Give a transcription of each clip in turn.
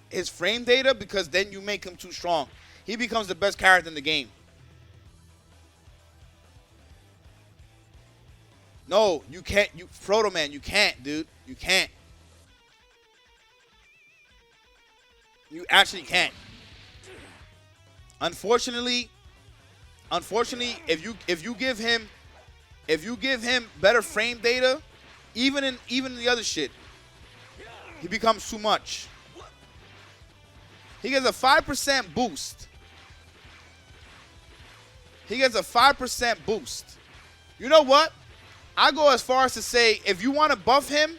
his frame data because then you make him too strong. He becomes the best character in the game. No, you can't. Frodo, man, you can't, dude. You can't. You actually can't. Unfortunately, if you give him better frame data, even in the other shit, he becomes too much. He gets a 5% boost. He gets a 5% boost. You know what? I go as far as to say, if you want to buff him,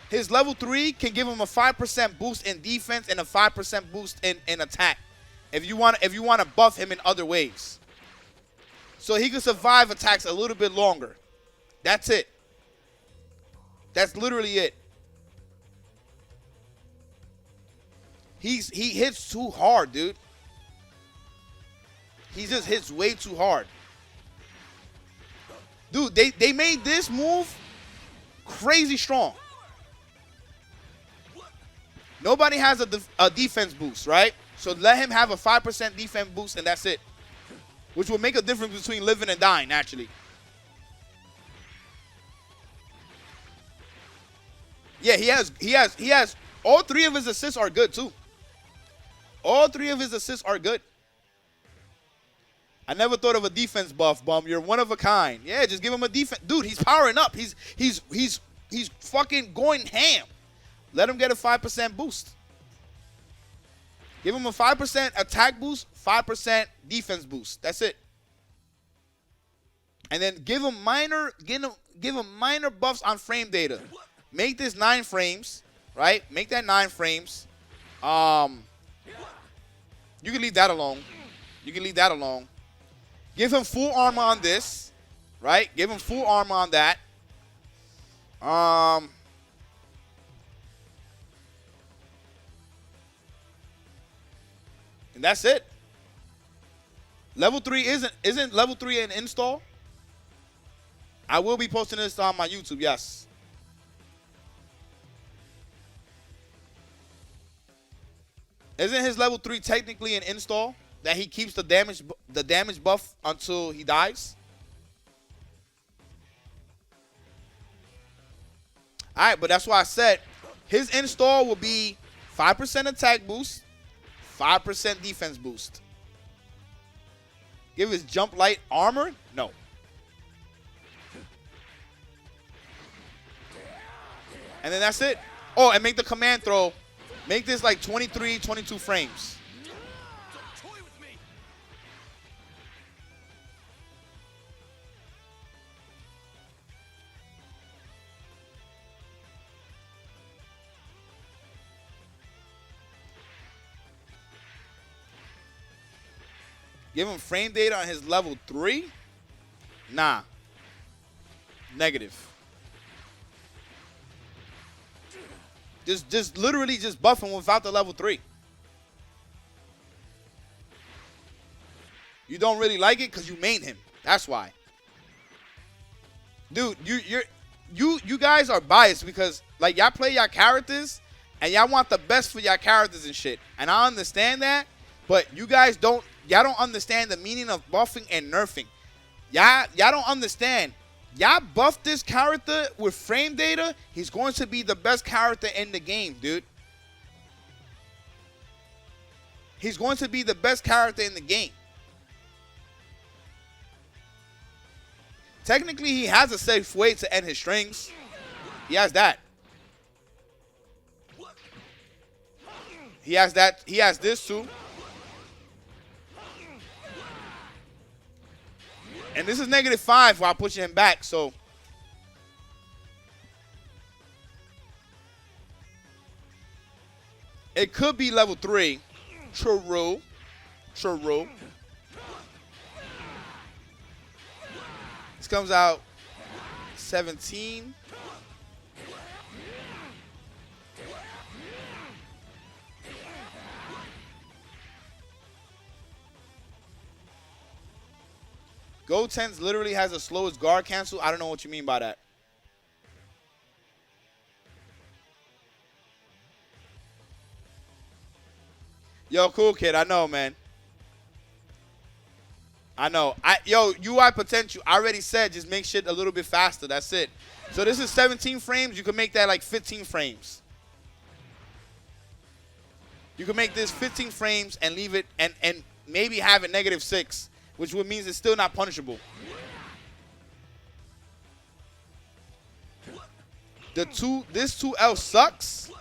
his level 3 can give him a 5% boost in defense and a 5% boost in attack. If you want to buff him in other ways. So he can survive attacks a little bit longer. That's it. That's literally it. He hits too hard, dude. He just hits way too hard. Dude, they made this move crazy strong. Nobody has a defense boost, right? So let him have a 5% defense boost, and that's it. Which will make a difference between living and dying, naturally. Yeah, he has all 3 of his assists are good too. All 3 of his assists are good. I never thought of a defense buff, Bum. You're one of a kind. Yeah, just give him a defense. Dude, he's powering up. He's fucking going ham. Let him get a 5% boost. Give him a 5% attack boost, 5% defense boost. That's it. And then give him minor buffs on frame data. Make this 9 frames, right? Make that 9 frames. You can leave that alone. You can leave that alone. Give him full armor on this, right? Give him full armor on that. And that's it. Level 3 isn't level 3 an install? I will be posting this on my YouTube, yes. Isn't his level 3 technically an install? That he keeps the damage buff until he dies? Alright, but that's why I said his install will be 5% attack boost, 5% defense boost. Give his jump light armor? No. And then that's it. Oh, and make the command throw. Make this like 23, 22 frames. Give him frame data on his level 3? Nah. Negative. Just literally just buff him without the level 3. You don't really like it because you main him. That's why. Dude, you guys are biased because like y'all play y'all characters and y'all want the best for y'all characters and shit. And I understand that, but you guys don't understand the meaning of buffing and nerfing. Y'all don't understand. Y'all buff this character with frame data, he's going to be the best character in the game, dude. He's going to be the best character in the game. Technically, he has a safe way to end his strings. He has that. He has that. He has this too. And this is -5 while pushing him back, so. It could be level 3. True. True. This comes out 17. Gotenks literally has the slowest guard cancel. I don't know what you mean by that. Yo, cool kid. I know, man. I know. Yo, UI potential. I already said just make shit a little bit faster. That's it. So this is 17 frames. You can make that like 15 frames. You can make this 15 frames and leave it and maybe have it -6, which would means it's still not punishable. This 2L sucks.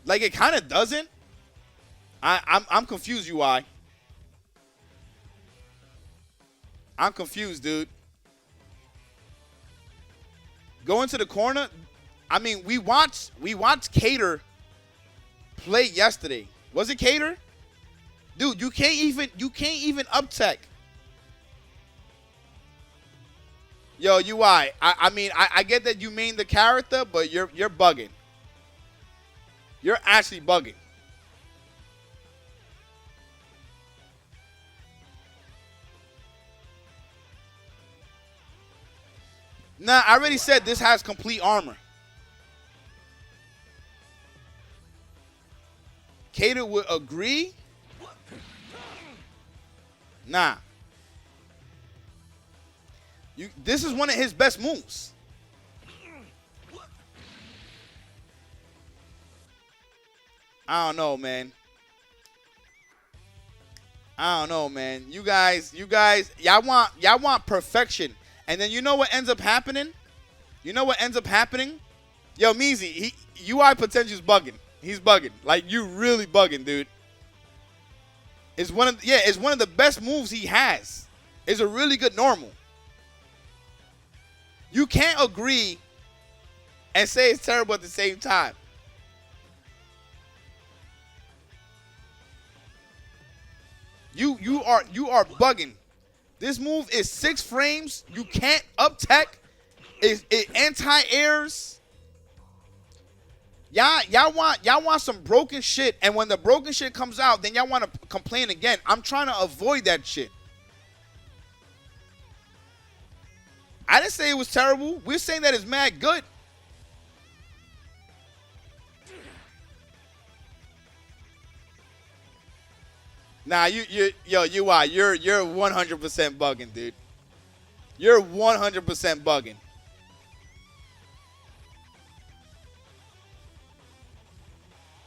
Like it kind of doesn't. I'm confused, UI. I'm confused, dude. Go into the corner. I mean, we watched Cater play yesterday. Was it Cater? Dude, you can't even up tech. Yo, UI. I mean, I get that you main the character, but you're bugging. You're actually bugging. Nah, I already said this has complete armor. Cater would agree. Nah. This is one of his best moves. I don't know, man. I don't know, man. You guys, y'all want perfection. And then you know what ends up happening? You know what ends up happening? Yo, Meezy, UI potential's bugging. He's bugging. Like, you really bugging, dude. It's one of the best moves he has. It's a really good normal. You can't agree and say it's terrible at the same time. You are bugging. This move is 6 frames. You can't up tech. It anti-airs. Y'all want some broken shit, and when the broken shit comes out, then y'all want to complain again. I'm trying to avoid that shit. I didn't say it was terrible. We're saying that it's mad good. Nah, you're 100% bugging, dude. You're 100% bugging.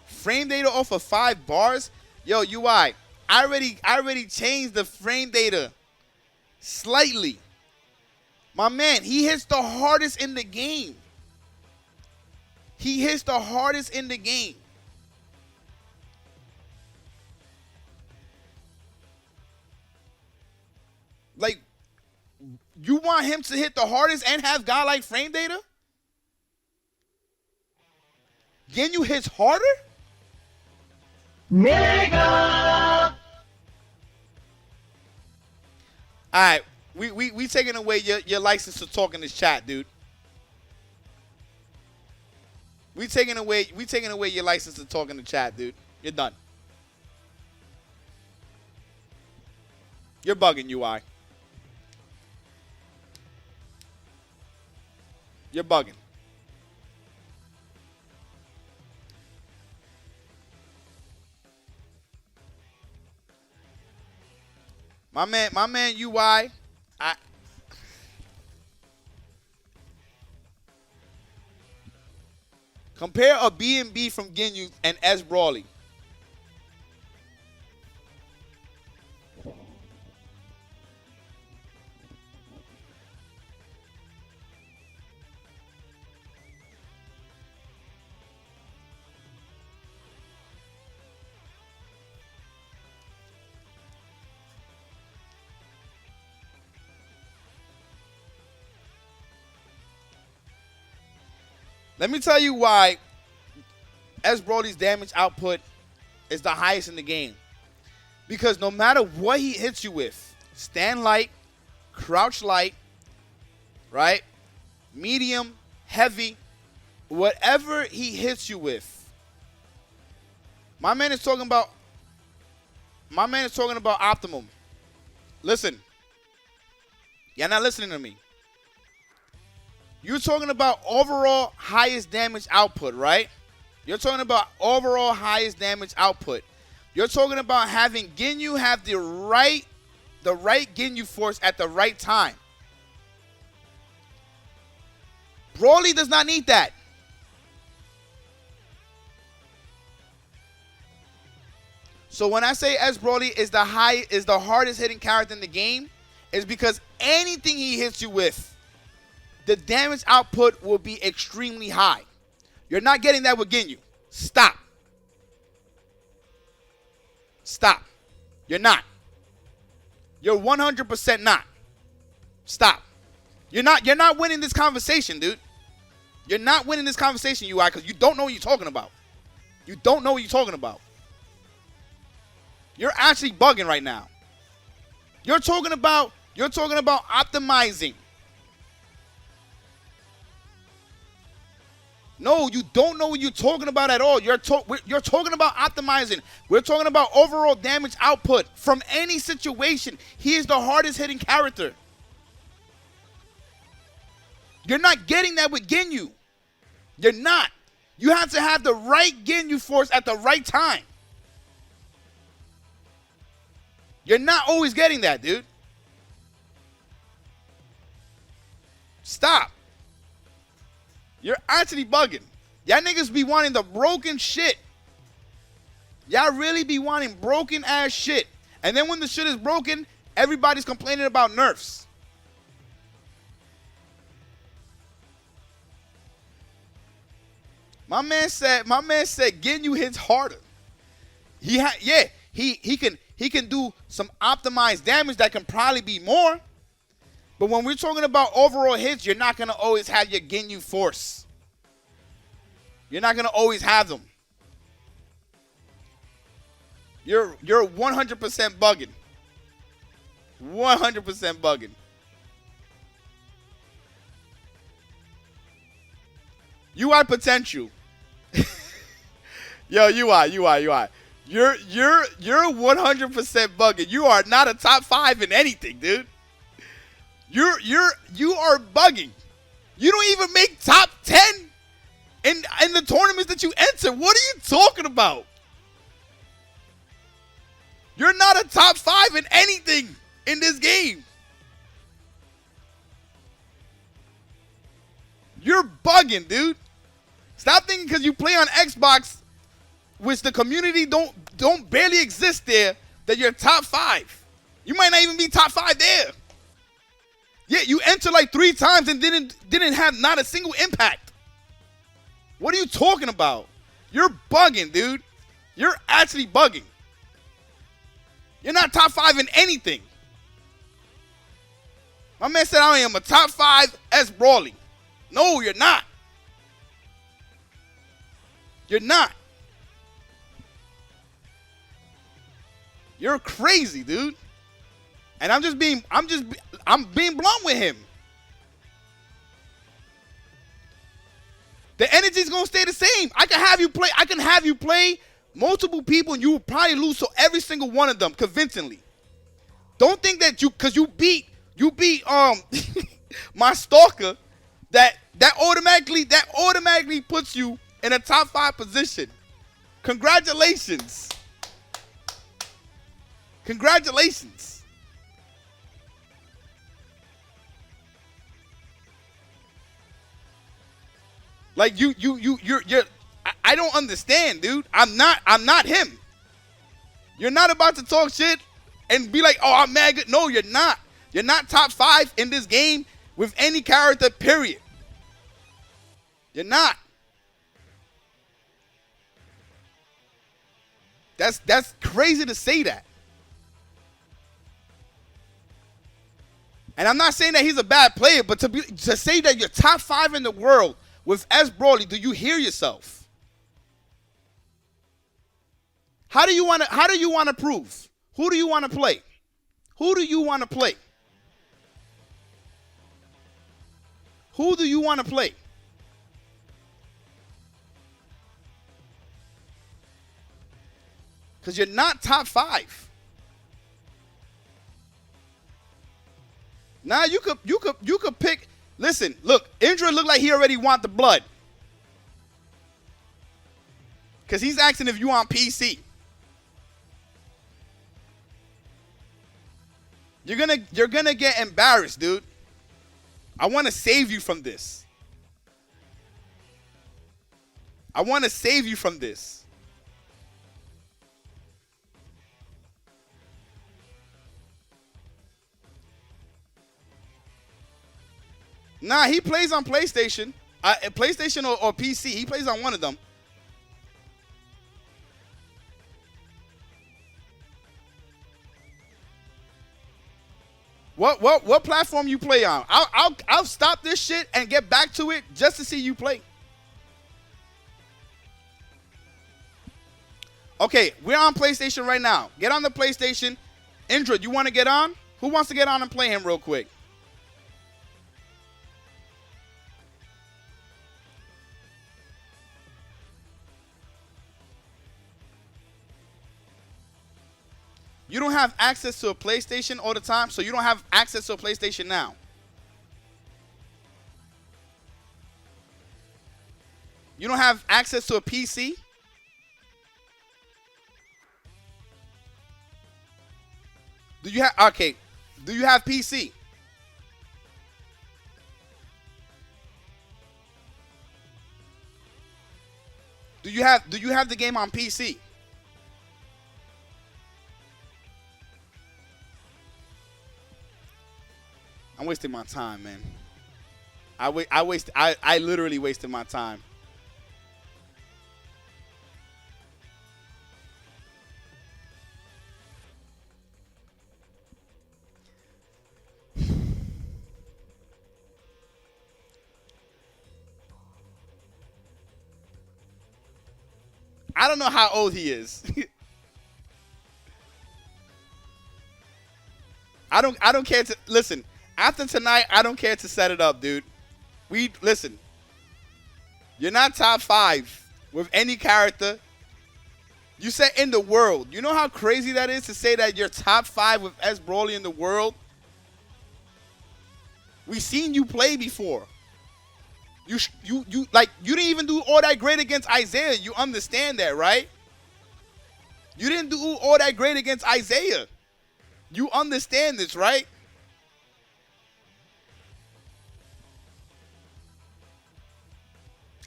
Frame data off of 5 bars? Yo, UI, I already changed the frame data slightly. My man, he hits the hardest in the game. He hits the hardest in the game. Like, you want him to hit the hardest and have godlike frame data? Ginyu hits harder? Nigga! Alright, we taking away your license to talk in this chat, dude. We taking away your license to talk in the chat, dude. You're done. You're bugging, UI. You're bugging. My man UI, compare a B&B from Ginyu and S Brawley. Let me tell you why S Broly's damage output is the highest in the game. Because no matter what he hits you with, stand light, crouch light, right? Medium, heavy, whatever he hits you with. My man is talking about optimum. Listen. You're not listening to me. You're talking about overall highest damage output, right? You're talking about overall highest damage output. You're talking about having Ginyu have the right Ginyu force at the right time. Broly does not need that. So when I say S Broly is the hardest hitting character in the game, is because anything he hits you with, the damage output will be extremely high. You're not getting that with Ginyu. Stop. Stop. You're not. You're 100% not. Stop. You're not winning this conversation, dude. You're not winning this conversation, UI, because you don't know what you're talking about. You don't know what you're talking about. You're actually bugging right now. You're talking about optimizing. No, you don't know what you're talking about at all. You're talking about optimizing. We're talking about overall damage output from any situation. He is the hardest hitting character. You're not getting that with Ginyu. You're not. You have to have the right Ginyu force at the right time. You're not always getting that, dude. Stop. You're actually bugging. Y'all niggas be wanting the broken shit. Y'all really be wanting broken ass shit. And then when the shit is broken, everybody's complaining about nerfs. My man said Ginyu hits harder. He can do some optimized damage that can probably be more. But when we're talking about overall hits, you're not going to always have your Ginyu force. You're not going to always have them. You're 100% bugging. 100% bugging. UI potential. Yo, UI. You're 100% bugging. You are not a top 5 in anything, dude. You are bugging. You don't even make top 10 in the tournaments that you enter. What are you talking about? You're not a top 5 in anything in this game. You're bugging, dude. Stop thinking because you play on Xbox, which the community don't barely exist there, that you're top 5. You might not even be top 5 there. Yeah, you entered like 3 times and didn't have not a single impact. What are you talking about? You're bugging, dude. You're actually bugging. You're not top 5 in anything. My man said I am a top 5 S Broly. No, you're not. You're not. You're crazy, dude. And I'm being blunt with him. The energy's gonna stay the same. I can have you play multiple people and you will probably lose to every single one of them convincingly. Don't think that because you beat my stalker that automatically puts you in a top 5 position. Congratulations. Congratulations. Like you're I don't understand, dude. I'm not him. You're not about to talk shit and be like, "Oh, I'm mad good." No, you're not. You're not top 5 in this game with any character, period. You're not. That's crazy to say that. And I'm not saying that he's a bad player, but to say that you're top 5 in the world with S Broly, do you hear yourself? How do you want to prove? Who do you want to play? Who do you want to play? Who do you want to play? Because you're not top 5. Now you could pick Listen, look, Indra looked like he already want the blood. Because he's asking if you on PC. You're gonna get embarrassed, dude. I want to save you from this. I want to save you from this. Nah, he plays on PlayStation. PlayStation or PC. He plays on one of them. What platform you play on? I'll stop this shit and get back to it just to see you play. Okay, we're on PlayStation right now. Get on the PlayStation. Indra, you want to get on? Who wants to get on and play him real quick? You don't have access to a PlayStation all the time, so you don't have access to a PlayStation now. You don't have access to a PC? Do you have, okay, do you have PC? Do you have the game on PC? I'm wasting my time, man. I literally wasted my time. I don't know how old he is. I don't care to listen. After tonight, I don't care to set it up, dude. Listen. You're not top 5 with any character. You said in the world. You know how crazy that is to say that you're top 5 with S Broly in the world? We seen you play before. You didn't even do all that great against Isaiah. You understand that, right? You didn't do all that great against Isaiah. You understand this, right?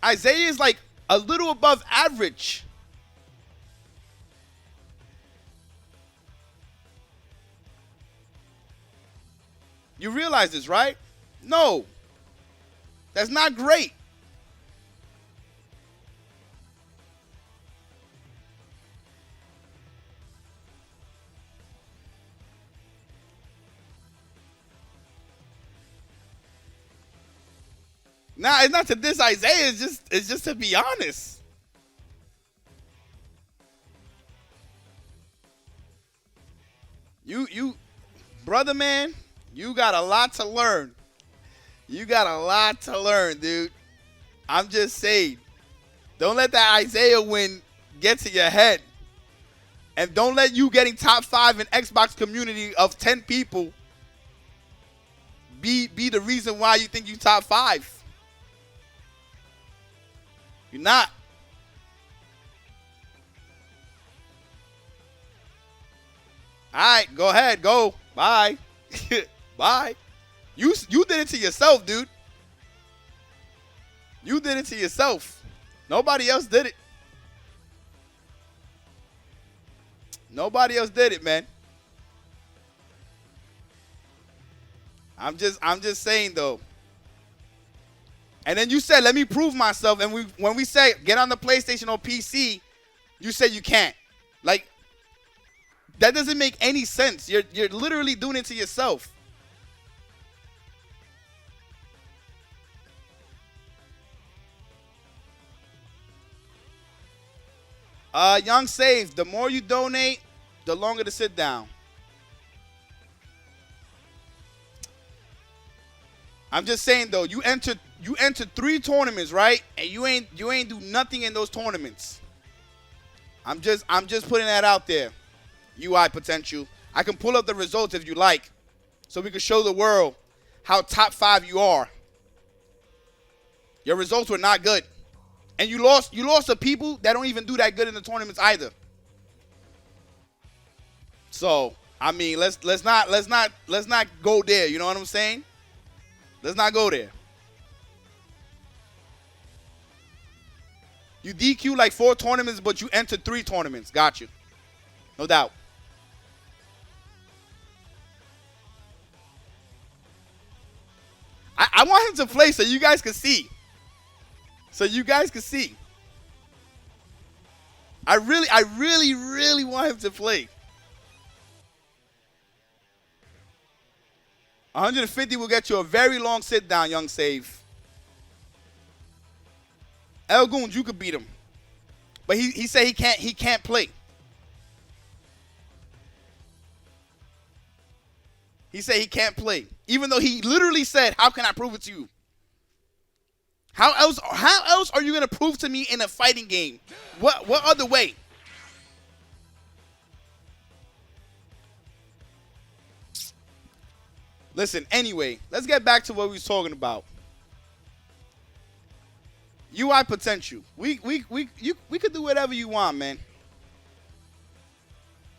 Isaiah is like a little above average. You realize this, right? No. That's not great. Nah, it's not to diss Isaiah. It's just to be honest. You, brother, man, you got a lot to learn. You got a lot to learn, dude. I'm just saying. Don't let that Isaiah win get to your head. And don't let you getting top 5 in Xbox community of 10 people be the reason why you think you top 5. You're not. All right, go ahead. Go. Bye. Bye. You did it to yourself, dude. You did it to yourself. Nobody else did it. Nobody else did it, man. I'm just saying, though. And then you said, let me prove myself. And when we say get on the PlayStation or PC, you say you can't. Like, that doesn't make any sense. You're literally doing it to yourself. Young Save, the more you donate, the longer to sit down. I'm just saying though, you entered 3 tournaments, right? And you ain't do nothing in those tournaments. I'm just putting that out there. UI potential. I can pull up the results if you like, so we can show the world how top 5 you are. Your results were not good. And you lost to people that don't even do that good in the tournaments either. So, I mean, let's not go there, you know what I'm saying? Let's not go there. You DQ like 4 tournaments, but you entered 3 tournaments. Got you. No doubt. I want him to play so you guys can see. So you guys can see. I really want him to play. 150 will get you a very long sit down, young save. El Goons, you could beat him. But he said he can't play. He said he can't play. Even though he literally said, how can I prove it to you? How else are you going to prove to me in a fighting game? What other way? Listen, anyway, let's get back to what we was talking about. UI potential. We could do whatever you want, man.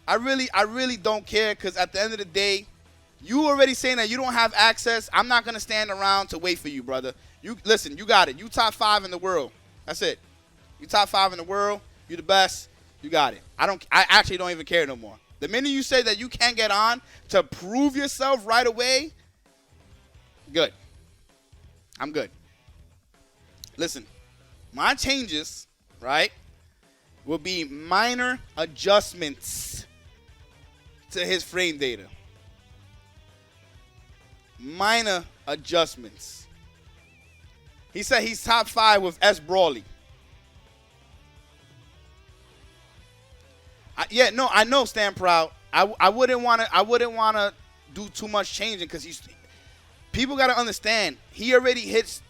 I really don't care, because at the end of the day, you already saying that you don't have access. I'm not gonna stand around to wait for you, brother. You listen, you got it. You top 5 in the world. That's it. You top 5 in the world. You the best. You got it. I actually don't even care no more. The minute you say that you can't get on to prove yourself right away, good. I'm good. Listen, my changes, right, will be minor adjustments to his frame data. Minor adjustments. He said he's top 5 with S. Brawley. Yeah, no, I know, Stan Proud. I wouldn't want to do too much changing, because people got to understand, he already hits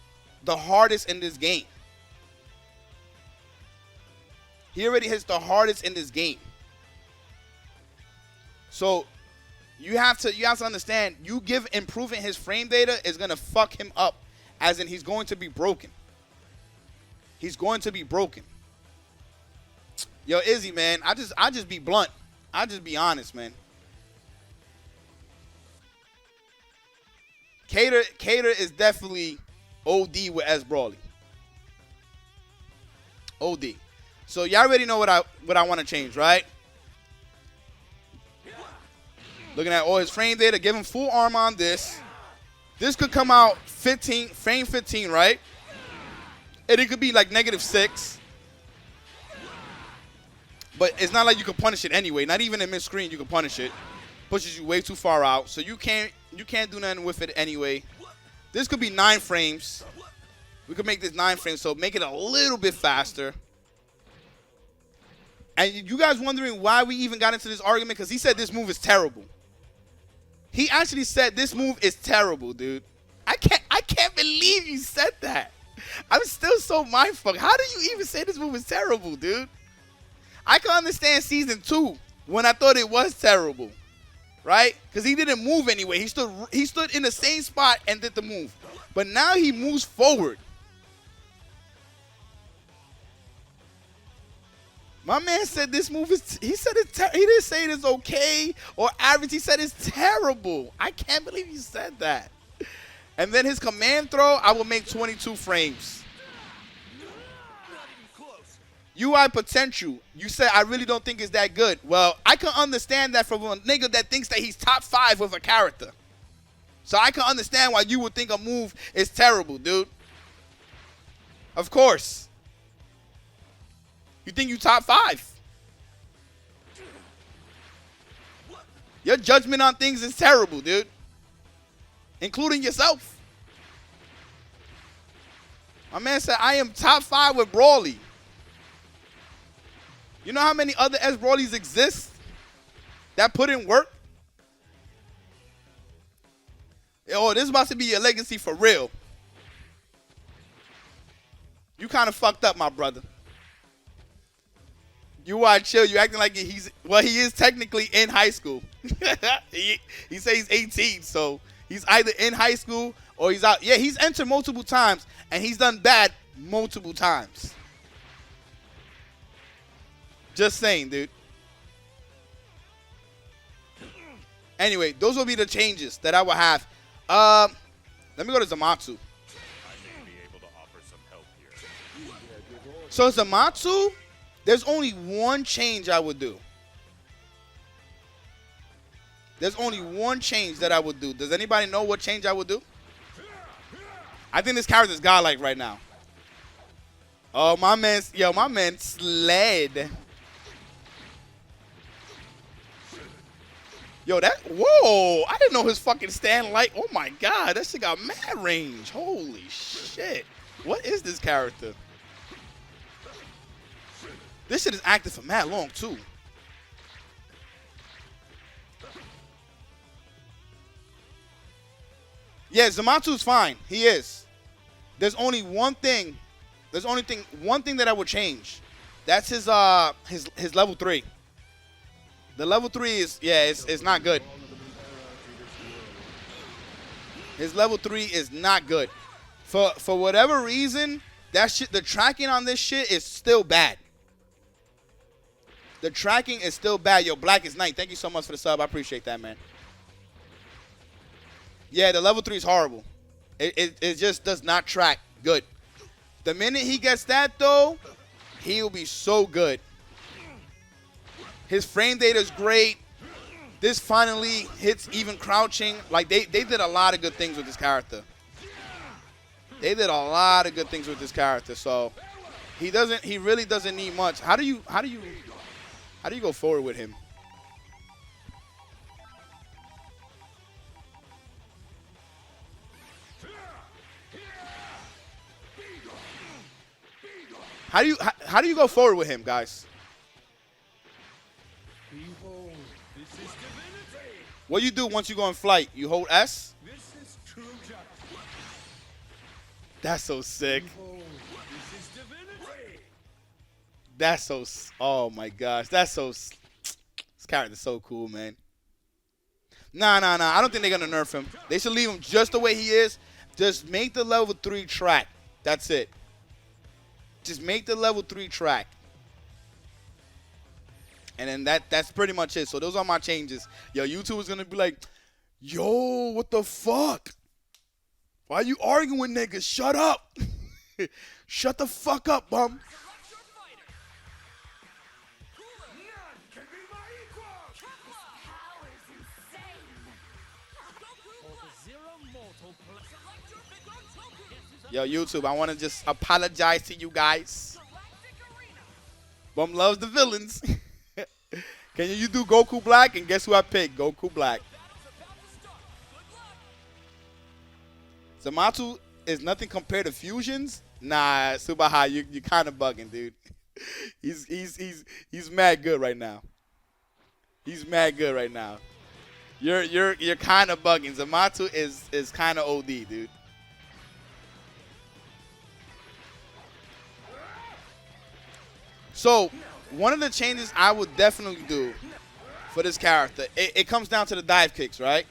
the hardest in this game. He already hits the hardest in this game. So you have to understand, you give improving his frame data is going to fuck him up, as in he's going to be broken. He's going to be broken. Yo, Izzy, man, I just be blunt. I just be honest, man. Cater is definitely OD with S. Brawley. OD. So y'all already know what I want to change, right? Looking at all his frame data, give him full armor on this. This could come out frame 15, right? And it could be like -6. But it's not like you can punish it anyway. Not even in mid-screen you can punish it. Pushes you way too far out. So you can't do nothing with it anyway. This could be 9 frames. We could make this 9 frames, so make it a little bit faster. And you guys wondering why we even got into this argument? Because he said this move is terrible. He actually said this move is terrible, dude. I can't believe you said that. I'm still so mindfucked. How do you even say this move is terrible, dude? I can understand season 2 when I thought it was terrible, right? Because he didn't move anyway. He stood in the same spot and did the move. But now he moves forward. My man said this move is, he didn't say it is okay or average. He said it's terrible. I can't believe he said that. And then his command throw, I will make 22 frames. UI potential, you said I really don't think it's that good. Well, I can understand that from a nigga that thinks that he's top 5 with a character. So I can understand why you would think a move is terrible, dude. Of course. You think you top 5. Your judgment on things is terrible, dude. Including yourself. My man said, I am top 5 with Brawley. You know how many other S. Brawleys exist that put in work? Oh, this is about to be your legacy for real. You kind of fucked up, my brother. You are chill. You acting like he is technically in high school. he says he's 18, so he's either in high school Or he's out. Yeah, he's entered multiple times, and he's done bad multiple times. Just saying, dude. Anyway, those will be the changes that I will have. Let me go to Zamasu. So Zamasu, there's only one change I would do. There's only one change that I would do. Does anybody know what change I would do? I think this character's godlike right now. Oh, my man sled. Yo, whoa, I didn't know his fucking stand light. Oh my God, that shit got mad range. Holy shit. What is this character? This shit is active for mad long too. Yeah, Zamasu's fine. He is. There's only one thing. One thing that I would change. That's his level 3. The level 3 is, yeah, it's not good. His level 3 is not good. For whatever reason, that shit, the tracking on this shit is still bad. The tracking is still bad. Yo, Black is nice. Thank you so much for the sub. I appreciate that, man. Yeah, the level 3 is horrible. It just does not track good. The minute he gets that, though, he'll be so good. His frame data is great. This finally hits even crouching. Like, they did a lot of good things with this character. They did a lot of good things with this character. So he really doesn't need much. How do you go forward with him? How do you go forward with him, guys? What do you do once you go in flight? You hold S? That's so sick. That's so, oh my gosh. That's so, this character's so cool, man. Nah. I don't think they're going to nerf him. They should leave him just the way he is. Just make the level 3 track. That's it. Just make the level 3 track. And then that's pretty much it. So those are my changes. Yo, YouTube is going to be like, yo, what the fuck? Why are you arguing with niggas? Shut up. Shut the fuck up, bum. Yo, YouTube, I want to just apologize to you guys. Bum loves the villains. Can you do Goku Black? And guess who I picked? Goku Black. Zamasu is nothing compared to fusions. Nah, Subaha, you kind of bugging, dude. He's mad good right now. He's mad good right now. You're kind of bugging. Zamasu is kind of OD, dude. So, one of the changes I would definitely do for this character, it comes down to the dive kicks, right?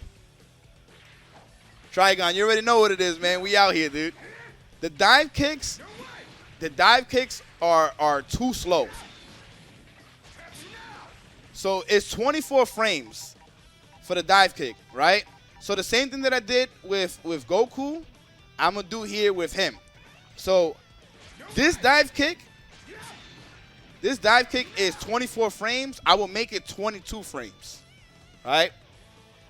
Trigon, you already know what it is, man. We out here, dude. The dive kicks are too slow. So, it's 24 frames for the dive kick, right? So, the same thing that I did with Goku, I'm going to do here with him. So, this dive kick is 24 frames. I will make it 22 frames, right?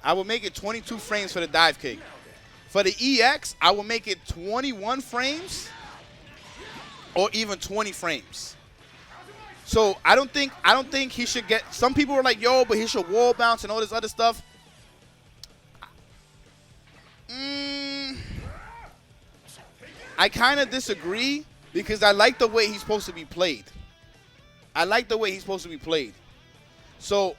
I will make it 22 frames for the dive kick. For the EX, I will make it 21 frames or even 20 frames. So I don't think he should get. Some people are like, yo, but he should wall bounce and all this other stuff. I kind of disagree because I like the way he's supposed to be played. So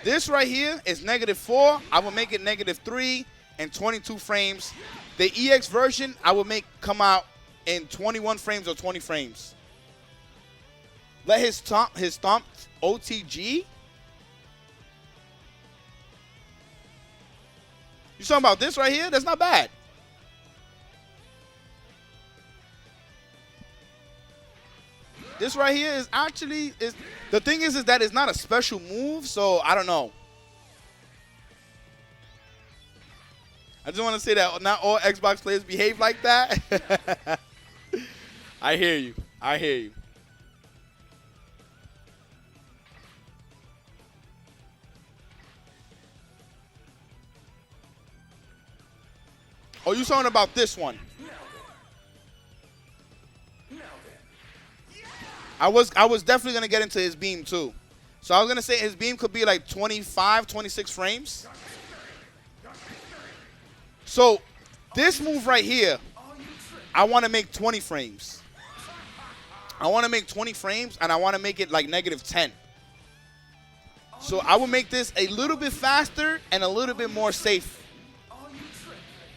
this right here is -4. I will make it -3 and 22 frames. The EX version, I will make come out in 21 frames or 20 frames. Let his stomp OTG. You talking about this right here? That's not bad. This right here is actually the thing is that it's not a special move, so I don't know. I just want to say that not all Xbox players behave like that. I hear you. I hear you. Oh, you talking about this one? I was definitely gonna get into his beam too. So I was gonna say his beam could be like 25, 26 frames. So this move right here, I want to make 20 frames. I want to make 20 frames, and I want to make it like -10. So I will make this a little bit faster and a little bit more safe.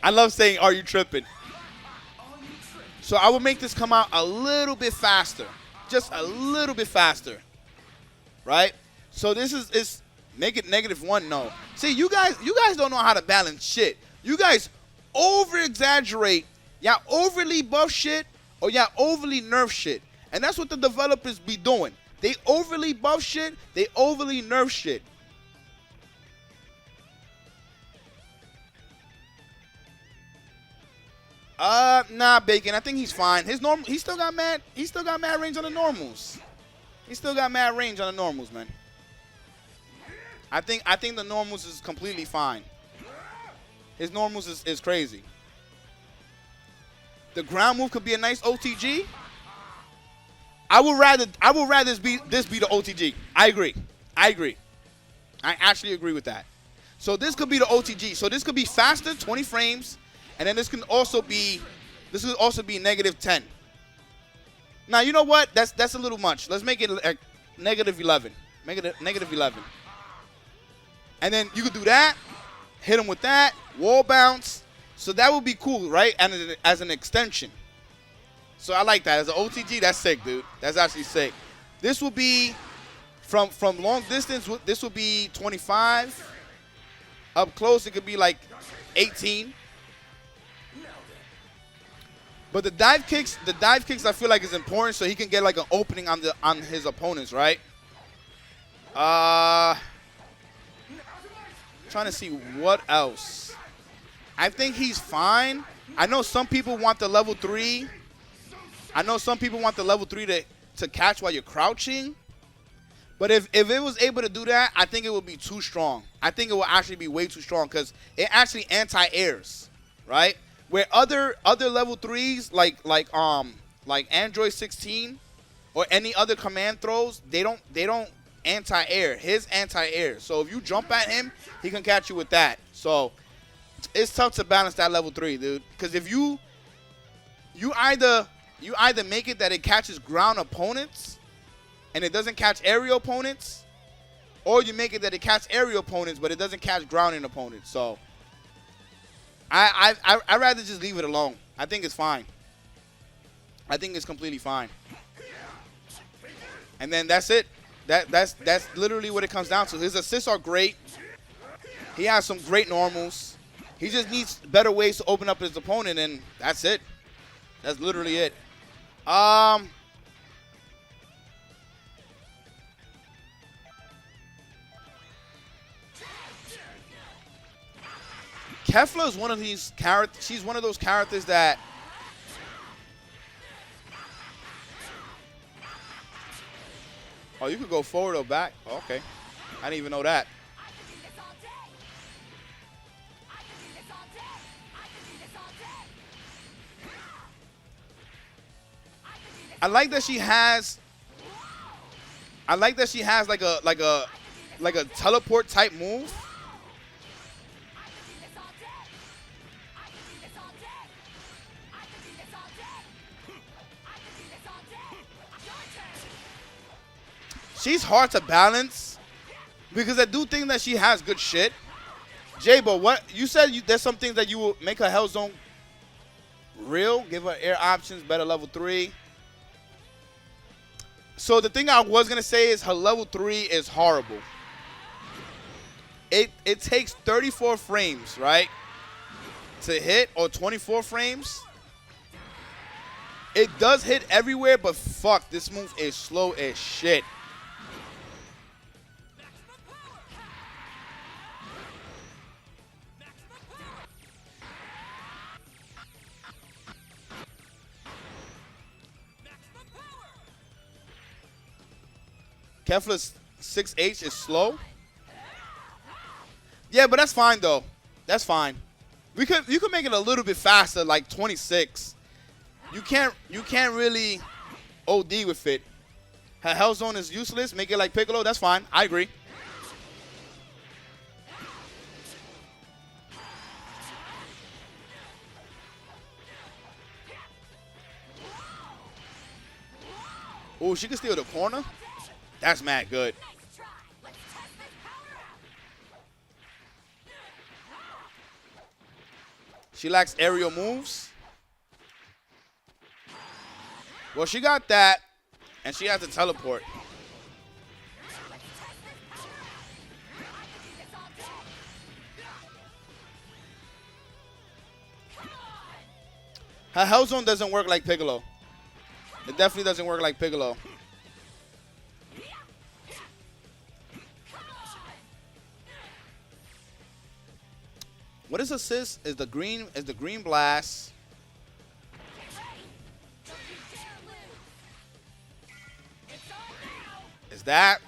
I love saying, "Are you tripping?" So I will make this come out a little bit faster, just a little bit faster, right? So this is make it -1. No, see, you guys don't know how to balance shit. You guys over-exaggerate. Y'all overly buff shit or y'all overly nerf shit. And that's what the developers be doing. They overly buff shit. They overly nerf shit. Nah, Bacon. I think he's fine. His normal. He still got mad range on the normals. He still got mad range on the normals, man. I think the normals is completely fine. His normals is crazy. The ground move could be a nice OTG. I would rather this be the OTG. I agree. I actually agree with that. So this could be the OTG. So this could be faster, 20 frames, and then this could also be -10. Now you know what? That's a little much. Let's make it like -11. Make it -11. And then you could do that. Hit him with that. Wall bounce. So that would be cool, right? And as an extension. So I like that. As an OTG, that's sick, dude. That's actually sick. This will be, from long distance, this will be 25. Up close, it could be like 18. But the dive kicks I feel like is important so he can get like an opening on his opponents, right? Trying to see what else. I think he's fine. I know some people want the level 3. I know some people want the level 3 to catch while you're crouching. But if it was able to do that, I think it would be too strong. I think it will actually be way too strong because it actually anti-airs, right? Where other level 3s like Android 16 or any other command throws, they don't anti-air. His anti-air. So if you jump at him, he can catch you with that. So it's tough to balance that level 3, dude. Because if you either make it that it catches ground opponents and it doesn't catch aerial opponents, or you make it that it catches aerial opponents but it doesn't catch grounding opponents. So I'd rather just leave it alone. I think it's fine. I think it's completely fine. And then that's it. That's literally what it comes down to. His assists are great. He has some great normals. He just needs better ways to open up his opponent, and that's it. That's literally it. Kefla is one of these characters. She's one of those characters that oh, you could go forward or back. Oh, okay. I didn't even know that. I like that she has like a teleport type move. She's hard to balance because I do think that she has good shit. Jabo, what you said? There's some things that you will make her Hell Zone real, give her air options, better level 3. So the thing I was gonna say is her level 3 is horrible. It takes 34 frames, right, to hit, or 24 frames. It does hit everywhere, but fuck, this move is slow as shit. Kefla's 6H is slow. Yeah, but that's fine though. That's fine. You could make it a little bit faster, like 26. You can't really OD with it. Her Hell Zone is useless. Make it like Piccolo. That's fine. I agree. Oh, she can steal the corner. That's mad good. She lacks aerial moves. Well, she got that, and she has to teleport. Her Hell Zone doesn't work like Piccolo. It definitely doesn't work like Piccolo. What is assist? Is the green blast? Is that?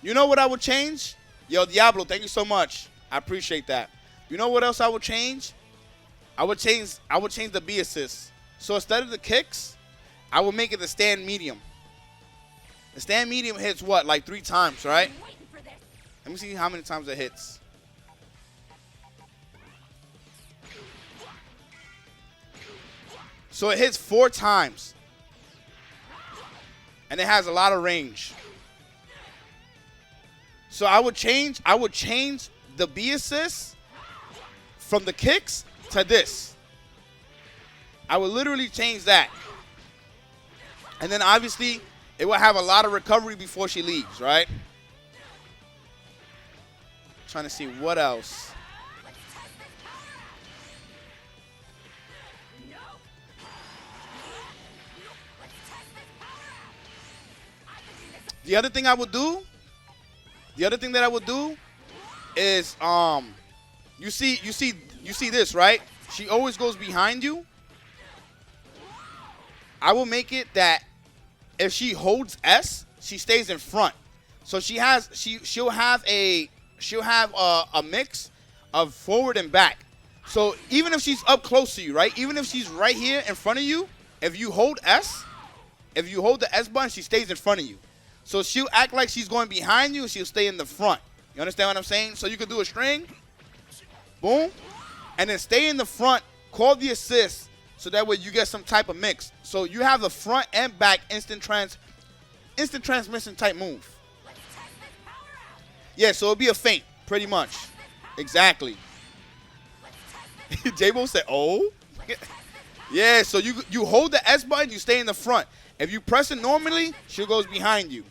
You know what I would change? Yo, Diablo, thank you so much. I appreciate that. You know what else I would change? I would change the B assist. So instead of the kicks, I would make it the stand medium. The stand medium hits what, like 3 times, right? Let me see how many times it hits. So it hits 4 times. And it has a lot of range. So I would change the B assist from the kicks to this. I would literally change that. And then obviously it will have a lot of recovery before she leaves, right? Trying to see what else. The other thing that I would do is you see this, right? She always goes behind you. I will make it that if she holds S, she stays in front. So she'll have a mix of forward and back. So even if she's up close to you, right? Even if she's right here in front of you, if you hold S, if you hold the S button, she stays in front of you. So she'll act like she's going behind you and she'll stay in the front. You understand what I'm saying? So you could do a string, boom, and then stay in the front, call the assist, so that way you get some type of mix. So you have the front and back instant transmission type move. Yeah, so it'll be a feint, pretty much. Exactly. J-Bo said, oh? Yeah, so you hold the S button, you stay in the front. If you press it normally, she goes behind you.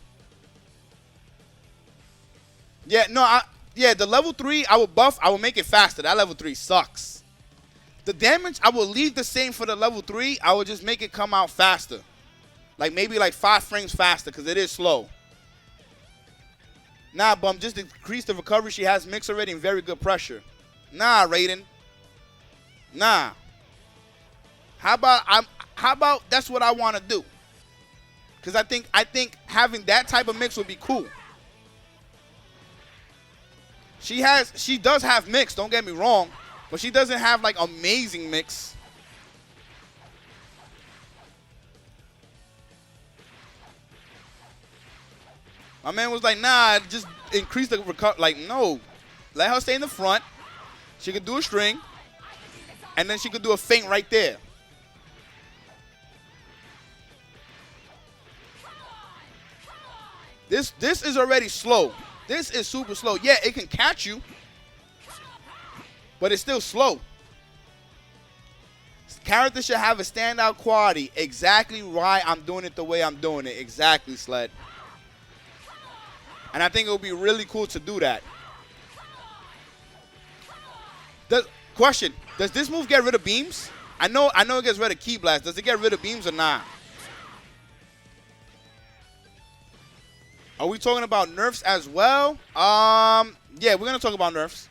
Yeah, no, the level 3, I will make it faster. That level 3 sucks. The damage, I will leave the same for the level 3. I will just make it come out faster. Like maybe like 5 frames faster because it is slow. Nah, Bum, just increase the recovery. She has mix already and very good pressure. Nah, Raiden. Nah. How about that's what I want to do? Because I think having that type of mix would be cool. She does have mix, don't get me wrong, but she doesn't have like amazing mix. My man was like, nah, just increase the recovery. Like, no. Let her stay in the front. She could do a string. And then she could do a feint right there. This is already slow. This is super slow. Yeah, it can catch you, but it's still slow. Character should have a standout quality. Exactly why I'm doing it the way I'm doing it. Exactly, Sled. And I think it would be really cool to do that. Question, does this move get rid of beams? I know it gets rid of Ki Blast. Does it get rid of beams or not? Are we talking about nerfs as well? Yeah, we're going to talk about nerfs.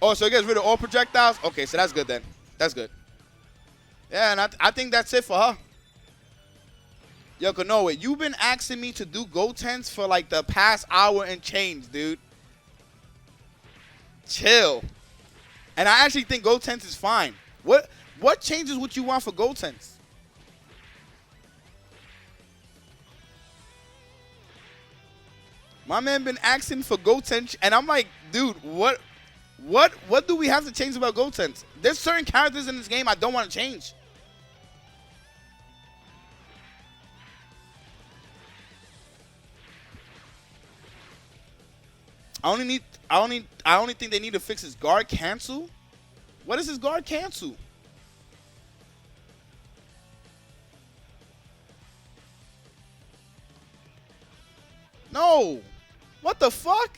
Oh, so it gets rid of all projectiles? Okay, so that's good then. That's good. Yeah, and I think that's it for her. Yo, Konoe, you've been asking me to do Gotenks for like the past hour and change, dude. Chill. And I actually think Gotenks is fine. What changes would you want for Gotenks? My man been asking for Gotenks, and I'm like, dude, what do we have to change about Gotenks? There's certain characters in this game I don't want to change. I only think they need to fix his guard cancel. What is his guard cancel? No. What the fuck?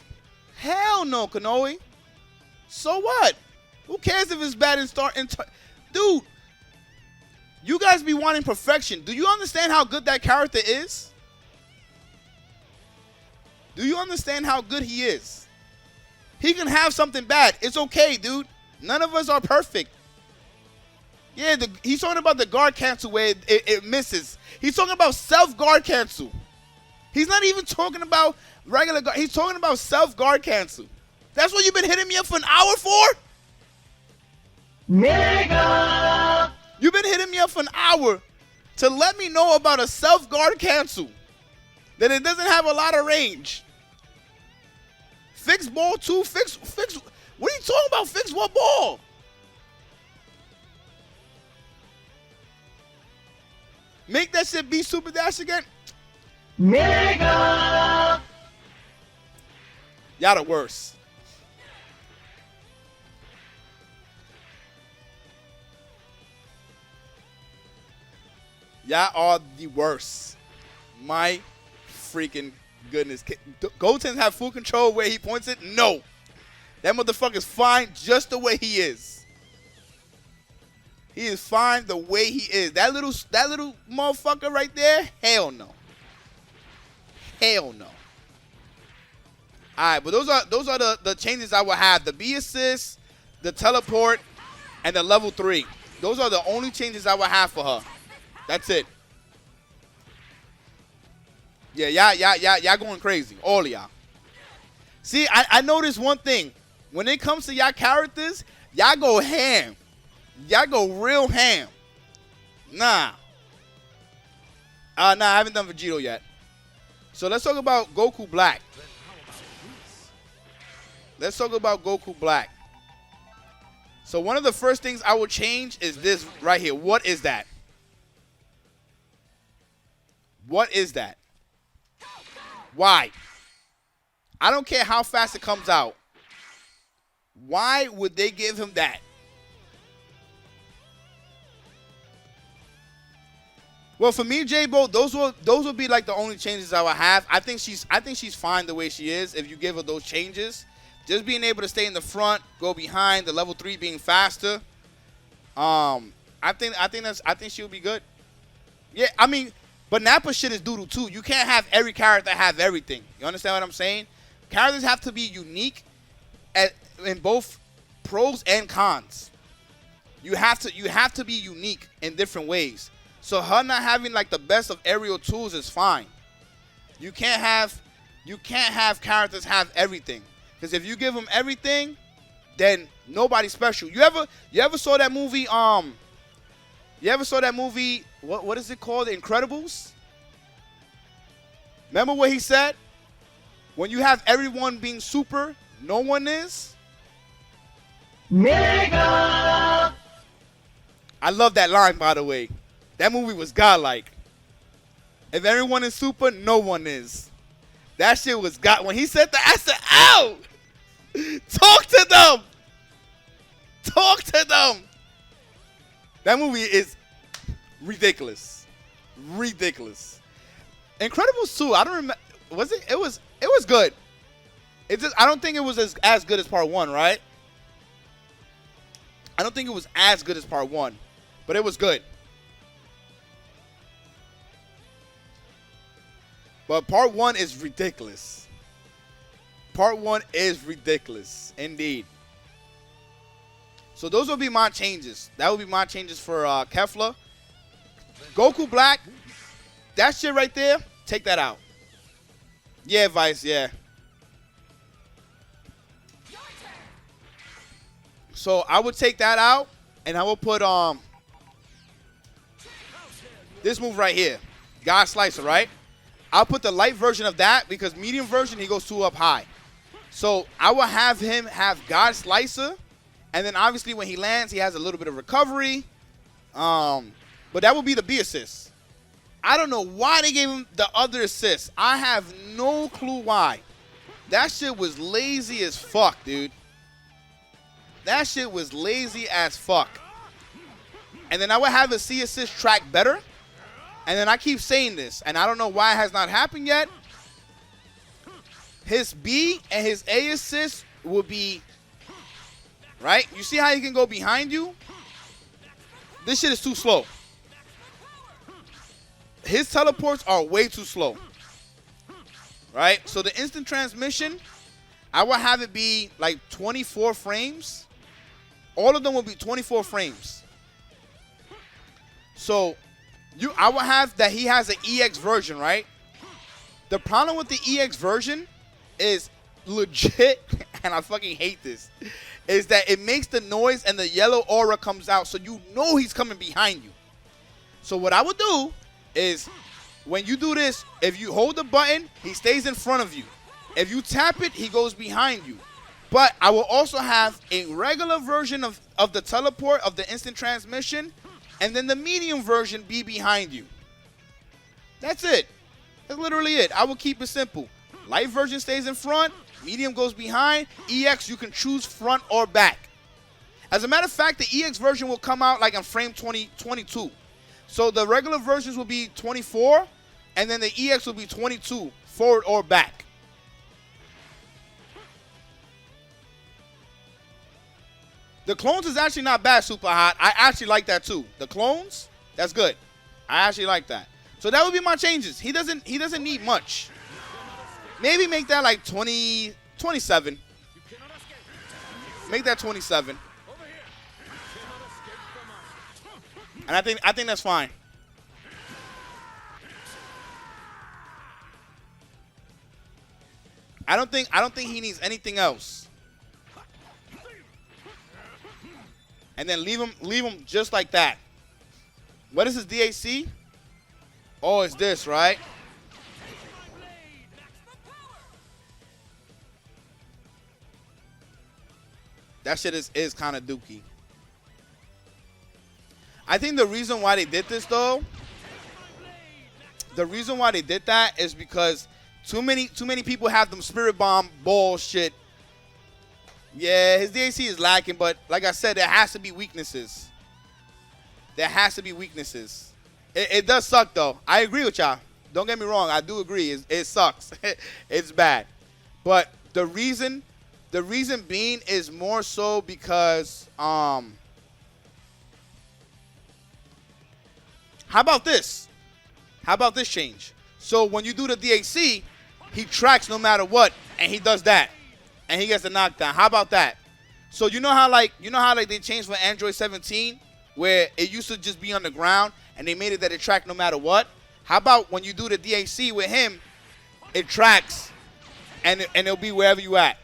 Hell no, Konoe. So what? Who cares if it's bad in start? Dude, you guys be wanting perfection. Do you understand how good that character is? Do you understand how good he is? He can have something bad. It's okay, dude. None of us are perfect. Yeah, he's talking about the guard cancel where it misses. He's talking about self-guard cancel. He's not even talking about regular guard. He's talking about self-guard cancel. That's what you've been hitting me up for an hour for? Nigga! You've been hitting me up for an hour to let me know about a self-guard cancel. That it doesn't have a lot of range. Fix ball 2, fix. What are you talking about? Fix what ball? Make that shit be super dash again? Nigga! Y'all the worst. Y'all are the worst. My freaking goodness. Gotenks have full control where he points it? No. That motherfucker's fine just the way he is. He is fine the way he is. That little motherfucker right there? Hell no. Hell no. Alright, but those are the changes I will have. The B assist, the teleport, and the level 3. Those are the only changes I will have for her. That's it. Yeah, y'all going crazy. All of y'all. See, I noticed one thing. When it comes to y'all characters, y'all go ham. Y'all go real ham. Nah. Nah, I haven't done Vegito yet. So let's talk about Goku Black. Let's talk about Goku Black. So one of the first things I will change is this right here. What is that? What is that? Why? I don't care how fast it comes out. Why would they give him that? Well, for me, J-Bo, those will be like the only changes I would have. I think she's fine the way she is if you give her those changes. Just being able to stay in the front, go behind, the level 3 being faster. I think she'll be good. Yeah, I mean, but Nappa shit is doodle too. You can't have every character have everything. You understand what I'm saying? Characters have to be unique in both pros and cons. You have to be unique in different ways. So her not having like the best of aerial tools is fine. You can't have characters have everything. Because if you give them everything, then nobody's special. You ever saw that movie? You ever saw that movie? What is it called? The Incredibles. Remember what he said? When you have everyone being super, no one is. Nigga! I love that line, by the way. That movie was godlike. If everyone is super, no one is. That shit was god. When he said that, I said, ow! Talk to them! Talk to them. That movie is ridiculous. Ridiculous. Incredibles 2, I don't remember. Was it? It was good. It just, I don't think it was as good as part 1, right? I don't think it was as good as part 1, but it was good. But part 1 is ridiculous. Part 1 is ridiculous, indeed. So those will be my changes. That will be my changes for Kefla. Goku Black, that shit right there, take that out. Yeah, Vice, yeah. So I would take that out, and I will put this move right here, God Slicer, right? I'll put the light version of that because medium version, he goes 2 up high. So I will have him have God Slicer, and then obviously when he lands, he has a little bit of recovery. But that will be the B assist. I don't know why they gave him the other assist. I have no clue why. That shit was lazy as fuck, dude. That shit was lazy as fuck. And then I would have a C assist track better. And then I keep saying this, and I don't know why it has not happened yet. His B and his A assist will be, right? You see how he can go behind you? This shit is too slow. His teleports are way too slow. Right? So the instant transmission, I will have it be like 24 frames. All of them will be 24 frames. So I will have that he has an EX version, right? The problem with the EX version is legit, and I fucking hate this, is that it makes the noise and the yellow aura comes out, so you know he's coming behind you. So what I would do is when you do this, if you hold the button, he stays in front of you. If you tap it, he goes behind you. But I will also have a regular version of the teleport, of the instant transmission, and then the medium version be behind you. That's it. That's literally it. I will keep it simple. Light version stays in front, medium goes behind, EX you can choose front or back. As a matter of fact, the EX version will come out like on frame 22. So the regular versions will be 24, and then the EX will be 22, forward or back. The clones is actually not bad, super hot. I actually like that too. The clones, that's good. I actually like that. So that would be my changes. He doesn't need much. Maybe make that like 27. Make that 27. And I think that's fine. I don't think he needs anything else. And then leave him just like that. What is his DAC? Oh, it's this, right? That shit is kind of dookie. I think the reason why they did this, though, the reason why they did that is because too many people have them spirit bomb bullshit. Yeah, his DAC is lacking, but like I said, there has to be weaknesses. There has to be weaknesses. It does suck, though. I agree with y'all. Don't get me wrong. I do agree. It sucks. It's bad. But the reason being is more so because how about this? How about this change? So when you do the DAC, he tracks no matter what, and he does that. And he gets the knockdown. How about that? So you know how they changed for Android 17 where it used to just be on the ground and they made it that it tracked no matter what? How about when you do the DAC with him, it tracks and it'll be wherever you at.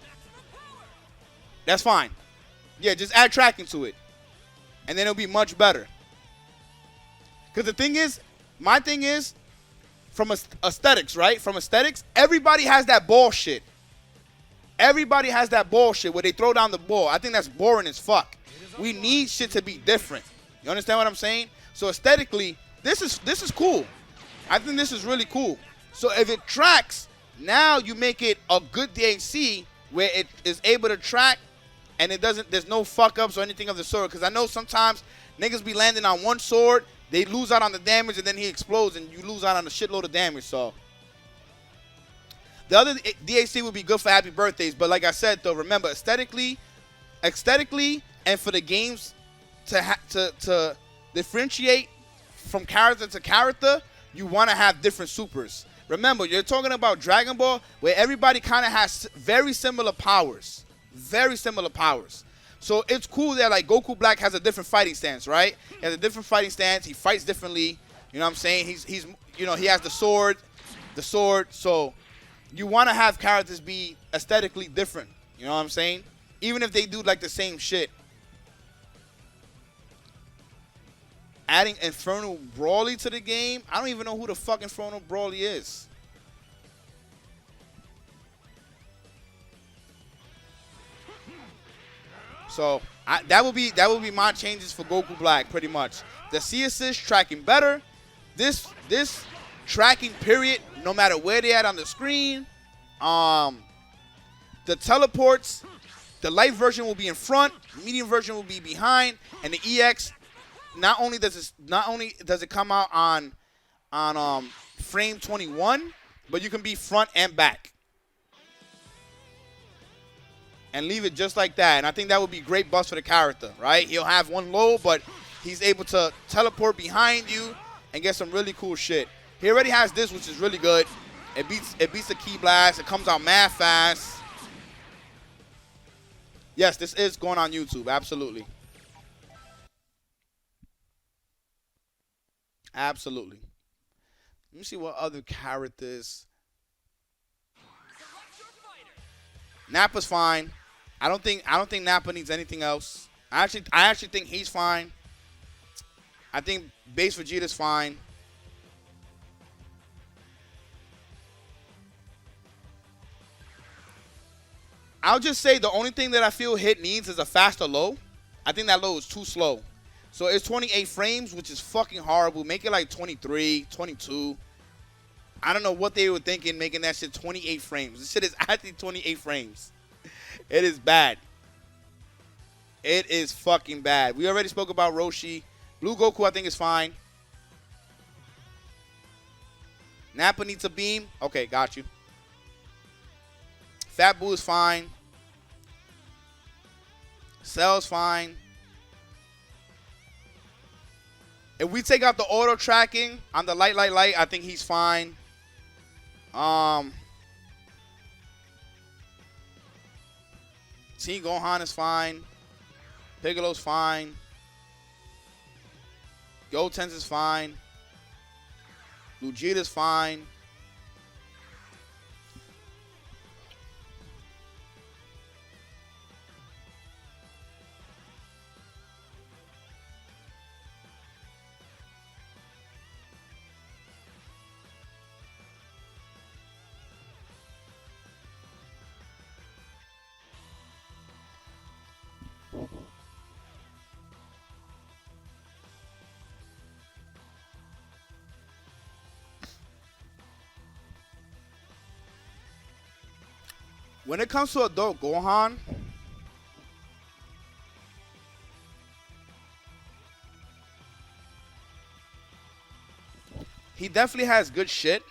That's fine. Yeah, just add tracking to it. And then it'll be much better. Because the thing is, my thing is, from aesthetics, right? From aesthetics, everybody has that bullshit. Everybody has that bullshit where they throw down the ball. I think that's boring as fuck. We need shit to be different. You understand what I'm saying? So aesthetically, this is cool. I think this is really cool. So if it tracks, now you make it a good DAC where it is able to track and there's no fuck ups or anything of the sort. Because I know sometimes niggas be landing on one sword, they lose out on the damage, and then he explodes, and you lose out on a shitload of damage. So the other DHC would be good for happy birthdays, but like I said though, remember aesthetically, and for the games to differentiate from character to character, you want to have different supers. Remember, you're talking about Dragon Ball, where everybody kind of has very similar powers. Very similar powers. So it's cool that like Goku Black has a different fighting stance, right? He has a different fighting stance. He fights differently. You know what I'm saying? He's you know, he has the sword. So you want to have characters be aesthetically different. You know what I'm saying? Even if they do like the same shit. Adding Infernal Brawly to the game? I don't even know who the fuck Infernal Brawly is. So that would be my changes for Goku Black pretty much. The C assist tracking better. This tracking period, no matter where they at on the screen. The teleports, the light version will be in front, medium version will be behind, and the EX. Not only does it come out on frame 21, but you can be front and back. And leave it just like that. And I think that would be great buffs for the character, right? He'll have one low, but he's able to teleport behind you and get some really cool shit. He already has this, which is really good. It beats the Ki Blast. It comes out mad fast. Yes, this is going on YouTube, absolutely. Absolutely. Let me see what other characters. Nappa's fine. I don't think Nappa needs anything else. I actually think he's fine. I think base Vegeta's fine. I'll just say the only thing that I feel Hit needs is a faster low. I think that low is too slow. So it's 28 frames, which is fucking horrible. Make it like 23, 22. I don't know what they were thinking making that shit 28 frames. This shit is actually 28 frames. It is bad. It is fucking bad. We already spoke about Roshi. Blue Goku, I think, is fine. Nappa needs a beam. Okay, got you. Fat Boo is fine. Cell's fine. If we take out the auto tracking on the light, I think he's fine. Team Gohan is fine. Piccolo's fine. Gotenks is fine. Vegito's fine. When it comes to adult Gohan, he definitely has good shit.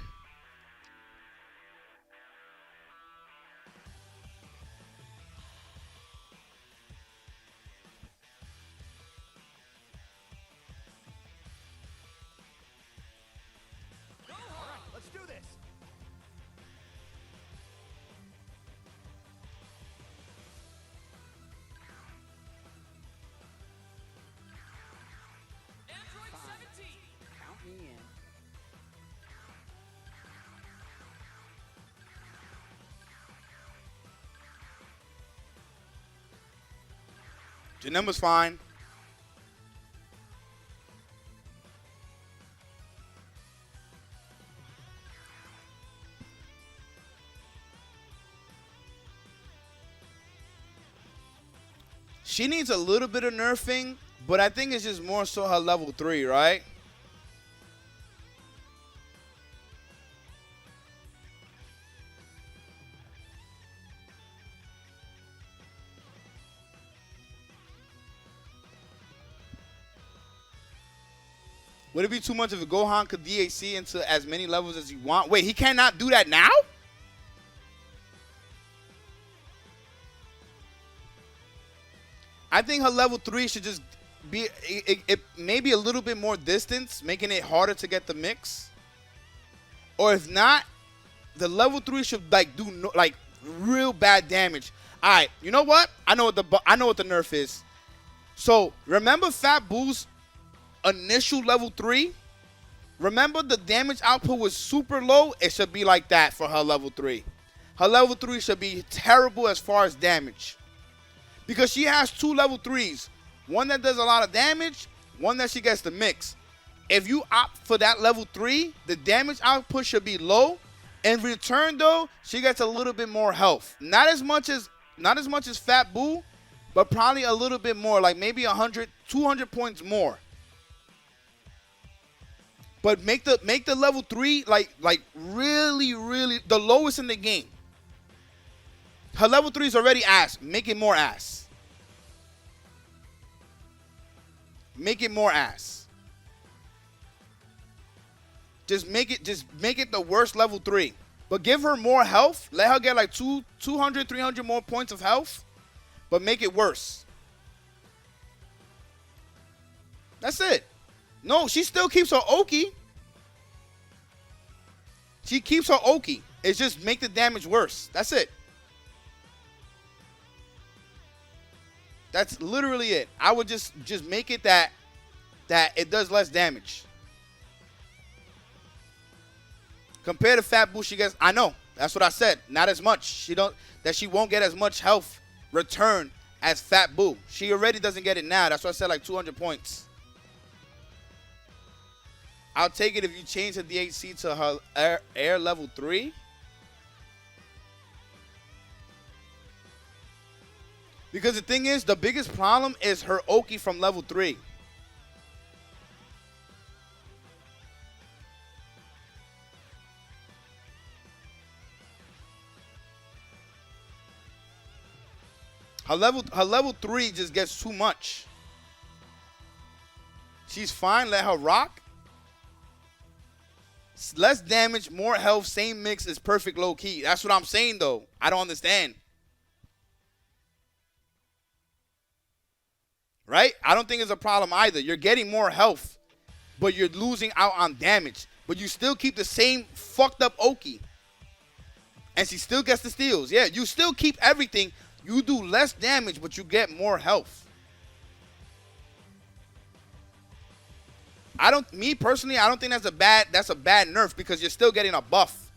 Janemba's fine. She needs a little bit of nerfing, but I think it's just more so her level 3, right? Would it be too much if a Gohan could DAC into as many levels as you want? Wait, he cannot do that now? I think her level 3 should just be it maybe a little bit more distance, making it harder to get the mix. Or if not, the level 3 should like do like real bad damage. All right, you know what? I know what the nerf is. So remember Fat Boo's initial level 3? Remember the damage output was super low? It should be like that for her level 3. Her level 3 should be terrible as far as damage. Because she has 2 level 3s. One that does a lot of damage, one that she gets the mix. If you opt for that level 3, the damage output should be low. In return though, she gets a little bit more health. Not as much as Fat Boo, but probably a little bit more, like maybe 100, 200 points more. But make the level 3 like really the lowest in the game. Her level 3 is already ass. Make it more ass. Make it more ass. Just make it the worst level 3. But give her more health. Let her get like 200, 300 more points of health. But make it worse. That's it. No, she still keeps her Oki. She keeps her Oki. It's just make the damage worse. That's it. That's literally it. I would just make it that it does less damage. Compared to Fat Boo, she gets, I know. That's what I said. Not as much. She won't get as much health return as Fat Boo. She already doesn't get it now. That's why I said like 200 points. I'll take it if you change the DHC to her air level 3. Because the thing is, the biggest problem is her Oki from level 3. Her level 3 just gets too much. She's fine, let her rock. Less damage, more health, same mix is perfect low key. That's what I'm saying though. I don't understand. Right? I don't think it's a problem either. You're getting more health, but you're losing out on damage. But you still keep the same fucked up Oki. And she still gets the steals. Yeah, you still keep everything. You do less damage, but you get more health. Me personally, I don't think that's a bad nerf because you're still getting a buff.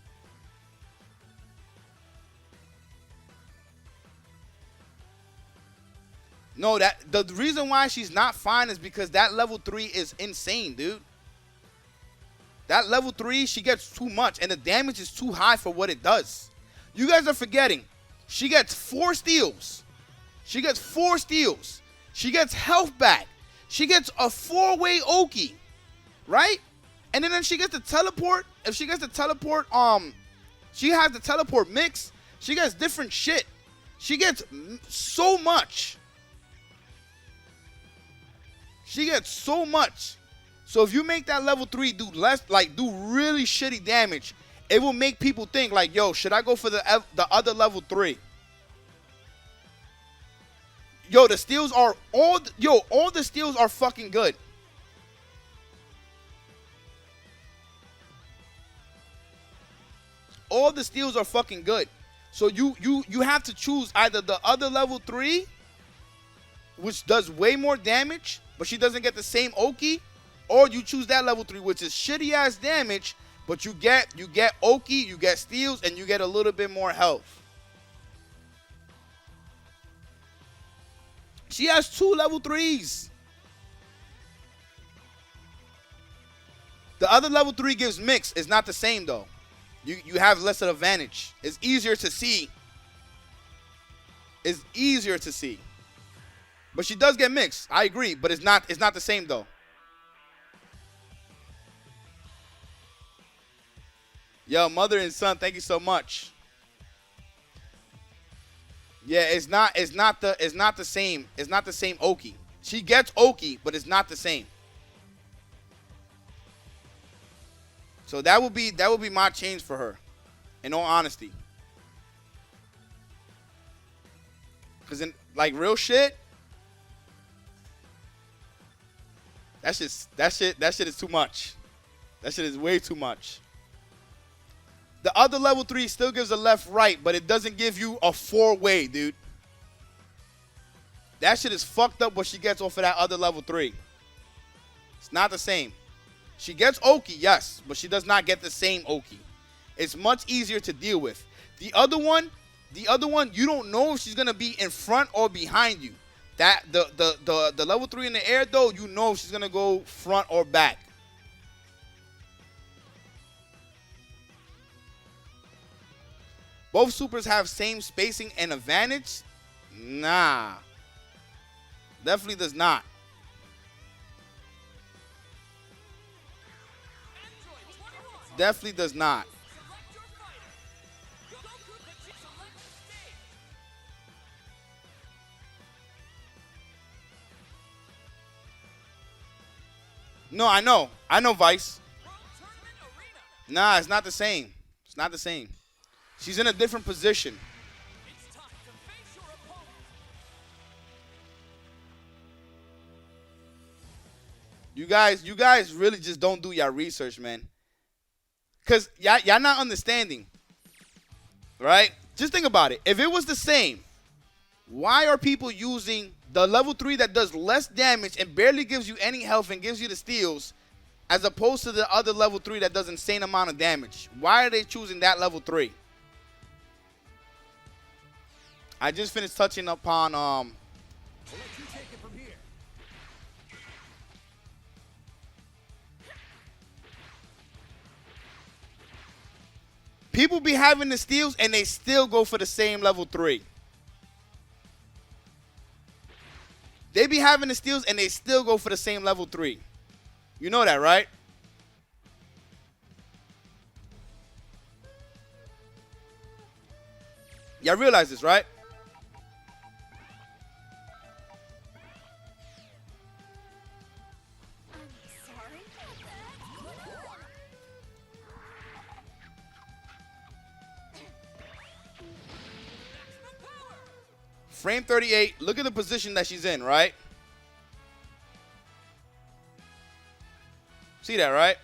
No, the reason why she's not fine is because that level 3 is insane, dude. That level 3, she gets too much, and the damage is too high for what it does. You guys are forgetting. She gets 4 steals. She gets 4 steals. She gets health back. She gets a 4-way Oki, right? And then she gets the teleport. If she gets the teleport, she has the teleport mix. She gets different shit. She gets so much. She gets so much. So if you make that level 3 do less, like do really shitty damage, it will make people think like, yo, should I go for the other level 3? Yo, the steals are all the steals are fucking good. All the steals are fucking good. So you have to choose either the other level 3, which does way more damage, but she doesn't get the same Oki, or you choose that level 3, which is shitty ass damage, but you get Oki, you get steals, and you get a little bit more health. She has 2 level 3s. The other level 3 gives mix. It's not the same though. You have less of an advantage. It's easier to see. It's easier to see. But she does get mixed. I agree, but it's not the same though. Yo, mother and son, thank you so much. Yeah, it's not the same. It's not the same Oki. She gets Oki, but it's not the same. So that would be my change for her, in all honesty. Cause in like real shit, that shit is too much. That shit is way too much. The other level 3 still gives a left right, but it doesn't give you a 4-way, dude. That shit is fucked up what she gets off of that other level 3. It's not the same. She gets Oki, yes, but she does not get the same Oki. It's much easier to deal with. The other one, you don't know if she's gonna be in front or behind you. That the level 3 in the air though, you know if she's gonna go front or back. Both supers have same spacing and advantage? Nah. Definitely does not. Definitely does not. No, I know. I know, Vice. Nah, it's not the same. It's not the same. She's in a different position. You guys really just don't do your research, man. Because y'all not understanding. Right? Just think about it. If it was the same, why are people using the level 3 that does less damage and barely gives you any health and gives you the steals, as opposed to the other level 3 that does insane amount of damage? Why are they choosing that level 3? I just finished touching upon We'll let you take it from here. people be having the steals and they still go for the same level 3. They be having the steals and they still go for the same level 3. You know that, right? Y'all realize this, right? Frame 38, look at the position that she's in, right? See that, right?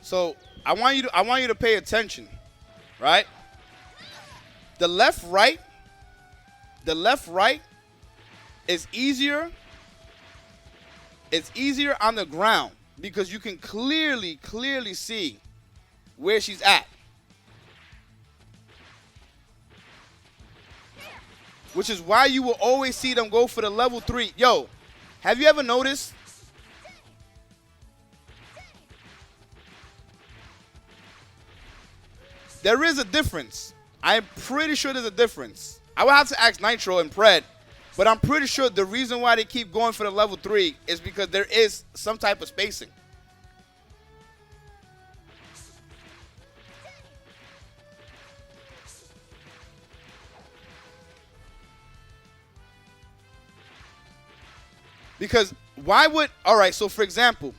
So I want you to pay attention, right? The left right is easier. It's easier on the ground because you can clearly see where she's at. Which is why you will always see them go for the level 3. Yo, have you ever noticed? There is a difference. I'm pretty sure there's a difference. I would have to ask Nitro and Pred, but I'm pretty sure the reason why they keep going for the level 3 is because there is some type of spacing. Because why would, all right, so for example,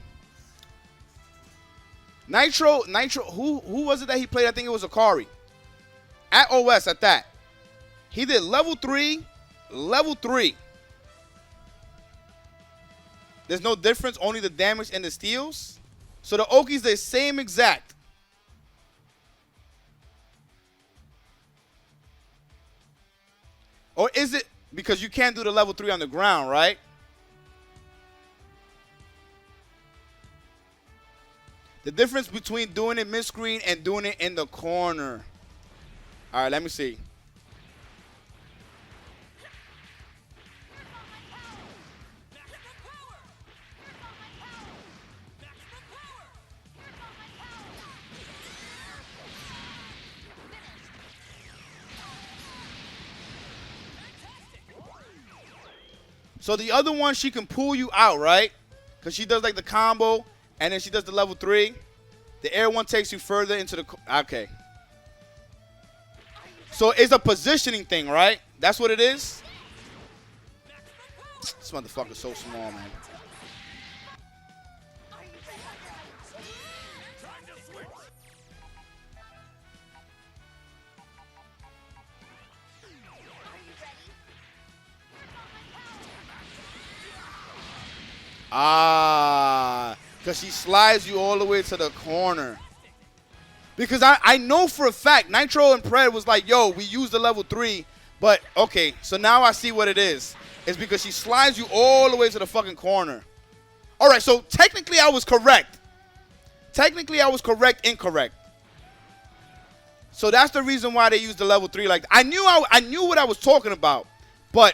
Nitro, who was it that he played? I think it was Akari. At OS, at that. He did level 3. There's no difference, only the damage and the steals. So the Oki's the same exact. Or is it because you can't do the level 3 on the ground, right? The difference between doing it mid-screen and doing it in the corner. All right, let me see. So the other one, she can pull you out, right? Because she does like the combo, and then she does the level 3. The air one takes you further into the... Okay. So it's a positioning thing, right? That's what it is? This motherfucker's so small, man. Ah, because she slides you all the way to the corner. Because I know for a fact, Nitro and Pred was like, yo, we used the level 3, but okay, so now I see what it is. It's because she slides you all the way to the fucking corner. All right, so technically I was correct. Technically I was correct, incorrect. So that's the reason why they used the level 3. Like, I knew what I was talking about, but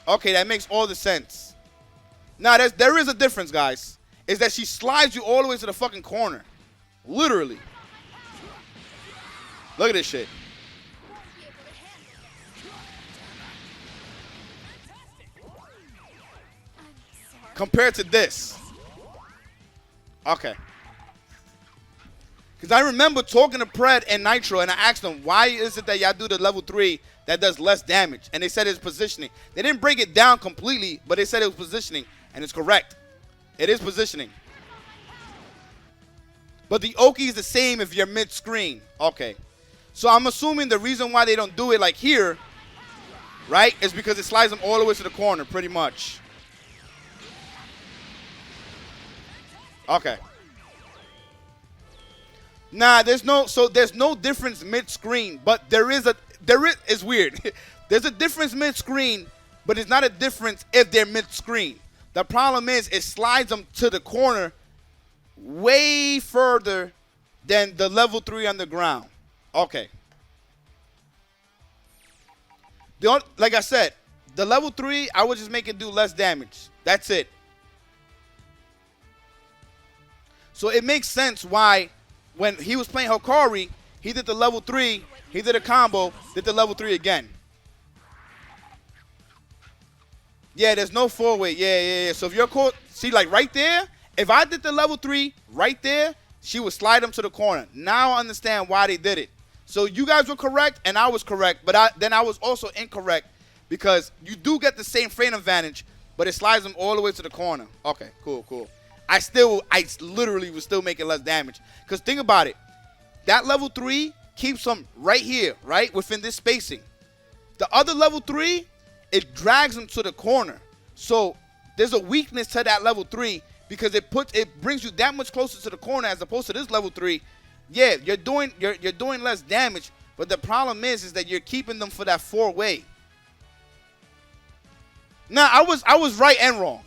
okay, that makes all the sense. Now, there is a difference, guys. Is that she slides you all the way to the fucking corner. Literally. Look at this shit. Compared to this. Okay. Because I remember talking to Pred and Nitro, and I asked them, why is it that y'all do the level 3 that does less damage? And they said it's positioning. They didn't break it down completely, but they said it was positioning, and it's correct. It is positioning. But the Oki is the same if you're mid-screen. Okay. So I'm assuming the reason why they don't do it like here, right, is because it slides them all the way to the corner, pretty much. Okay. Nah, there's no difference mid-screen, but it's weird. There's a difference mid-screen, but it's not a difference if they're mid-screen. The problem is it slides them to the corner way further than the level 3 on the ground. Okay. Like I said, the level 3, I would just make it do less damage. That's it. So it makes sense why when he was playing Hokari, he did the level 3, he did a combo, did the level 3 again. Yeah, there's no 4-way. Yeah. So if you're caught, see, like right there, if I did the level 3 right there, she would slide him to the corner. Now I understand why they did it. So you guys were correct and I was correct, but then I was also incorrect because you do get the same frame advantage, but it slides them all the way to the corner. Okay, cool. I literally was still making less damage. Because think about it. That level 3 keeps them right here, right? Within this spacing. The other level 3, it drags them to the corner. So there's a weakness to that level 3 because it brings you that much closer to the corner as opposed to this level 3. Yeah, you're doing less damage, but the problem is that you're keeping them for that 4-way. Now, I was right and wrong.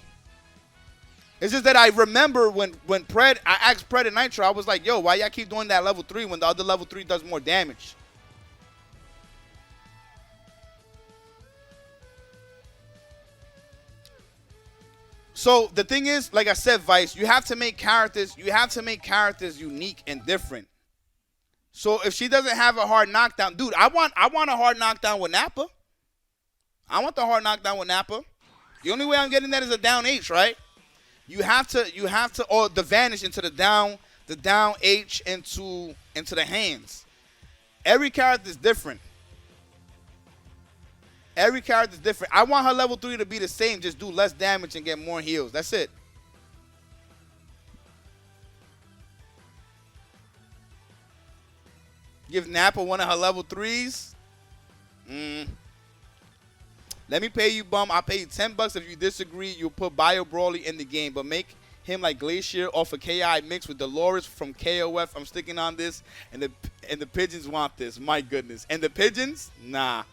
It's just that I remember when I asked Pred and Nitro, I was like, yo, why y'all keep doing that level 3 when the other level 3 does more damage? So the thing is, like I said, Vice, you have to make characters unique and different. So if she doesn't have a hard knockdown, dude, I want a hard knockdown with Nappa. I want the hard knockdown with Nappa. The only way I'm getting that is a down H, right? You have to, or the vanish into the down H into the hands. Every character is different. Every character is different. I want her level 3 to be the same, just do less damage and get more heals. That's it. Give Nappa one of her level 3s. Let me pay you, Bum. I'll pay you $10 if you disagree. You'll put Bio Brawly in the game, but make him like Glacier off a KI mix with Dolores from KOF. I'm sticking on this, and the pigeons want this. My goodness. And the pigeons? Nah.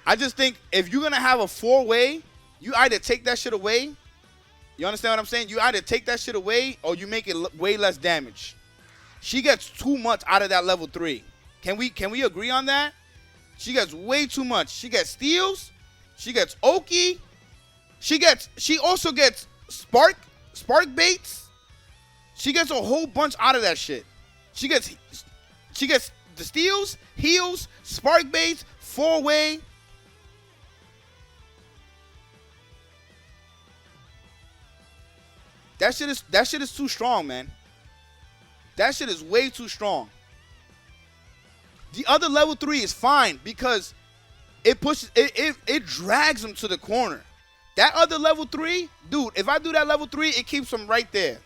I just think if you're going to have a 4-way, you either take that shit away. You understand what I'm saying? You either take that shit away or you make it way less damage. She gets too much out of that level 3. Can we agree on that? She gets way too much. She gets steals. She gets Oki. She also gets spark baits. She gets a whole bunch out of that shit. She gets the steals, heals, spark baits, 4-way. That shit is too strong, man. That shit is way too strong. The other level 3 is fine because it pushes it drags him to the corner. That other level 3, dude, if I do that level 3, it keeps him right there.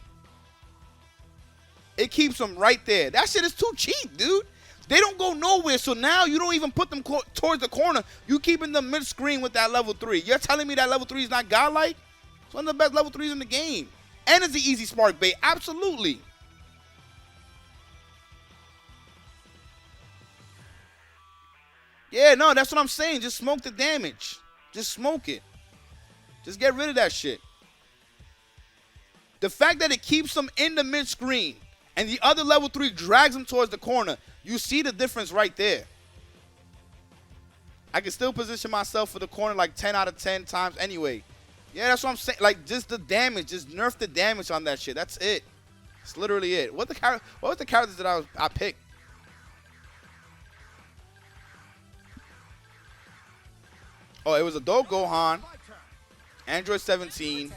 It keeps him right there. That shit is too cheap, dude. They don't go nowhere, so now you don't even put them towards the corner. You keeping them mid-screen with that level 3. You're telling me that level 3 is not godlike? It's one of the best level 3s in the game. And it's the easy spark bait. Absolutely. Yeah, no, that's what I'm saying. Just smoke the damage. Just smoke it. Just get rid of that shit. The fact that it keeps them in the mid-screen and the other level 3 drags them towards the corner, you see the difference right there. I can still position myself for the corner like 10 out of 10 times anyway. Yeah, that's what I'm saying. Like, just the damage. Just nerf the damage on that shit. That's it. That's literally it. What was the characters that I picked? Oh, it was Adult Gohan, Android 17.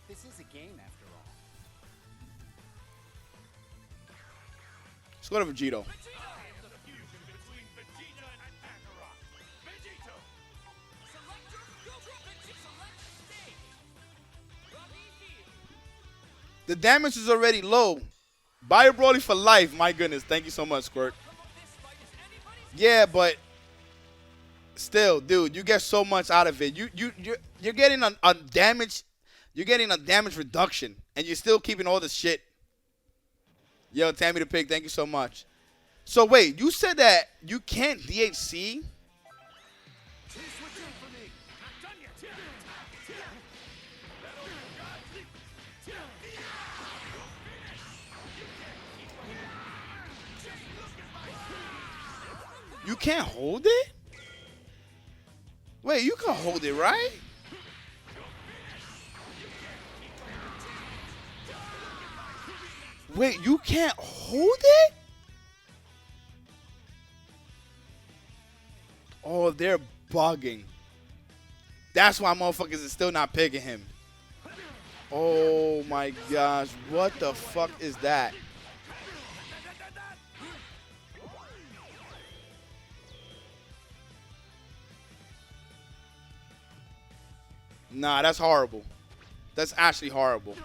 This is a game after all. Let's go to Vegito. The damage is already low. Buy a Broly for life. My goodness. Thank you so much, Squirt. Yeah, but still, dude, you get so much out of it. You're getting a damage. You're getting a damage reduction, and you're still keeping all the shit. Yo, Tammy the Pig, thank you so much. So wait, you said that you can't DHC? You can't hold it? Wait, you can hold it, right? Wait, you can't hold it? Oh, they're bugging. That's why motherfuckers is still not picking him. Oh my gosh, what the fuck is that? Nah, that's horrible. That's actually horrible.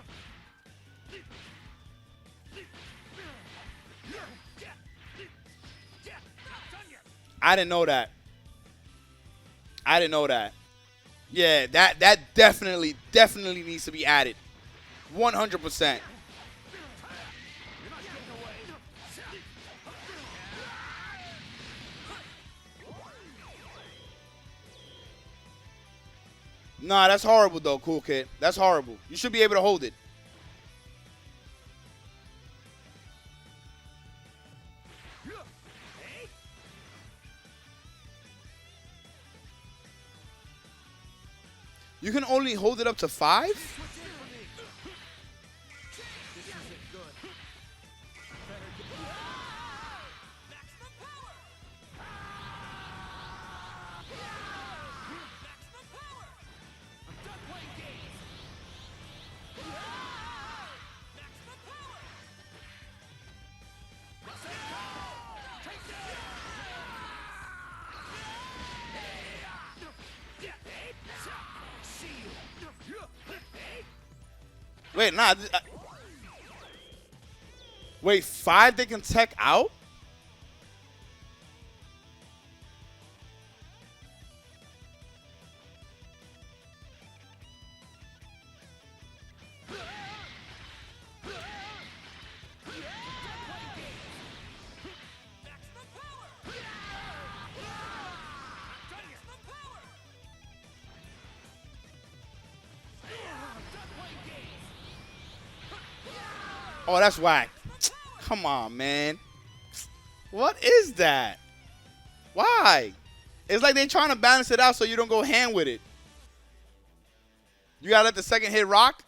I didn't know that. I didn't know that. Yeah, that definitely needs to be added. 100%. Nah, that's horrible though, Cool Kid. That's horrible. You should be able to hold it. You can only hold it up to 5? Wait, nah. Wait, 5 they can tech out? Oh, that's whack. Come on, man. What is that? Why? It's like they're trying to balance it out so you don't go hand with it. You gotta let the second hit rock?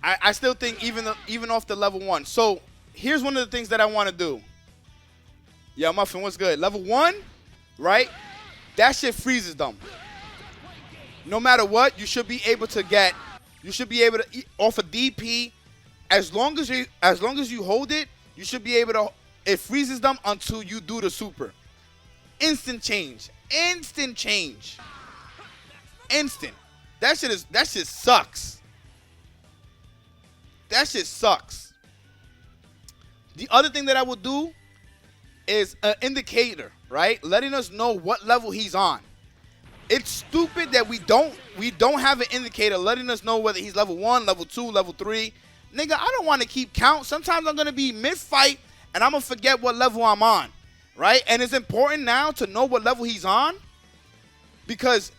I still think even off the level 1. So here's one of the things that I want to do. Yeah, Muffin, what's good? Level 1, right? That shit freezes them. No matter what, you should be able to get. You should be able to off a DP. As long as you hold it, you should be able to. It freezes them until you do the super. Instant change. Instant change. Instant. That shit sucks. That shit sucks. The other thing that I would do is an indicator, right? Letting us know what level he's on. It's stupid that we don't have an indicator letting us know whether he's level 1, level 2, level 3. Nigga, I don't want to keep count. Sometimes I'm going to be mid-fight and I'm going to forget what level I'm on, right? And it's important now to know what level he's on because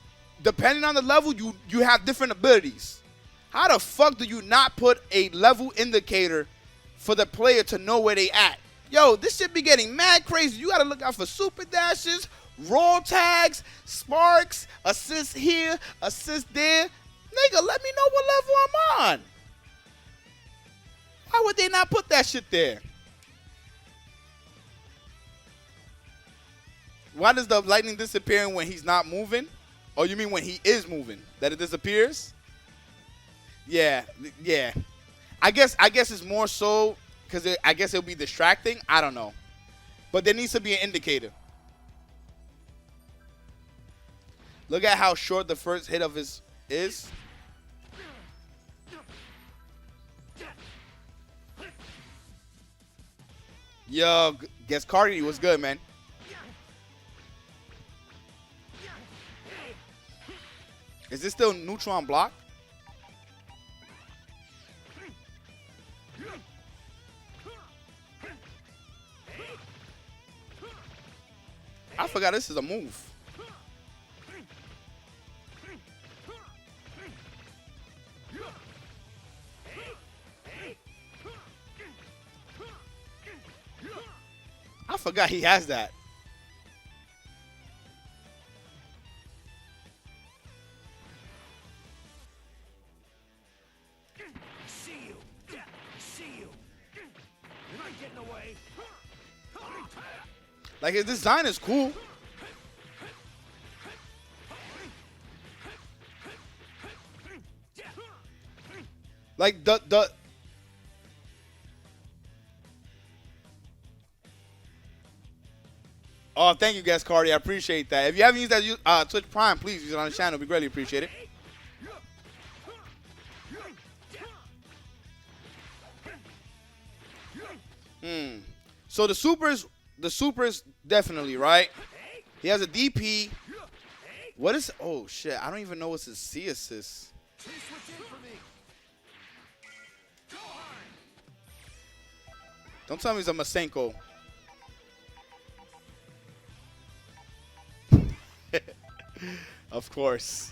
depending on the level, you have different abilities. How the fuck do you not put a level indicator for the player to know where they at? Yo, this shit be getting mad crazy. You got to look out for super dashes, roll tags, sparks, assist here, assist there. Nigga, let me know what level I'm on. Why would they not put that shit there? Why does the lightning disappear when he's not moving? Oh, you mean when he is moving, that it disappears? Yeah. I guess it's more so because I guess it'll be distracting. I don't know. But there needs to be an indicator. Look at how short the first hit of his is. Yo, guess Cardi was good, man. Is this still neutron block? I forgot this is a move. I forgot he has that. See you. You're not getting away. Like his design is cool. Like the Oh, thank you, guys, Cardi. I appreciate that. If you haven't used that Twitch Prime, please use it on the channel. We greatly appreciate it. So the supers definitely, right? He has a DP. What is? Oh shit! I don't even know what's his C assist. Don't tell me he's a Masenko. Of course.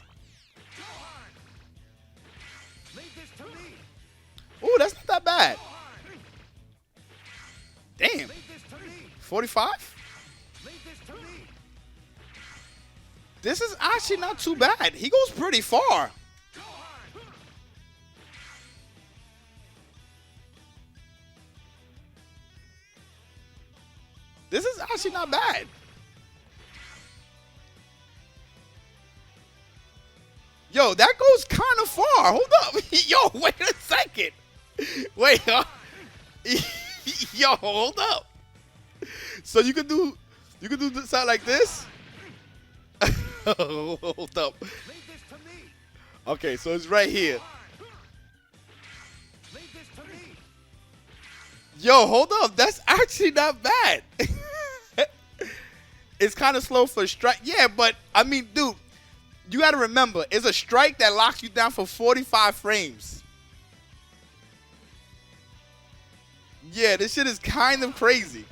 Ooh, that's not that bad. Damn. 45? This is actually not too bad. He goes pretty far. This is actually not bad. Yo, that goes kind of far. Hold up. Yo, wait a second. Wait. Yo, hold up. So you could do something like this? Hold up. Okay, so it's right here. Yo, hold up. That's actually not bad. It's kind of slow for a strike. Yeah, but, I mean, dude, you got to remember, it's a strike that locks you down for 45 frames. Yeah, this shit is kind of crazy.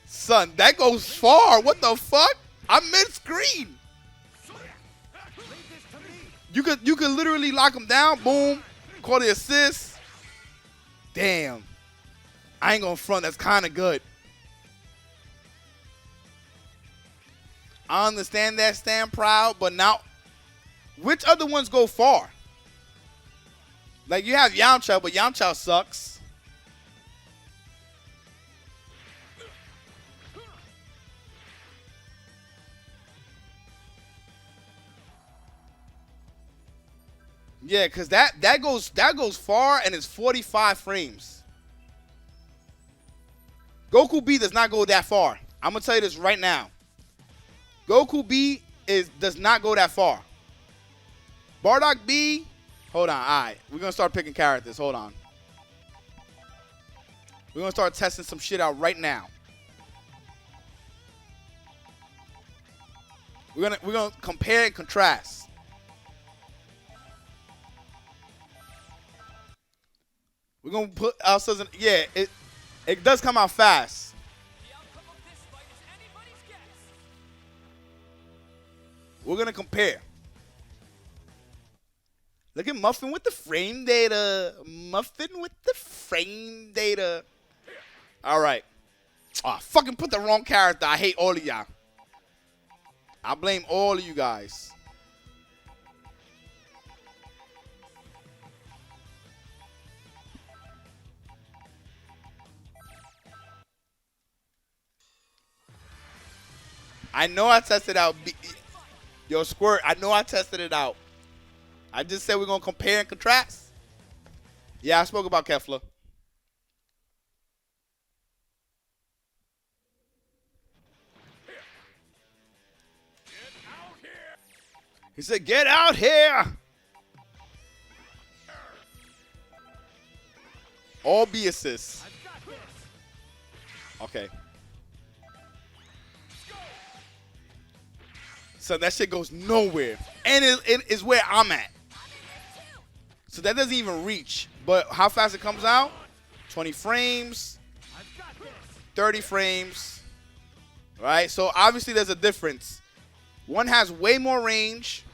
Son, that goes far. What the fuck? I'm mid-screen. You could literally lock him down. Boom. Call the assist. Damn. I ain't gonna front. That's kind of good. I understand that, stand proud, but now, which other ones go far? Like, you have Yamcha, but Yamcha sucks. Yeah, because that goes far, and it's 45 frames. Goku B does not go that far. I'm gonna tell you this right now. Goku B does not go that far. Bardock B, hold on. All right, we're gonna start picking characters. Hold on. We're gonna start testing some shit out right now. We're gonna compare and contrast. We're gonna put ourselves in. Yeah, it does come out fast. The outcome of this fight is anybody's guess. We're gonna compare. Look at Muffin with the frame data. Muffin with the frame data. All right. Oh, I fucking put the wrong character. I hate all of y'all. I blame all of you guys. I know I tested out. Yo, Squirt, I know I tested it out. I just said we're going to compare and contrast. Yeah, I spoke about Kefla. He said, get out here. All B assists. Okay. So that shit goes nowhere. And it is where I'm at. So that doesn't even reach. But how fast it comes out? 20 frames. 30 frames. Right? So obviously there's a difference. One has way more range.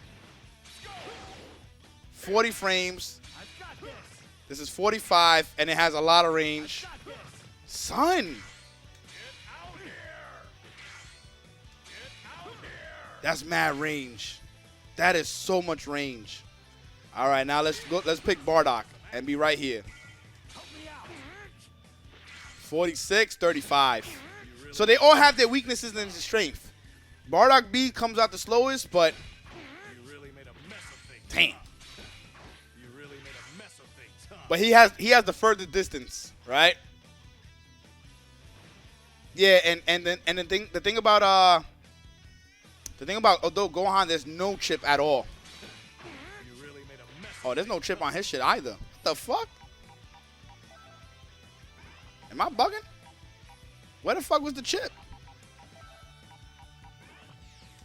40 frames. This is 45, and it has a lot of range. Son. That's mad range. That is so much range. All right, now let's pick Bardock and be right here. 46, 35. So they all have their weaknesses and their strength. Bardock B comes out the slowest, but damn. But he has the further distance, right? Yeah, and the thing about although Gohan, there's no chip at all. Oh, there's no chip on his shit either. What the fuck? Am I bugging? Where the fuck was the chip?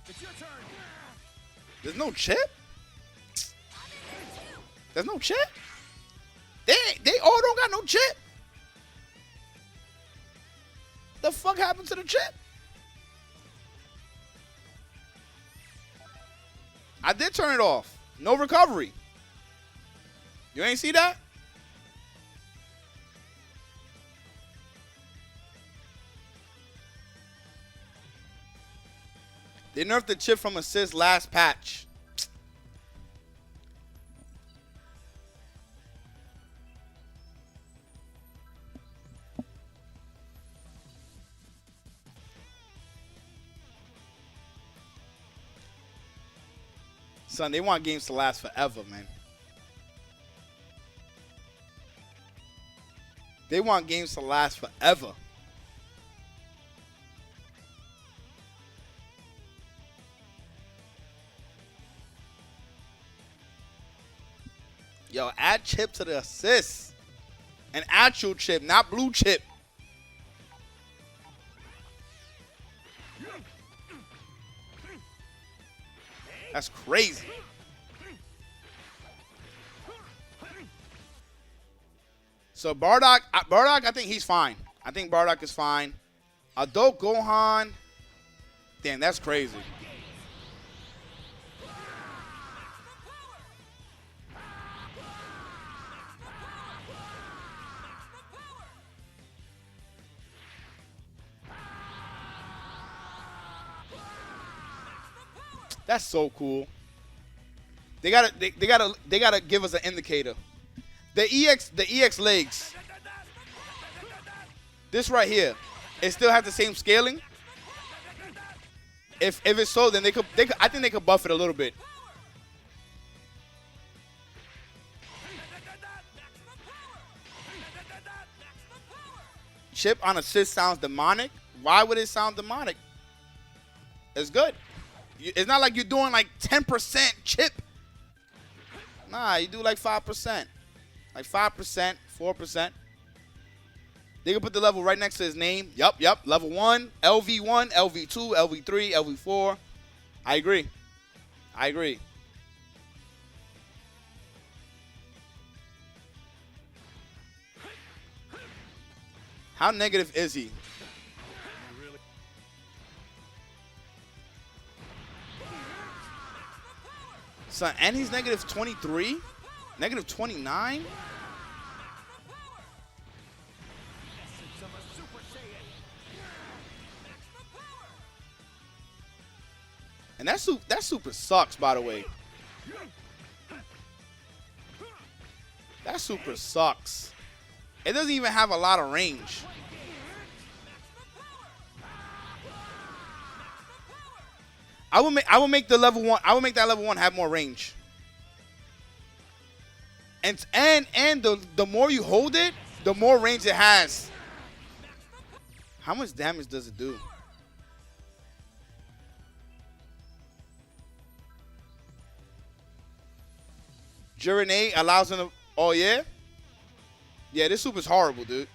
It's your turn. There's no chip? There's no chip? They all don't got no chip. The fuck happened to the chip? I did turn it off. No recovery. You ain't see that? They nerfed the chip from assist last patch. Son, they want games to last forever, man. They want games to last forever. Yo, add chip to the assist. An actual chip, not blue chip. That's crazy. So Bardock, I think he's fine. I think Bardock is fine. Adult Gohan, damn, that's crazy. That's so cool. They gotta give us an indicator. The EX legs. This right here, it still has the same scaling. If it's so, then they could I think they could buff it a little bit. Chip on assist sounds demonic. Why would it sound demonic? It's good. It's not like you're doing like 10% chip. Nah, you do like 5%. Like 5%, 4%. They can put the level right next to his name. Yup. Level 1, LV1, LV2, LV3, LV4. I agree. How negative is he? Son, and he's negative 23? Negative 29? And that super sucks, by the way. That super sucks. It doesn't even have a lot of range. I would make the level 1. I would make that level 1 have more range. And the more you hold it, the more range it has. How much damage does it do? Jurinate allows him to. Oh yeah? Yeah, this super's horrible, dude.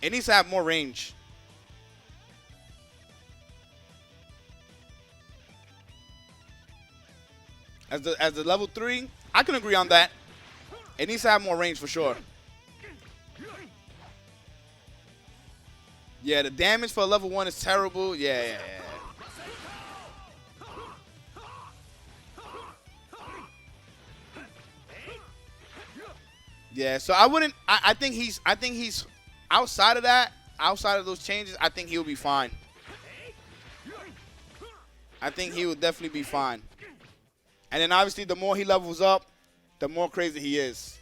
It needs to have more range. As the level 3, I can agree on that. It needs to have more range for sure. Yeah, the damage for level 1 is terrible. Yeah. Yeah, so I think he's outside of that, outside of those changes, I think he'll be fine. I think he will definitely be fine. And then obviously the more he levels up, the more crazy he is.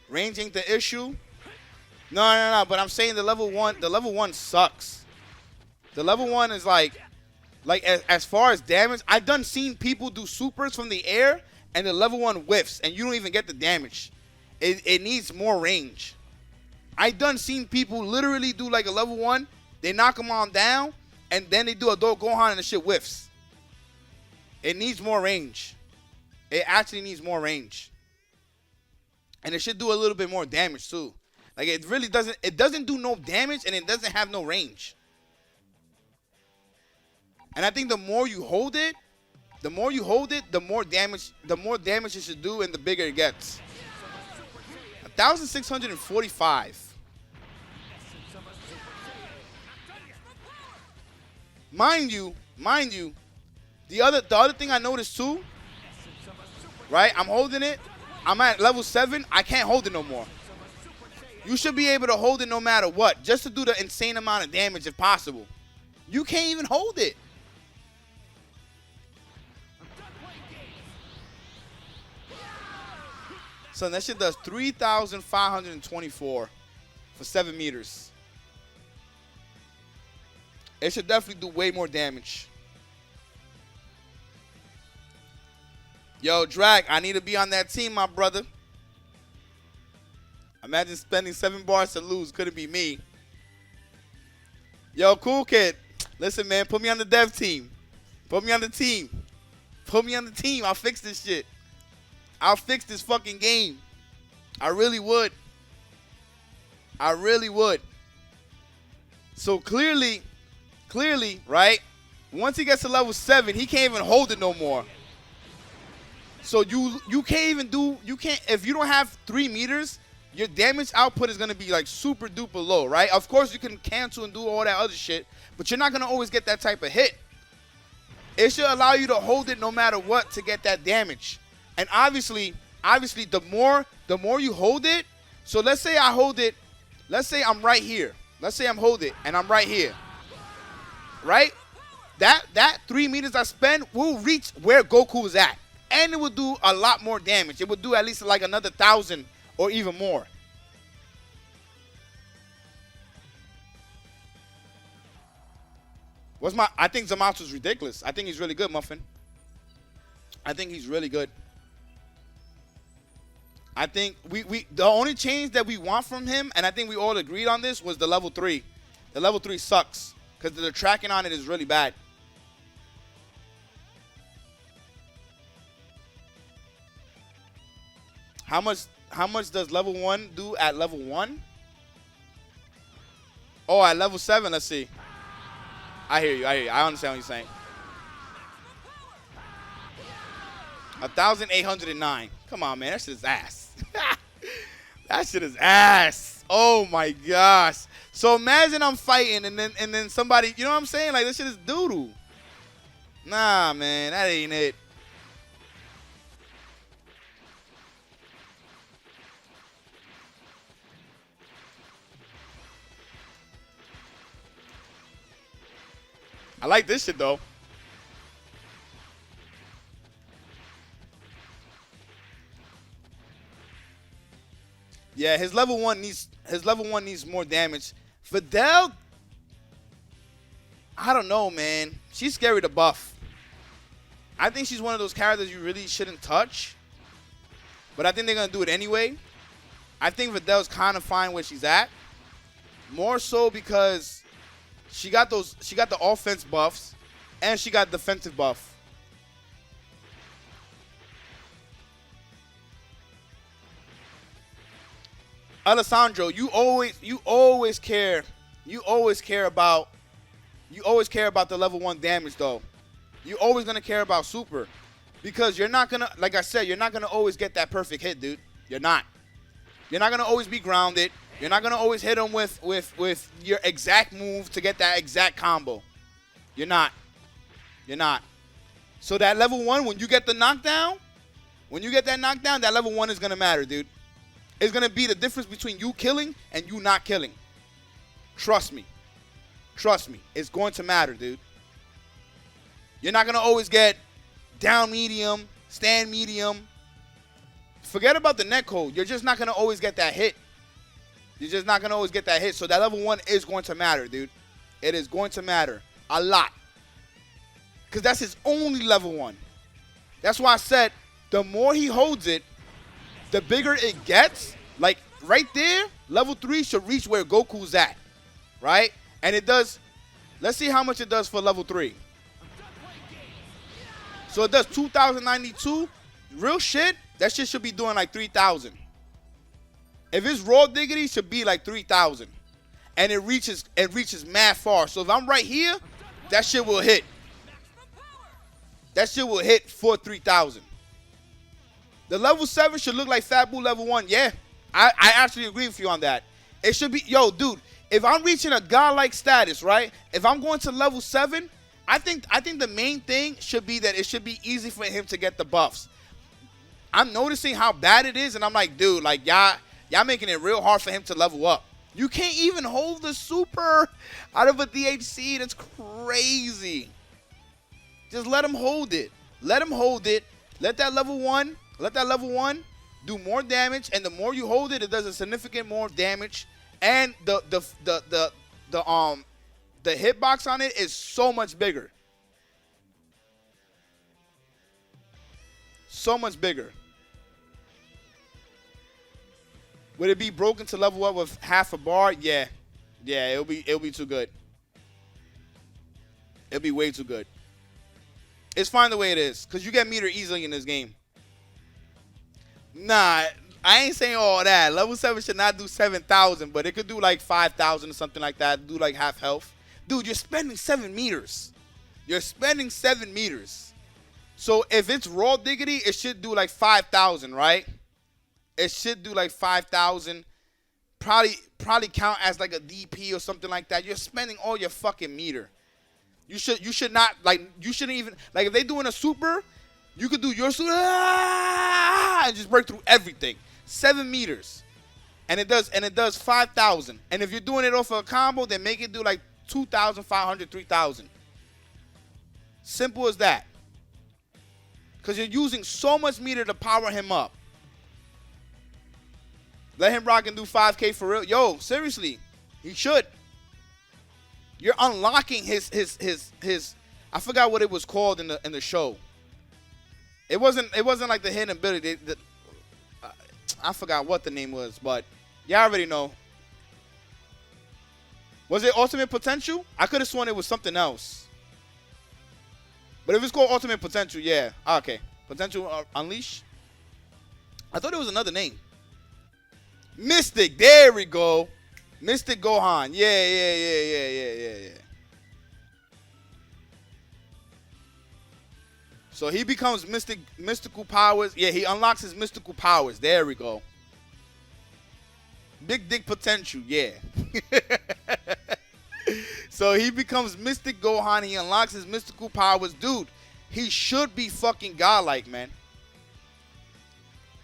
Range ain't the issue. No, but I'm saying the level 1 sucks. The level 1 is like as far as damage, I've done seen people do supers from the air and the level 1 whiffs, and you don't even get the damage. It needs more range. I done seen people literally do like a level 1, they knock them on down, and then they do a Gohan and the shit whiffs. It needs more range. It actually needs more range. And it should do a little bit more damage too. Like it really doesn't do no damage, and it doesn't have no range. And I think the more you hold it, the more damage it should do, and the bigger it gets. 1,645. Mind you, the other thing I noticed too, right? I'm holding it. I'm at level 7. I can't hold it no more. You should be able to hold it no matter what, just to do the insane amount of damage if possible. You can't even hold it. So that shit does 3,524 for 7 meters. It should definitely do way more damage. Yo, Drag, I need to be on that team, my brother. Imagine spending 7 bars to lose. Couldn't be me. Yo, Cool Kid. Listen, man, put me on the dev team. Put me on the team. Put me on the team. I'll fix this shit. I'll fix this fucking game. I really would. I really would. So clearly, right? Once he gets to level 7, he can't even hold it no more. So you can't even if you don't have 3 meters, your damage output is gonna be like super duper low, right? Of course you can cancel and do all that other shit, but you're not gonna always get that type of hit. It should allow you to hold it no matter what to get that damage. And obviously the more you hold it, so let's say I hold it, let's say I'm right here. Let's say I'm holding it and I'm right here. Right? That 3 meters I spend will reach where Goku is at. and it would do a lot more damage. It would do at least like another 1,000 or even more. I think Zamasu's ridiculous. I think he's really good, Muffin. I think he's really good. I think the only change that we want from him, and I think we all agreed on this, was the level 3. The level 3 sucks because the tracking on it is really bad. How much does level 1 do at level 1? Oh, at level 7, let's see. I hear you. I understand what you're saying. 1,809. Come on, man. That shit is ass. That shit is ass. Oh my gosh. So imagine I'm fighting and then somebody, you know what I'm saying? Like, this shit is doo-doo. Nah, man. That ain't it. I like this shit though. Yeah, his level 1 needs more damage. Videl, I don't know, man. She's scary to buff. I think she's one of those characters you really shouldn't touch. But I think they're gonna do it anyway. I think Videl's kind of fine where she's at. More so because she got the offense buffs and she got defensive buff. Alessandro, you always care about the level 1 damage though. You're always gonna care about super because you're not gonna, like I said, you're not gonna always get that perfect hit, dude. You're not. You're not gonna always be grounded. You're not gonna always hit him with your exact move to get that exact combo. You're not. You're not. So that level 1, when you get the knockdown, that level 1 is gonna matter, dude. It's gonna be the difference between you killing and you not killing. Trust me. Trust me. It's going to matter, dude. You're not gonna always get down medium, stand medium. Forget about the netcode. You're just not gonna always get that hit. You're just not gonna always get that hit. So that level 1 is going to matter, dude. It is going to matter a lot. Because that's his only level 1. That's why I said the more he holds it, the bigger it gets. Like right there, level 3 should reach where Goku's at. Right? And it does. Let's see how much it does for level 3. So it does 2,092. Real shit, that shit should be doing like 3,000. If it's raw diggity, it should be like 3,000. And it reaches mad far. So if I'm right here, that shit will hit. That shit will hit for 3,000. The level 7 should look like Fat Boo level 1. Yeah, I actually agree with you on that. It should be, yo, dude, if I'm reaching a godlike status, right? If I'm going to level 7, I think the main thing should be that it should be easy for him to get the buffs. I'm noticing how bad it is, and I'm like, dude, like, y'all making it real hard for him to level up. You can't even hold the super out of a DHC. That's crazy. Just let him hold it. Let him hold it. Let that level 1 do more damage, and the more you hold it, it does a significant more damage. And the hitbox on it is so much bigger. So much bigger. Would it be broken to level up with half a bar? Yeah. Yeah, it'll be too good. It'll be way too good. It's fine the way it is, because you get meter easily in this game. Nah, I ain't saying all that. Level 7 should not do 7,000, but it could do like 5,000 or something like that. Do like half health. Dude, you're spending 7 meters. You're spending 7 meters. So if it's raw diggity, it should do like 5,000, right? It should do like 5,000. Probably count as like a DP or something like that. You're spending all your fucking meter. You should not, like, you shouldn't even, like, if they doing a super, you could do your super and just break through everything. 7 meters. And it does 5,000. And if you're doing it off of a combo, then make it do like 2,500, 3,000. Simple as that. Because you're using so much meter to power him up. Let him rock and do 5K for real. Yo, seriously, he should. You're unlocking his I forgot what it was called in the show. It wasn't like the hidden ability. I forgot what the name was, but y'all already know. Was it Ultimate Potential? I could have sworn it was something else. But if it's called Ultimate Potential, yeah. Okay. Potential Unleash? I thought it was another name. Mystic. There we go. Mystic Gohan. Yeah. So he becomes mystical powers. Yeah, he unlocks his mystical powers. There we go. Big dick potential. Yeah. So he becomes Mystic Gohan. He unlocks his mystical powers. Dude, he should be fucking godlike, man.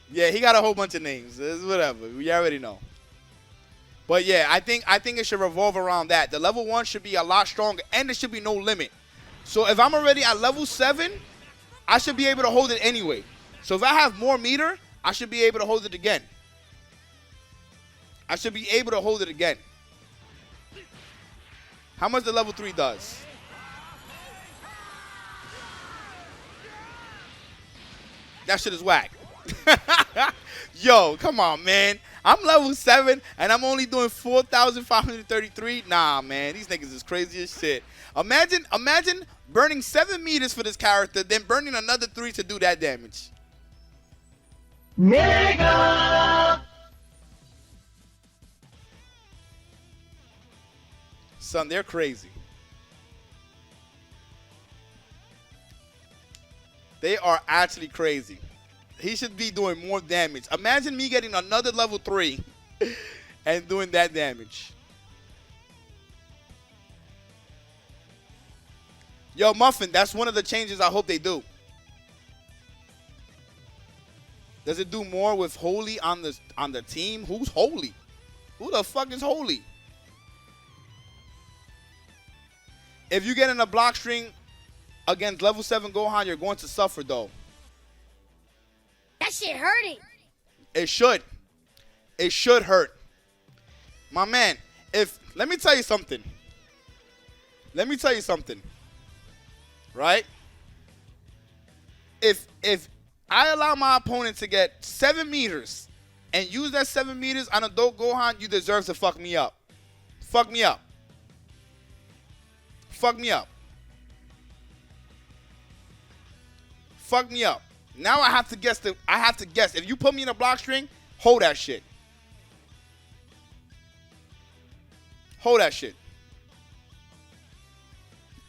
Yeah, he got a whole bunch of names. It's whatever. We already know. But yeah, I think it should revolve around that. The level 1 should be a lot stronger, and there should be no limit. So if I'm already at level 7, I should be able to hold it anyway. So if I have more meter, I should be able to hold it again. How much the level 3 does? That shit is whack. Yo, come on, man. I'm level 7, and I'm only doing 4,533. Nah, man. These niggas is crazy as shit. Imagine burning 7 meters for this character, then burning another 3 to do that damage. Nigga! Son, they're crazy. They are actually crazy. He should be doing more damage. Imagine me getting another level 3 and doing that damage. Yo, Muffin, that's one of the changes I hope they do. Does it do more with Holy on the team? Who's Holy? Who the fuck is Holy? If you get in a block string against level 7 Gohan, you're going to suffer, though. That shit hurting. It should. It should hurt. My man, let me tell you something. Right? If I allow my opponent to get 7 meters and use that 7 meters on adult Gohan, you deserve to fuck me up. Fuck me up. Fuck me up. Fuck me up. Now I have to guess. If you put me in a block string, hold that shit. Hold that shit.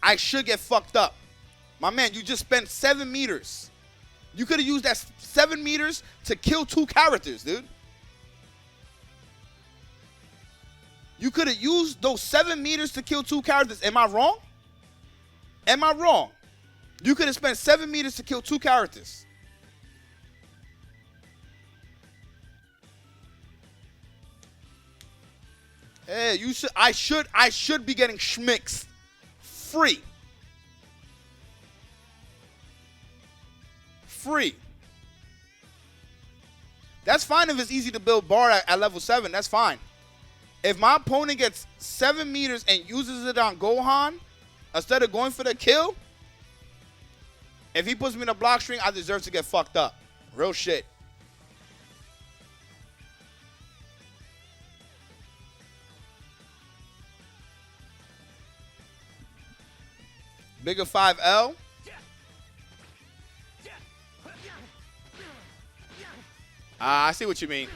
I should get fucked up. My man, you just spent 7 meters. You could have used that 7 meters to kill 2 characters, dude. You could have used those 7 meters to kill 2 characters. Am I wrong? Am I wrong? You could have spent 7 meters to kill 2 characters. Hey, you should. I should be getting schmicks free. Free. That's fine if it's easy to build bar at level 7. That's fine. If my opponent gets 7 meters and uses it on Gohan instead of going for the kill, if he puts me in a block string, I deserve to get fucked up. Real shit. Bigger 5L. I see what you mean.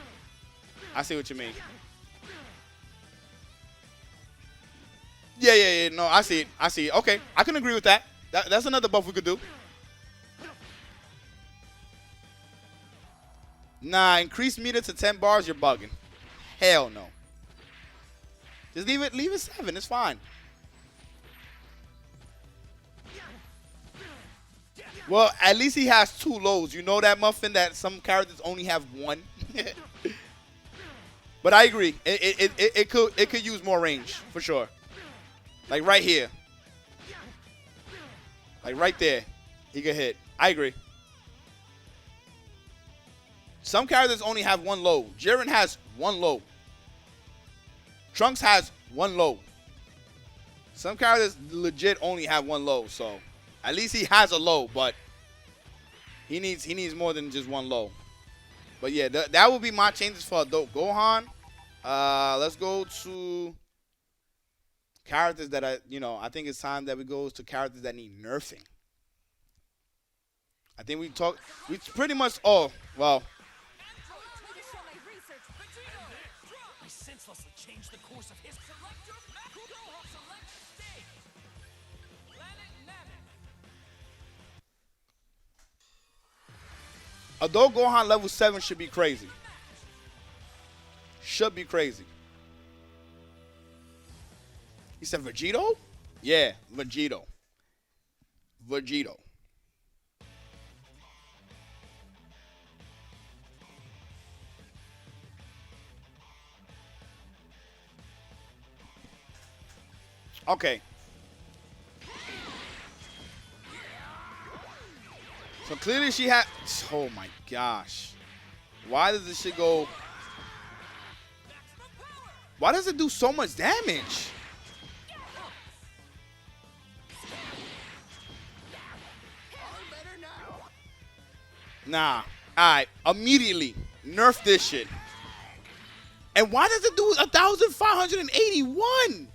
Yeah. No, I see it. Okay, I can agree with that. That's another buff we could do. Nah, increase meter to 10 bars, you're bugging. Hell no. Just leave it 7. It's fine. Well, at least he has 2 lows. You know that, Muffin, that some characters only have 1. But I agree. It could use more range, for sure. Like right here. Like right there. He could hit. I agree. Some characters only have one low. Jiren has one low. Trunks has one low. Some characters legit only have one low, so at least he has a low, but he needs more than just one low. But yeah, that would be my changes for adult Gohan. Let's go to characters that I think it's time that we go to characters that need nerfing. I think we pretty much, oh, well. I senselessly changed the course of history. Adult Gohan level 7 should be crazy. Should be crazy. He said Vegito? Yeah, Vegito. Vegito. Okay. So clearly she had, oh my gosh. Why does this shit go, why does it do so much damage? Nah, alright, immediately nerf this shit. And why does it do 1,581?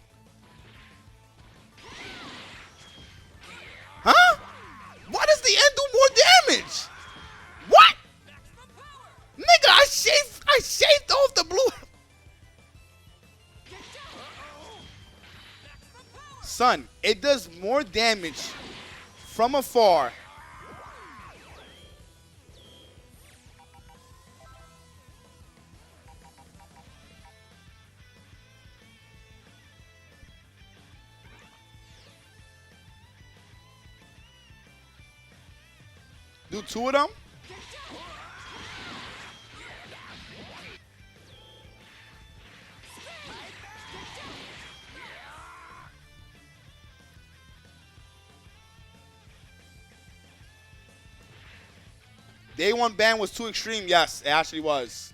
Huh? Why does the end do more damage? What? Nigga, I shaved off the blue. Son, it does more damage from afar. Do two of them? Day one ban was too extreme. Yes, it actually was.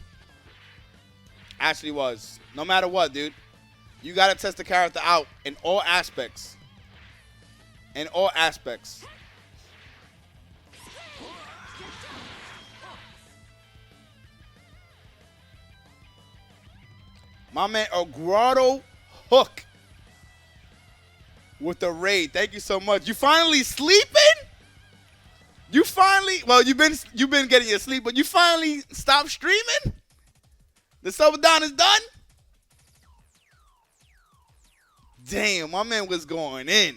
Actually was. No matter what, dude. You got to test the character out in all aspects. In all aspects. My man, a grotto hook with the raid. Thank you so much. You finally sleeping? You finally, well, you've been getting your sleep, but you finally stopped streaming? The Subathon is done? Damn, my man was going in.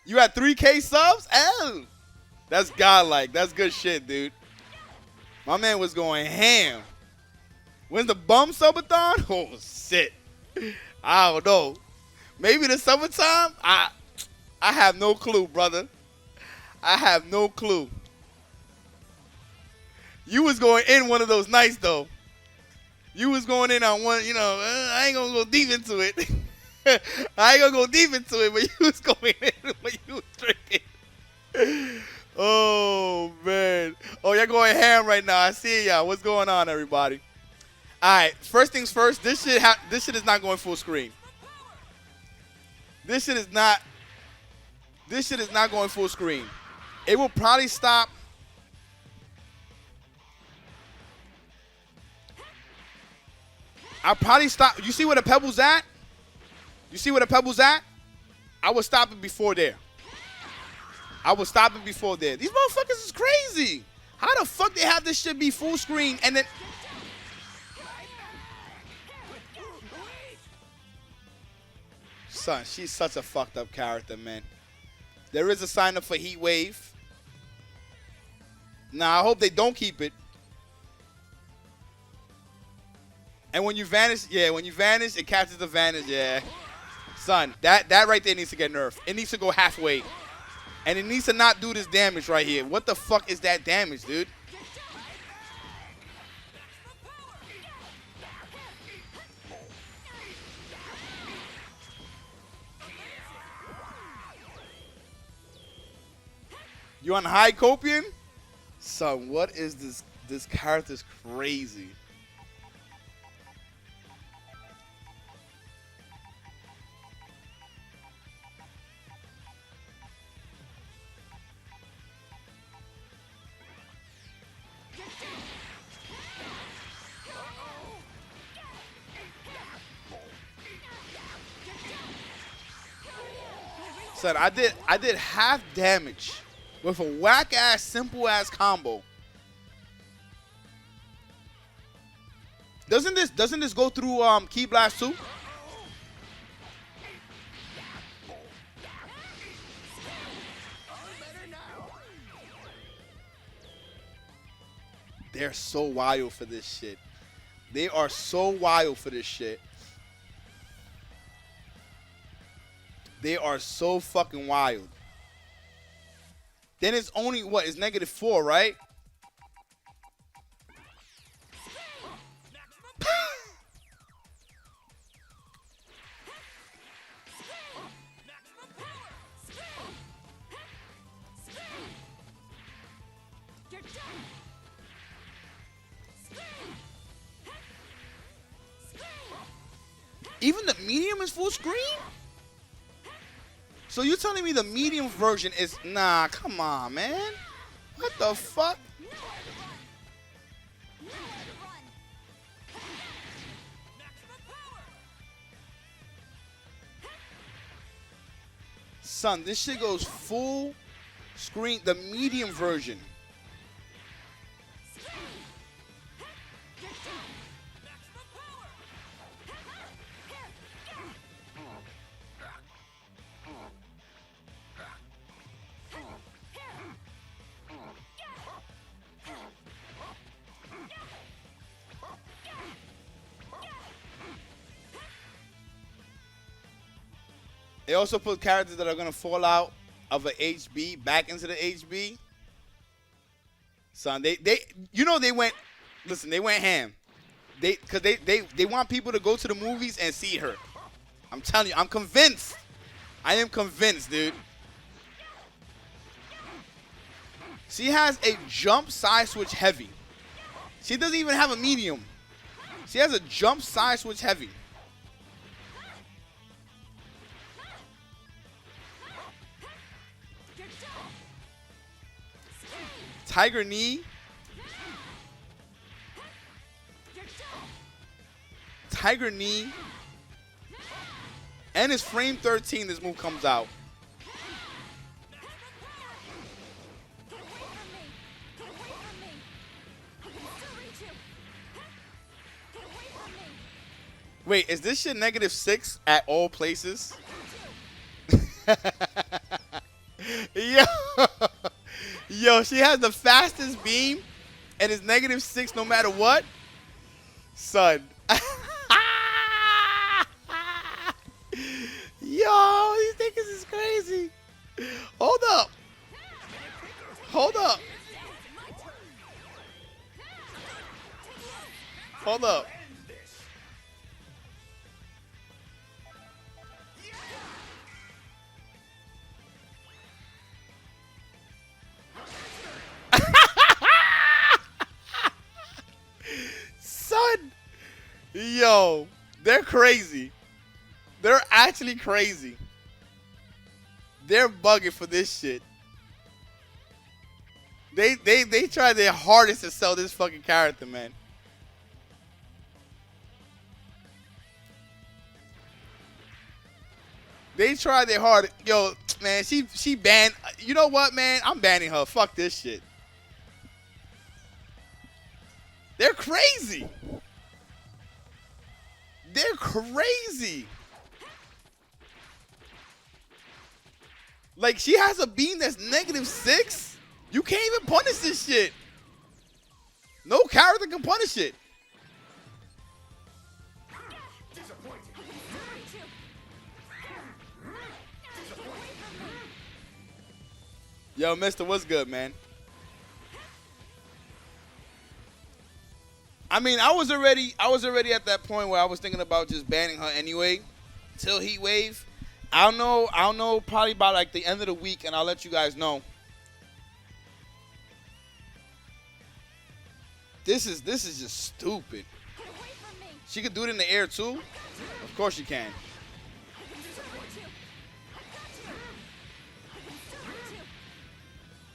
You had 3K subs? Oh, that's godlike. That's good shit, dude. My man was going ham. When's the bum subathon? Oh, shit. I don't know. Maybe the summertime? I have no clue, brother. I have no clue. You was going in one of those nights, though. You was going in on one, I ain't going to go deep into it. I ain't going to go deep into it, but you was going in when you was drinking. Oh, man. Oh, you're going ham right now. I see y'all. What's going on, everybody? All right, first things first, this shit is not going full screen. This shit is not going full screen. It will probably stop. I'll probably stop. You see where the pebble's at? You see where the pebble's at? I was stopping before there. I was stopping before there. These motherfuckers is crazy. How the fuck they have this shit be full screen and then... Son, she's such a fucked up character, man. There is a sign up for Heat Wave. Now, I hope they don't keep it. And when you vanish, it catches the vanish, yeah. Son, that right there needs to get nerfed. It needs to go halfway. And it needs to not do this damage right here. What the fuck is that damage, dude? You on high copium? Son, what is this? This character's crazy. Son, I did half damage with a whack ass, simple ass combo. Doesn't this go through Key Blast too? They're so wild for this shit. They are so wild for this shit. They are so fucking wild. Then it's only, what, it's -4, right? Even the medium is full screen? So you're telling me the medium version is... Nah, come on, man. What the fuck? Son, this shit goes full screen. The medium version. They also put characters that are gonna fall out of a HB back into the HB. Son, they you know they went, listen, they went ham. Cause they want people to go to the movies and see her. I'm telling you, I'm convinced. I am convinced, dude. She has a jump side switch heavy. She doesn't even have a medium. She has a jump side switch heavy. Tiger knee. Tiger knee. And it's frame 13 this move comes out. Wait, is this shit -6 at all places? Yo. Yo, she has the fastest beam and it's -6 no matter what. Son. Yo, these niggas is crazy. Hold up. Hold up. Hold up. Son. Yo, they're crazy. They're actually crazy. They're bugging for this shit. They try their hardest to sell this fucking character, man. They tried their hardest. Yo, man, she banned. You know what, man? I'm banning her. Fuck this shit. They're crazy. They're crazy. Like, she has a beam that's -6. You can't even punish this shit. No character can punish it. Yo, mister, what's good, man? I mean, I was already at that point where I was thinking about just banning her anyway till Heat Wave. I'll know probably by like the end of the week, and I'll let you guys know. This is just stupid. She could do it in the air too. Of course she can.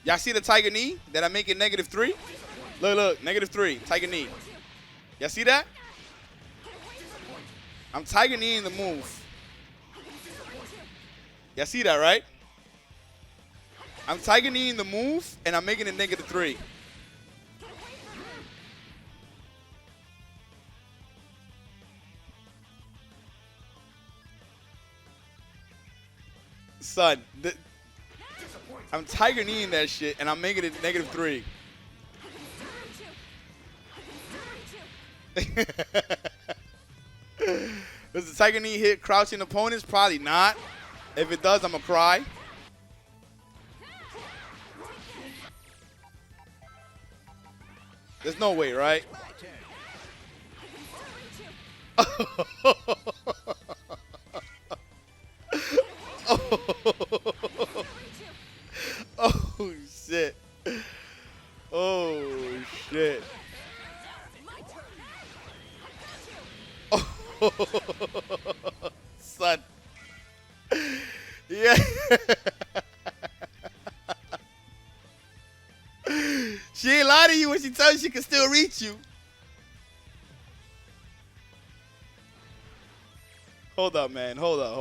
Y'all see the tiger knee that I make it -3? Look, -3, tiger knee. Y'all see that? I'm tiger kneeing the move. Y'all see that, right? I'm tiger kneeing the move, and I'm making it -3. Son, I'm tiger kneeing that shit, and I'm making it -3. Does the tiger knee hit crouching opponents? Probably not. If it does, I'm gonna cry. There's no way, right? Oh shit. Oh shit. Son. Yeah. She ain't lie to you when she tells you she can still reach you. Hold up, man. Hold up.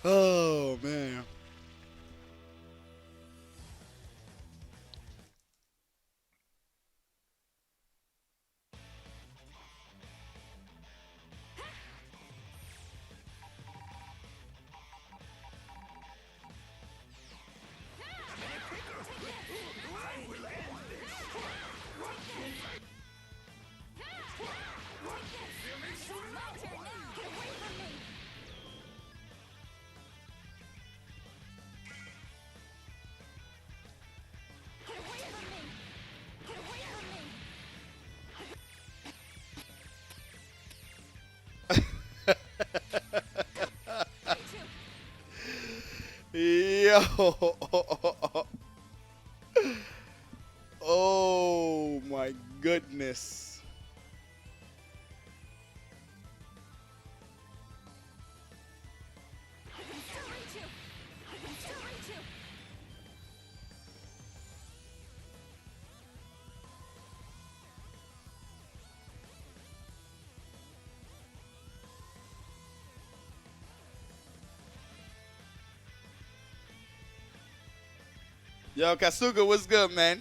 Oh, man. Yo. Oh my goodness. Yo, Kasuga, what's good, man?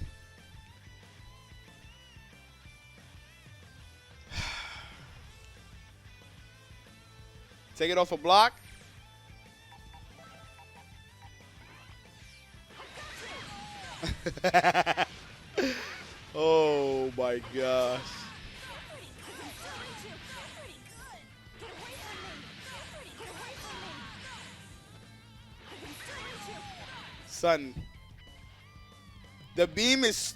Take it off a block. Oh my gosh. Son, the beam is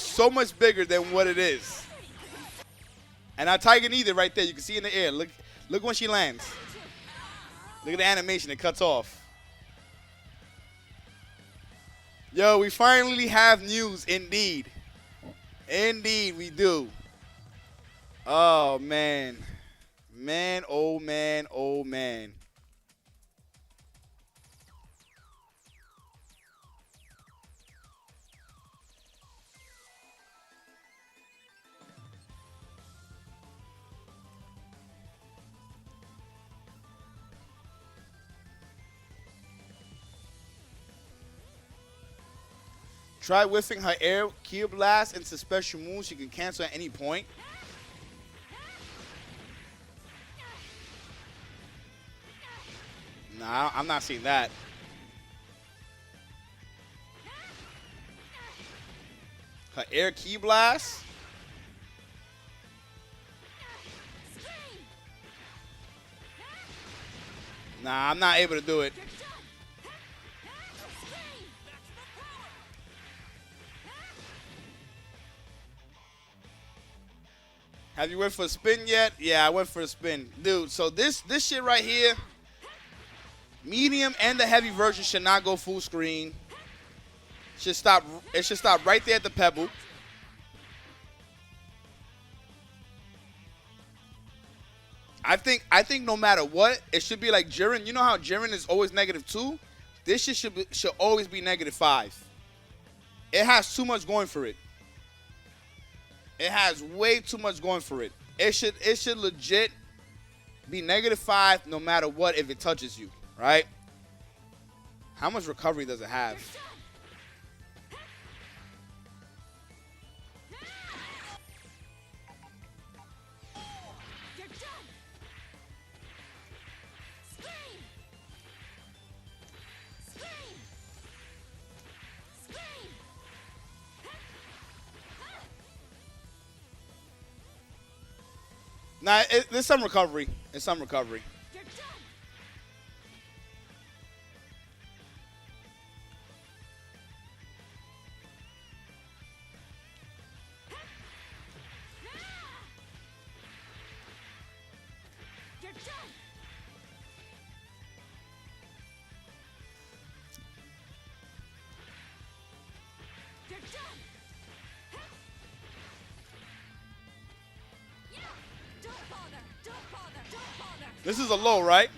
so much bigger than what it is. And I tiger kneed it right there. You can see in the air. Look when she lands. Look at the animation. It cuts off. Yo, we finally have news. Indeed. Indeed, we do. Oh, man. Man, oh, man, oh, man. Try whiffing her air Key Blast into special moves she can cancel at any point. Nah, I'm not seeing that. Her air Key Blast? Nah, I'm not able to do it. Have you went for a spin yet? Yeah, I went for a spin. Dude, so this shit right here, medium and the heavy version should not go full screen. It should stop right there at the pebble. I think no matter what, it should be like Jiren. You know how Jiren is always -2? This shit should always be -5. It has too much going for it. It has way too much going for it. It should legit be -5 no matter what if it touches you, right? How much recovery does it have? Nah, there's some recovery. There's some recovery. This is a low, right?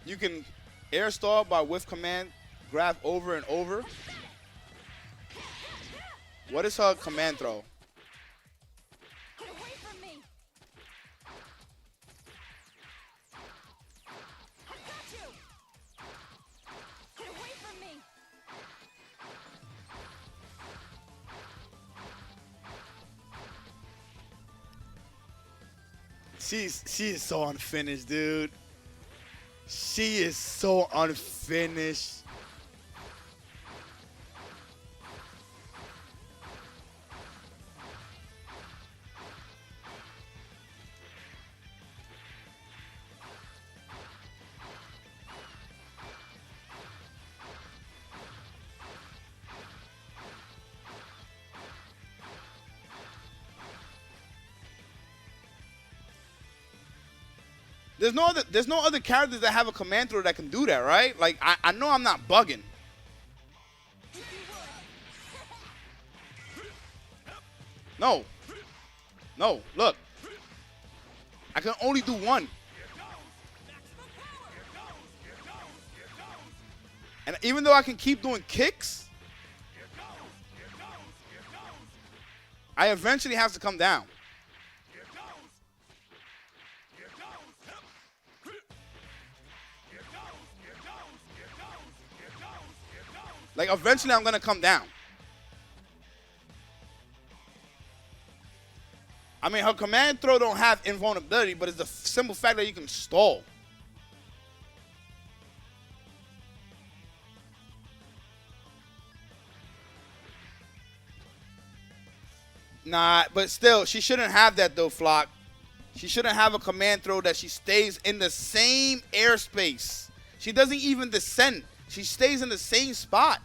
You can air stall by whiff command, grab over and over. What is her command throw? Get away from me. I got you. Get away from me. She is so unfinished, dude. She is so unfinished. There's no other characters that have a command throw that can do that, right? Like, I know I'm not bugging. No. No, look. I can only do one. And even though I can keep doing kicks, I eventually have to come down. Like, eventually I'm going to come down. I mean, her command throw don't have invulnerability, but it's the simple fact that you can stall. Nah, but still, she shouldn't have that, though, Flock. She shouldn't have a command throw that she stays in the same airspace. She doesn't even descend. She stays in the same spot.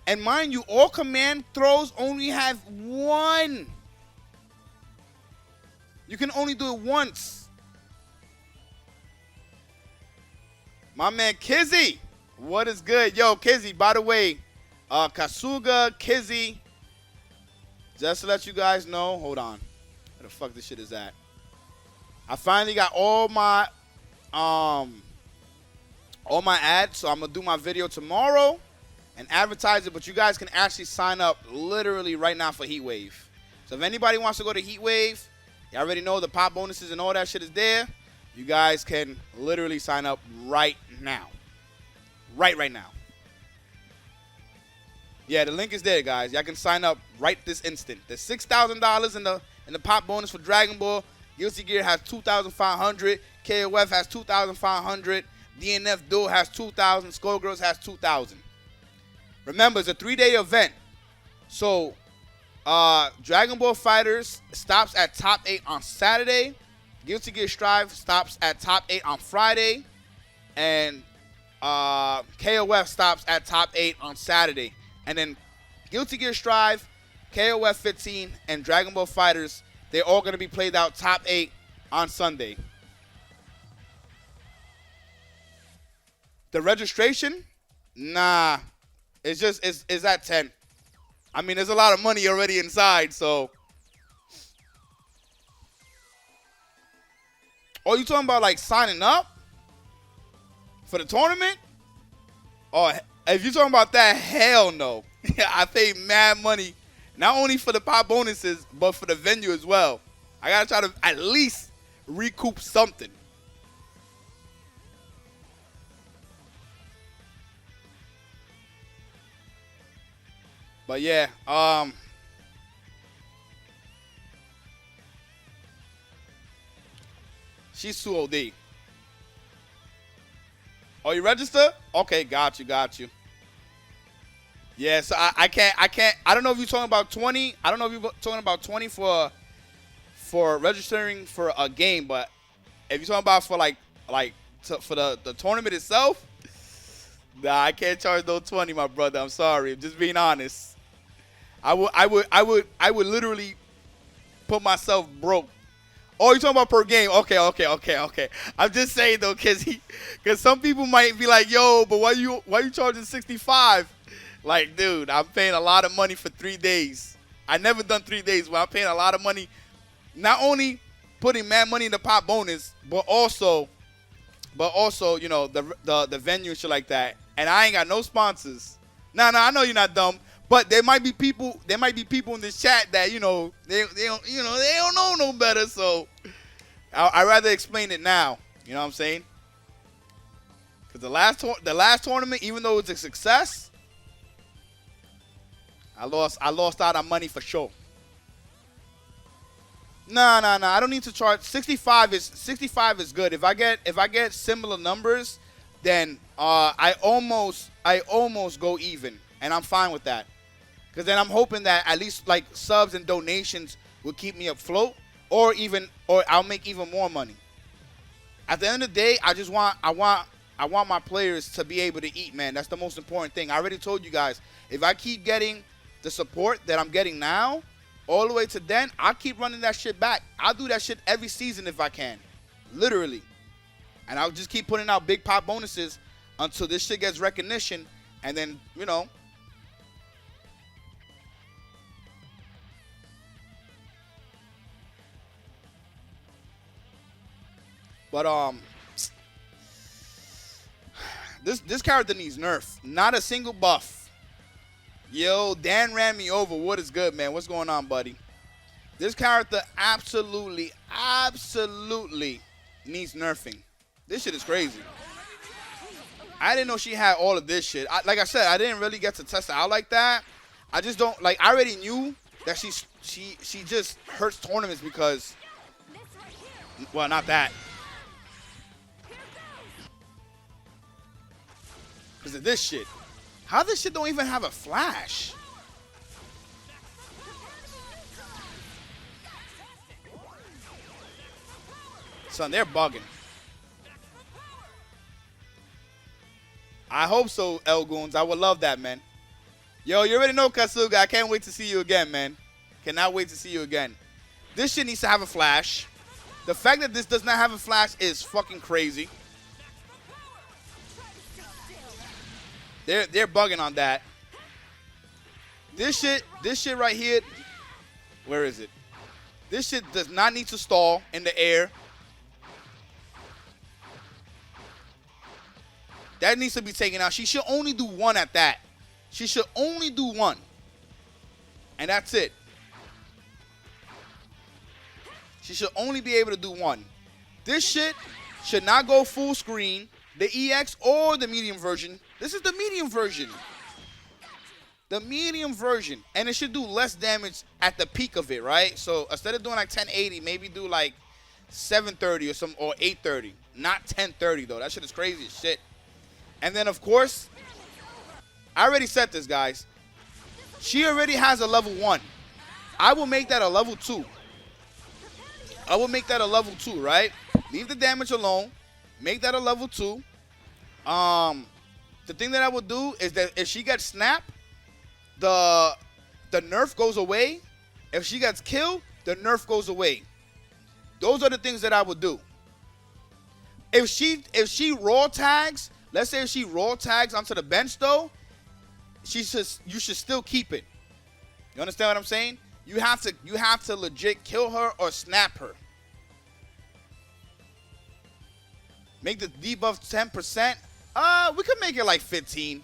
And mind you, all command throws only have one. You can only do it once. My man Kizzy, what is good? Yo, Kizzy, by the way, Kasuga, Kizzy, just to let you guys know, hold on. Where the fuck this shit is at? I finally got all my ads, so I'm going to do my video tomorrow and advertise it, but you guys can actually sign up literally right now for Heatwave. So if anybody wants to go to Heatwave, you already know the pop bonuses and all that shit is there. You guys can literally sign up right now. Right now. Yeah, the link is there, guys. Y'all can sign up right this instant. There's $6,000 in the pop bonus for Dragon Ball. Guilty Gear has 2,500. KOF has 2,500. DNF Duel has 2,000. Skullgirls has 2,000. Remember, it's a 3-day event. So Dragon Ball Fighters stops at top 8 on Saturday. Guilty Gear Strive stops at top 8 on Friday. And KOF stops at top 8 on Saturday. And then Guilty Gear Strive, KOF 15, and Dragon Ball Fighters, they're all going to be played out top 8 on Sunday. The registration? Nah. It's at 10. I mean, there's a lot of money already inside, so. Oh, you talking about like signing up for the tournament? Oh, if you're talking about that, hell no. I paid mad money, not only for the pop bonuses, but for the venue as well. I gotta try to at least recoup something. But yeah, she's too OD. Oh, you register? Okay, got you. Yeah, so I can't. I don't know if you're talking about 20. I don't know if you're talking about 20 for registering for a game, but if you're talking about for for the tournament itself, nah, I can't charge no 20, my brother. I'm sorry. I'm just being honest. I would literally put myself broke. Oh, you're talking about per game? Okay. I'm just saying though, cause some people might be like, yo, but why you charging 65? Like, dude, I'm paying a lot of money for 3 days. I never done 3 days, but I'm paying a lot of money. Not only putting mad money in the pop bonus, but also, you know, the venue and shit like that. And I ain't got no sponsors. Nah, I know you're not dumb. But there might be people in this chat that, you know, they don't know no better. So I'd rather explain it now. You know what I'm saying? Because the last tournament, even though it's a success, I lost out on money for sure. Nah. I don't need to charge. 65 is good. If I get similar numbers, then I almost go even, and I'm fine with that. Because then I'm hoping that at least like subs and donations will keep me afloat, or I'll make even more money. At the end of the day, I want my players to be able to eat, man. That's the most important thing. I already told you guys, if I keep getting the support that I'm getting now, all the way to then, I'll keep running that shit back. I'll do that shit every season if I can. Literally. And I'll just keep putting out big pop bonuses until this shit gets recognition. And then, you know. But this character needs nerf. Not a single buff. Yo, Dan ran me over. What is good, man? What's going on, buddy? This character absolutely needs nerfing. This shit is crazy. I didn't know she had all of this shit. Like I said, I didn't really get to test it out like that. I just don't like. I already knew that she just hurts tournaments because, well, not that. Because of this shit. How this shit don't even have a flash? Son, they're bugging. I hope so, Elgoons. I would love that, man. Yo, you already know, Kasuga. I can't wait to see you again, man. Cannot wait to see you again. This shit needs to have a flash. The fact that this does not have a flash is fucking crazy. They're bugging on that. This shit right here, where is it? This shit does not need to stall in the air. That needs to be taken out. She should only do one at that. She should only do one. And that's it. She should only be able to do one. This shit should not go full screen. The EX or the medium version. This is the medium version. The medium version. And it should do less damage at the peak of it, right? So instead of doing like 1080, maybe do like 730 or 830. Not 1030 though. That shit is crazy as shit. And then of course, I already said this, guys. She already has a level 1. I will make that a level 2. I will make that a level 2, right? Leave the damage alone. Make that a level 2. The thing that I would do is that if she gets snapped, the nerf goes away. If she gets killed, the nerf goes away. Those are the things that I would do. If she raw tags, let's say if she raw tags onto the bench though, you should still keep it. You understand what I'm saying? You have to legit kill her or snap her. Make the debuff 10%. We could make it like 15.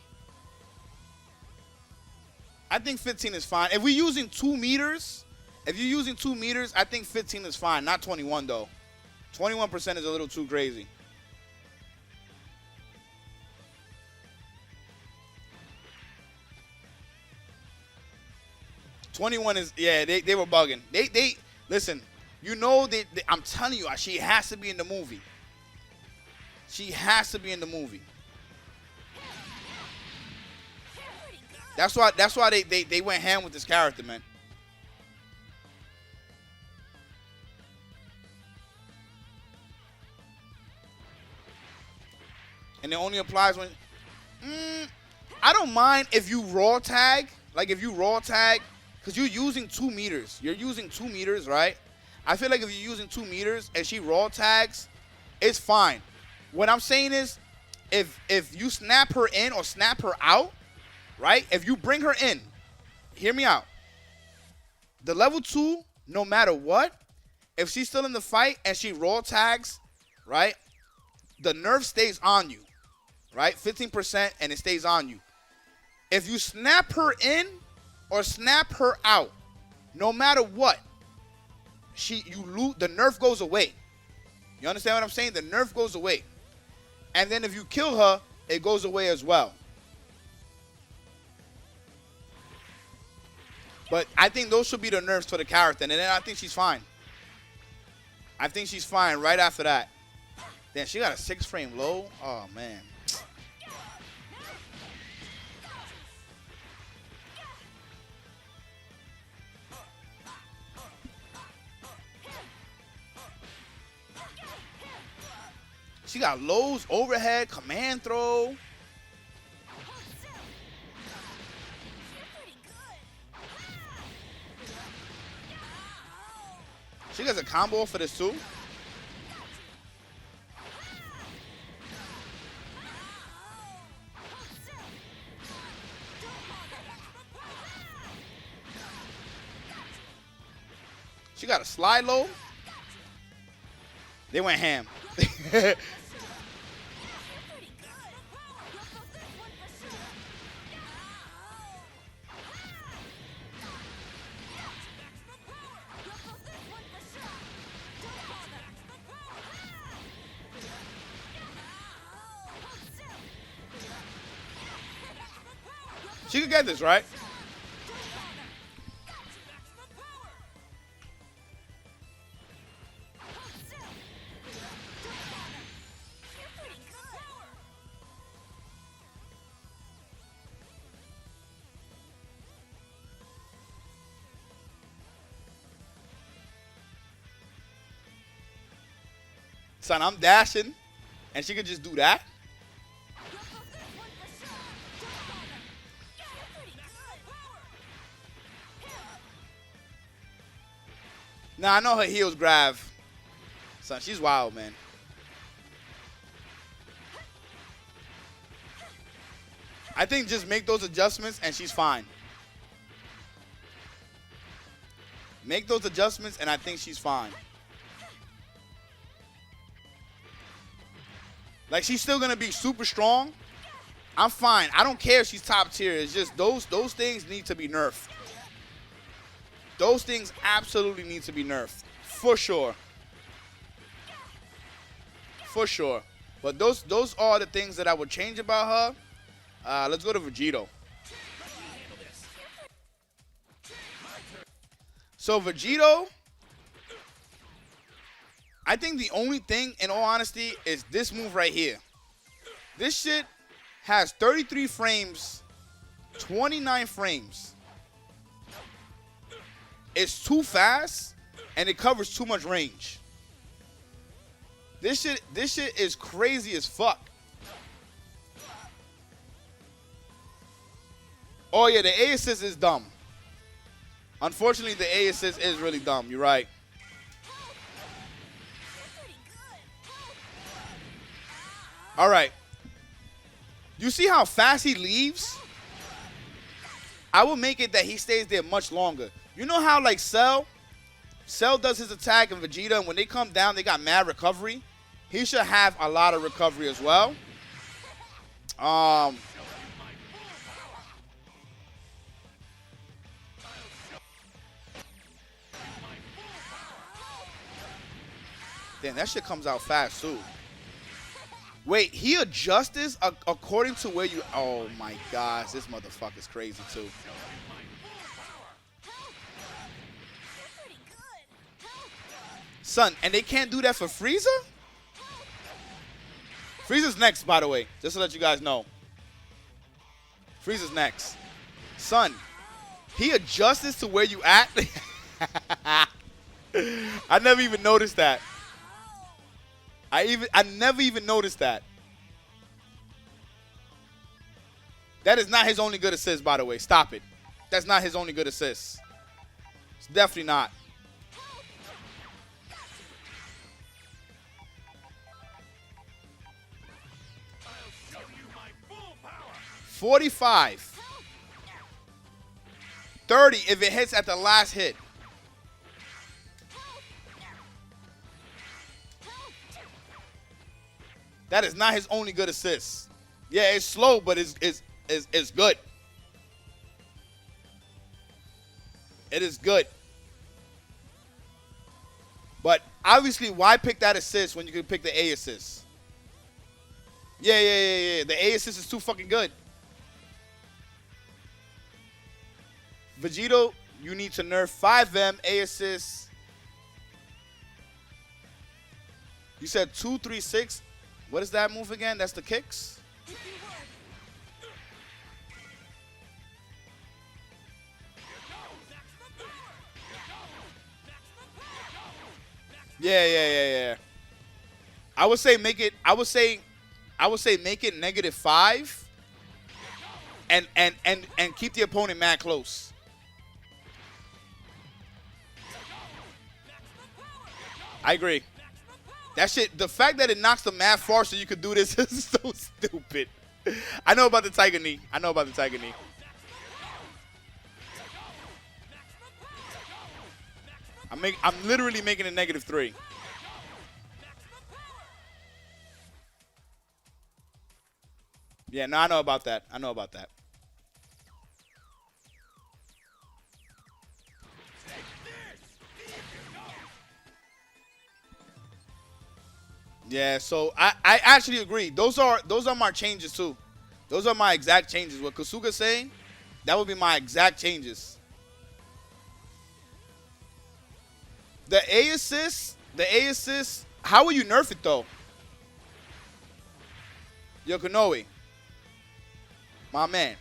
I think 15 is fine. If we're using 2 meters, I think 15 is fine. Not 21 though. 21% is a little too crazy. $21 is, yeah, they were bugging. They listen, you know, I'm telling you, she has to be in the movie. She has to be in the movie. That's why they went ham with this character, man. And it only applies when I don't mind if you raw tag. Like if you raw tag, because you're using 2 meters. You're using 2 meters, right? I feel like if you're using 2 meters and she raw tags, it's fine. What I'm saying is, if you snap her in or snap her out, right? If you bring her in, hear me out. The level 2, no matter what, if she's still in the fight and she raw tags, right? The nerf stays on you, right? 15% and it stays on you. If you snap her in or snap her out, no matter what, you lose. The nerf goes away. You understand what I'm saying? The nerf goes away. And then if you kill her, it goes away as well. But I think those should be the nerfs for the character. And then I think she's fine. I think she's fine right after that. Damn, she got a 6-frame low. Oh, man. She got lows, overhead, command throw. She gets a combo for this too. She got a slide low. They went ham. She could get this, right? Son, I'm dashing, and she could just do that. Nah, I know her heels grab. Son, she's wild, man. I think just make those adjustments and she's fine. Make those adjustments and I think she's fine. Like, she's still going to be super strong. I'm fine. I don't care if she's top tier. It's just those things need to be nerfed. Those things absolutely need to be nerfed. For sure. For sure. But those are the things that I would change about her. Let's go to Vegito. So Vegito, I think the only thing, in all honesty, is this move right here. This shit has 33 frames, 29 frames. It's too fast, and it covers too much range. This shit is crazy as fuck. Oh yeah, the A assist is dumb. Unfortunately, the A assist is really dumb. You're right. All right. You see how fast he leaves? I will make it that he stays there much longer. You know how like Cell does his attack and Vegeta, and when they come down, they got mad recovery. He should have a lot of recovery as well. Damn, that shit comes out fast too. Wait, he adjusts this according to where you... Oh my gosh, this motherfucker's crazy too. Son, and they can't do that for Frieza? Frieza's next, by the way, just to let you guys know. Frieza's next. Son, he adjusts this to where you at? I never even noticed that. I never even noticed that. That is not his only good assist, by the way. Stop it. That's not his only good assist. It's definitely not. I'll show you my full power. 45. 30 if it hits at the last hit. That is not his only good assist. Yeah, it's slow, but it's good. It is good. But obviously, why pick that assist when you can pick the A assist? Yeah. The A assist is too fucking good. Vegito, you need to nerf 5M A assist. You said 2-3-6. What is that move again? That's the kicks? Yeah. I would say make it make it -5 and keep the opponent mad close. I agree. That shit, the fact that it knocks the mad far so you could do this is so stupid. I know about the Tiger Knee. I'm literally making it -3. Yeah, no, I know about that. Yeah, so I actually agree. Those are my changes too. Those are my exact changes. What Kasuga's saying, that would be my exact changes. The A assist, how will you nerf it though? Yo, Konoe, my man.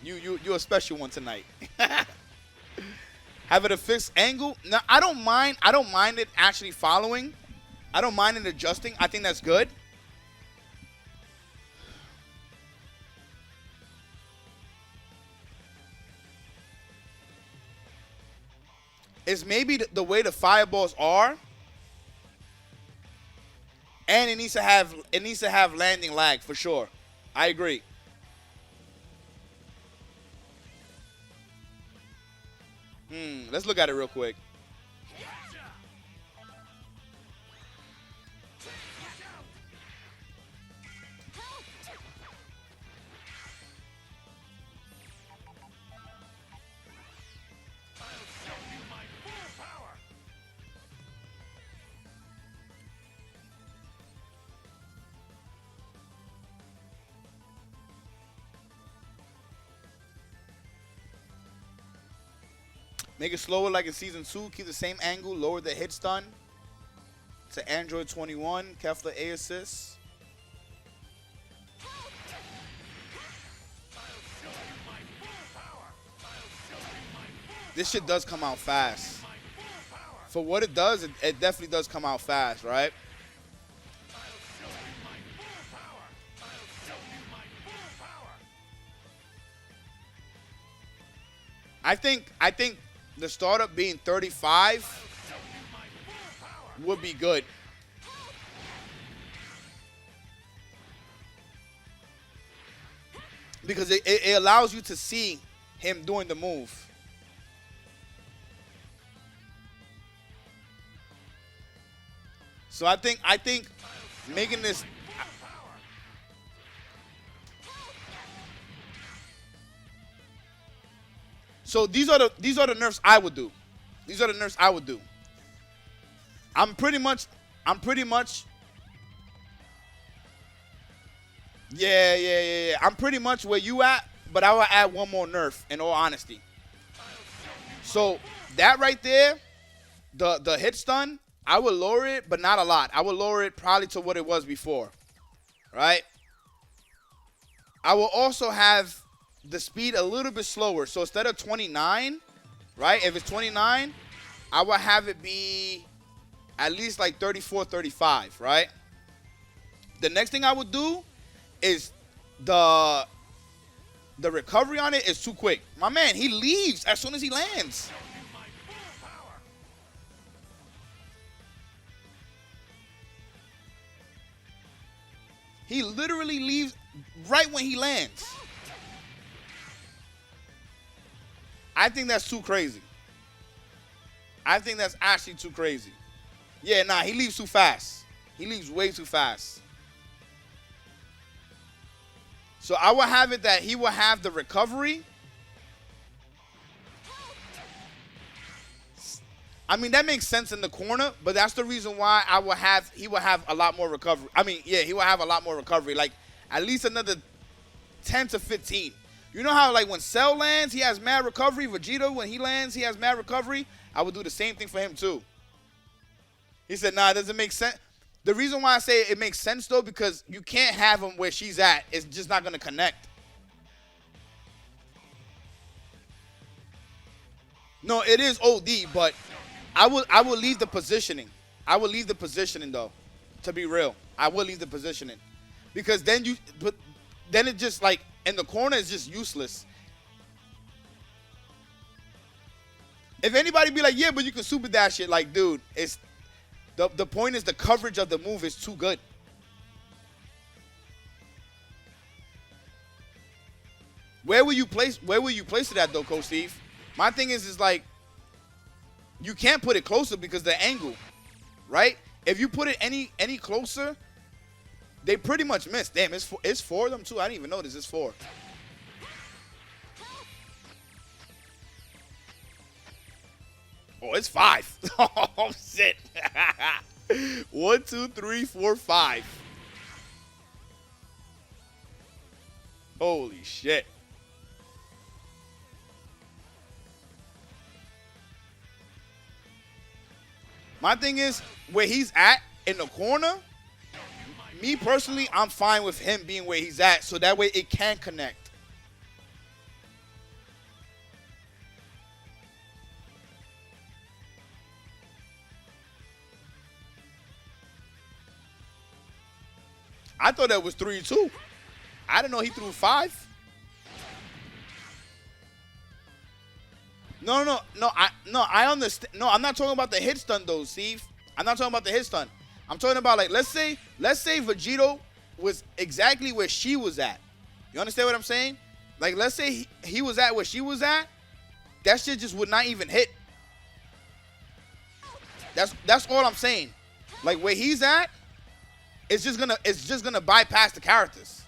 You're a special one tonight. Have it a fixed angle. No, I don't mind it actually following. I don't mind it adjusting. I think that's good. It's maybe the way the fireballs are. And it needs to have landing lag for sure. I agree. Let's look at it real quick. Make it slower like in Season 2. Keep the same angle. Lower the hit stun to Android 21. Kefla A assist. This shit does come out fast. For what it does, it definitely does come out fast, right? I think the startup being 35 would be good. Because it allows you to see him doing the move. So I think making this. So these are the nerfs I would do. These are the nerfs I would do. I'm pretty much. Yeah. I'm pretty much where you at, but I will add one more nerf. In all honesty. So that right there, the hit stun, I would lower it, but not a lot. I would lower it probably to what it was before, right? I will also have the speed a little bit slower. So instead of 29, right? If it's 29, I will have it be at least like 34, 35, right? The next thing I would do is the recovery on it is too quick. My man, he leaves as soon as he lands. He literally leaves right when he lands. I think that's too crazy. I think that's actually too crazy. Yeah, nah, he leaves too fast. He leaves way too fast. So I will have it that he will have the recovery. I mean, that makes sense in the corner, but that's the reason why he will have a lot more recovery. I mean, yeah, he will have a lot more recovery, like at least another 10 to 15. You know how like when Cell lands, he has mad recovery. Vegito, when he lands, he has mad recovery. I would do the same thing for him too. He said, nah, it doesn't make sense. The reason why I say it makes sense though, because you can't have him where she's at. It's just not going to connect. No, it is OD, but I will leave the positioning. I will leave the positioning though. To be real, I will leave the positioning, because then it just like in the corner is just useless. If anybody be like, yeah, but you can super dash it, like, dude, it's the point is the coverage of the move is too good. Where will you place it at though, Coach Steve? My thing is like, you can't put it closer because the angle, right? If you put it any closer, they pretty much miss. Damn, it's four of them too. I didn't even notice it's four. Oh, it's five. Oh shit. 1, 2, 3, 4, 5. Holy shit. My thing is, where he's at in the corner, me personally, I'm fine with him being where he's at, so that way it can connect. I thought that was 3 too. I didn't know he threw 5. No. I understand. No, I'm not talking about the hit stun though, Steve. I'm not talking about the hit stun. I'm talking about, like, let's say Vegito was exactly where she was at. You understand what I'm saying? Like, let's say he was at where she was at. That shit just would not even hit. That's all I'm saying. Like, where he's at, it's just gonna bypass the characters.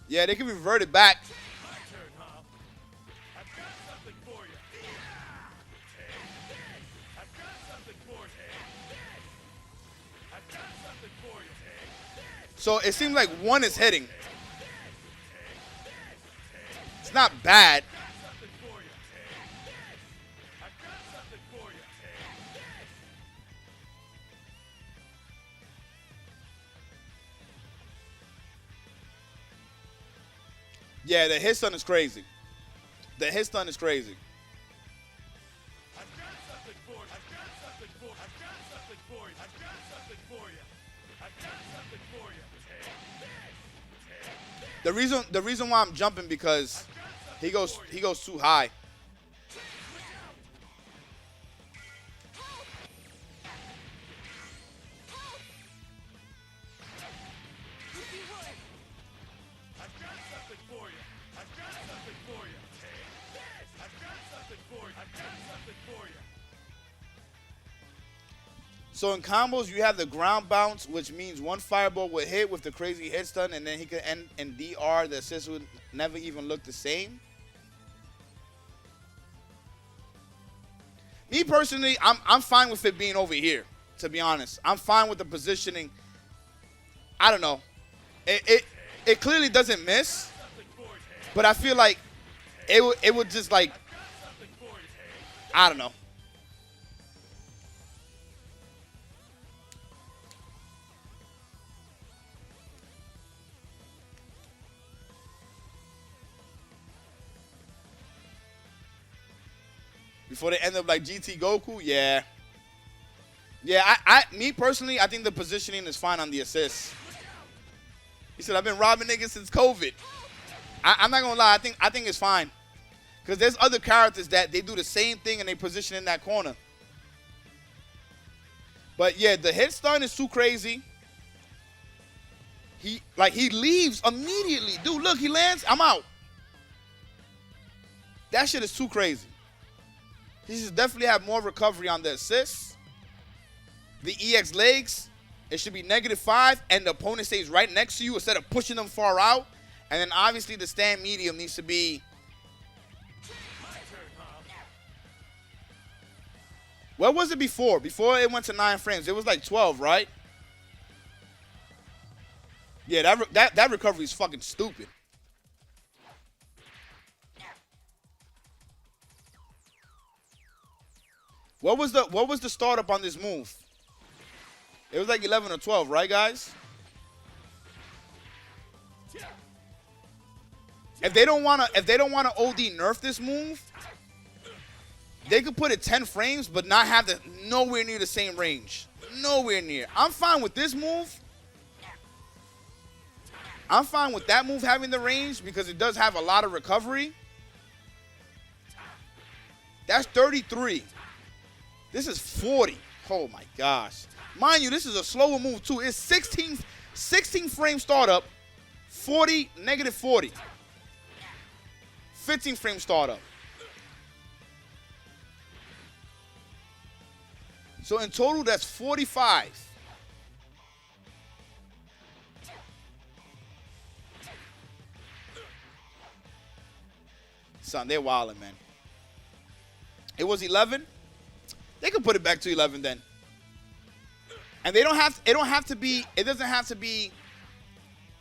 Yeah, they can revert it back. My turn, huh? I've got something for you. I've got something for you. I've got something for you. So it seems like one is hitting. It's not bad. Yeah, the hit stun is crazy. The hit stun is crazy. I've got something for you. I've got something for you. I've got something for you. I've got something for you. I've got something for you. Take this. The reason why I'm jumping because he goes too high. I've got something for you. I've got something for you. Take this. I've got something for you. I've got something for you. So in combos, you have the ground bounce, which means one fireball would hit with the crazy hit stun, and then he could end in DR. The assist would never even look the same. Me personally, I'm fine with it being over here. To be honest, I'm fine with the positioning. I don't know. It clearly doesn't miss, but I feel like it would just like, I don't know. Before they end up like GT Goku, yeah. Yeah, me personally, I think the positioning is fine on the assist. He said, I've been robbing niggas since COVID. I'm not gonna lie, I think it's fine. Because there's other characters that they do the same thing and they position in that corner. But yeah, the hit stun is too crazy. He leaves immediately. Dude, look, he lands, I'm out. That shit is too crazy. He should definitely have more recovery on the assists. The EX legs, it should be -5, and the opponent stays right next to you instead of pushing them far out. And then obviously the stand medium needs to be. What was it before? Before it went to 9 frames, it was like 12, right? Yeah, that recovery is fucking stupid. What was the startup on this move? It was like 11 or 12, right, guys? If they don't wanna OD nerf this move, they could put it 10 frames, but not have the nowhere near the same range. Nowhere near. I'm fine with this move. I'm fine with that move having the range because it does have a lot of recovery. That's 33. This is 40. Oh my gosh. Mind you, this is a slower move too. It's 16 frame startup, 40, -40. 15 frame startup. So in total, that's 45. Son, they're wilding, man. It was 11. They could put it back to 11 then. And they don't have it doesn't have to be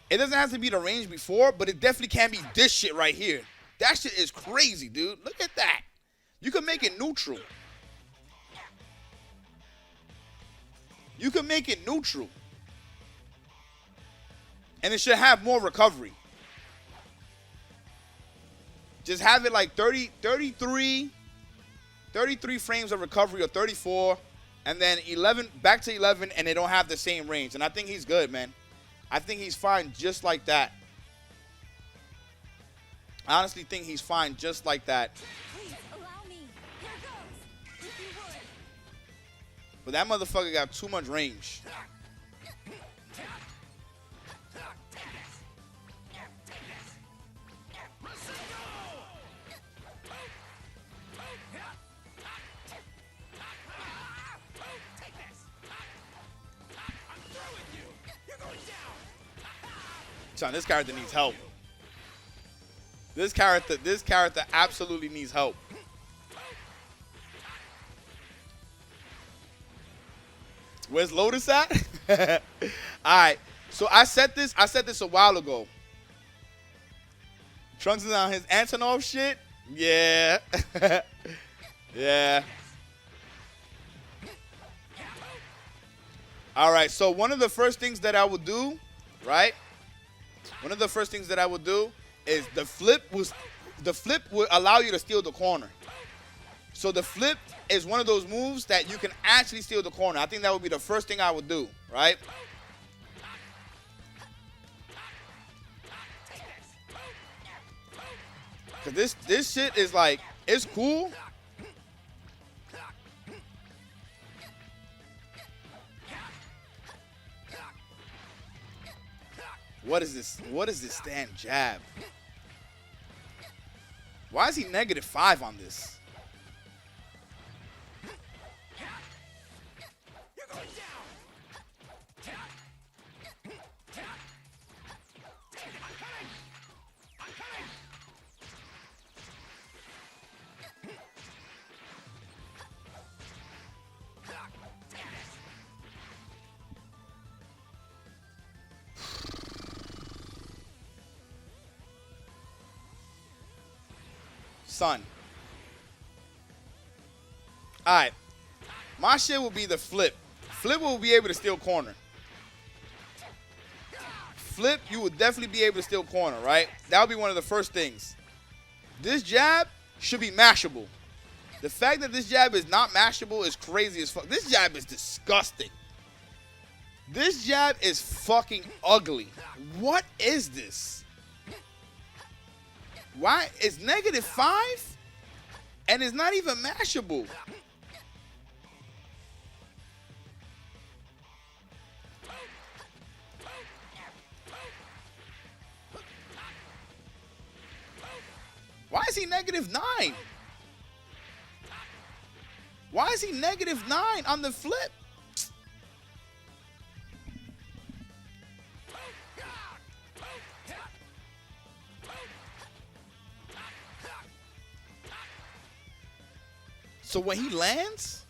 the range before, but it definitely can be this shit right here. That shit is crazy, dude. Look at that. You can make it neutral. You can make it neutral. And it should have more recovery. Just have it like 33 frames of recovery or 34, and then 11 back to 11, and they don't have the same range. And I think he's good, man. I think he's fine just like that. I honestly think he's fine just like that. Please allow me. Here goes. If you would. But that motherfucker got too much range. Son, this character needs help. This character absolutely needs help. Where's Lotus at? All right. So I said this a while ago. Trunks is on his Antonov shit. Yeah. Yeah. All right. So one of the first things that I would do, right? One of the first things that I would do is the flip would allow you to steal the corner. So the flip is one of those moves that you can actually steal the corner. I think that would be the first thing I would do, right? Cause this shit is like, it's cool. What is this? What is this stand jab? Why is he -5 on this? Son. Alright. My shit will be the flip. Flip will be able to steal corner. Flip, you will definitely be able to steal corner, right? That would be one of the first things. This jab should be mashable. The fact that this jab is not mashable is crazy as fuck. This jab is disgusting. This jab is fucking ugly. What is this? Why? It's -5 and it's not even mashable. Why is he -9? Why is he -9 on the flip? So when he lands,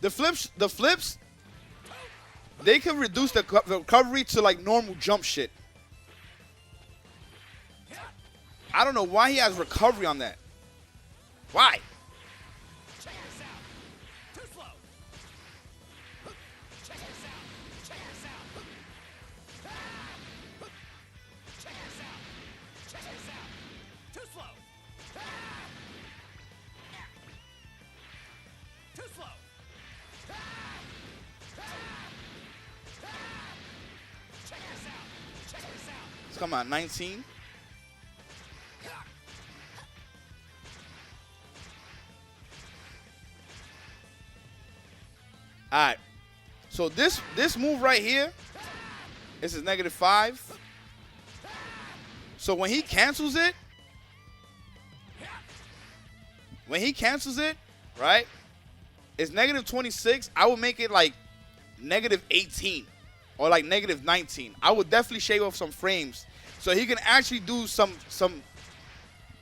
the flips, they can reduce the recovery to like normal jump shit. I don't know why he has recovery on that. Why? Come on, 19. All right. So this move right here, this is -5. So when he cancels it, right, it's -26. I would make it like -18 or like -19. I would definitely shave off some frames so he can actually do some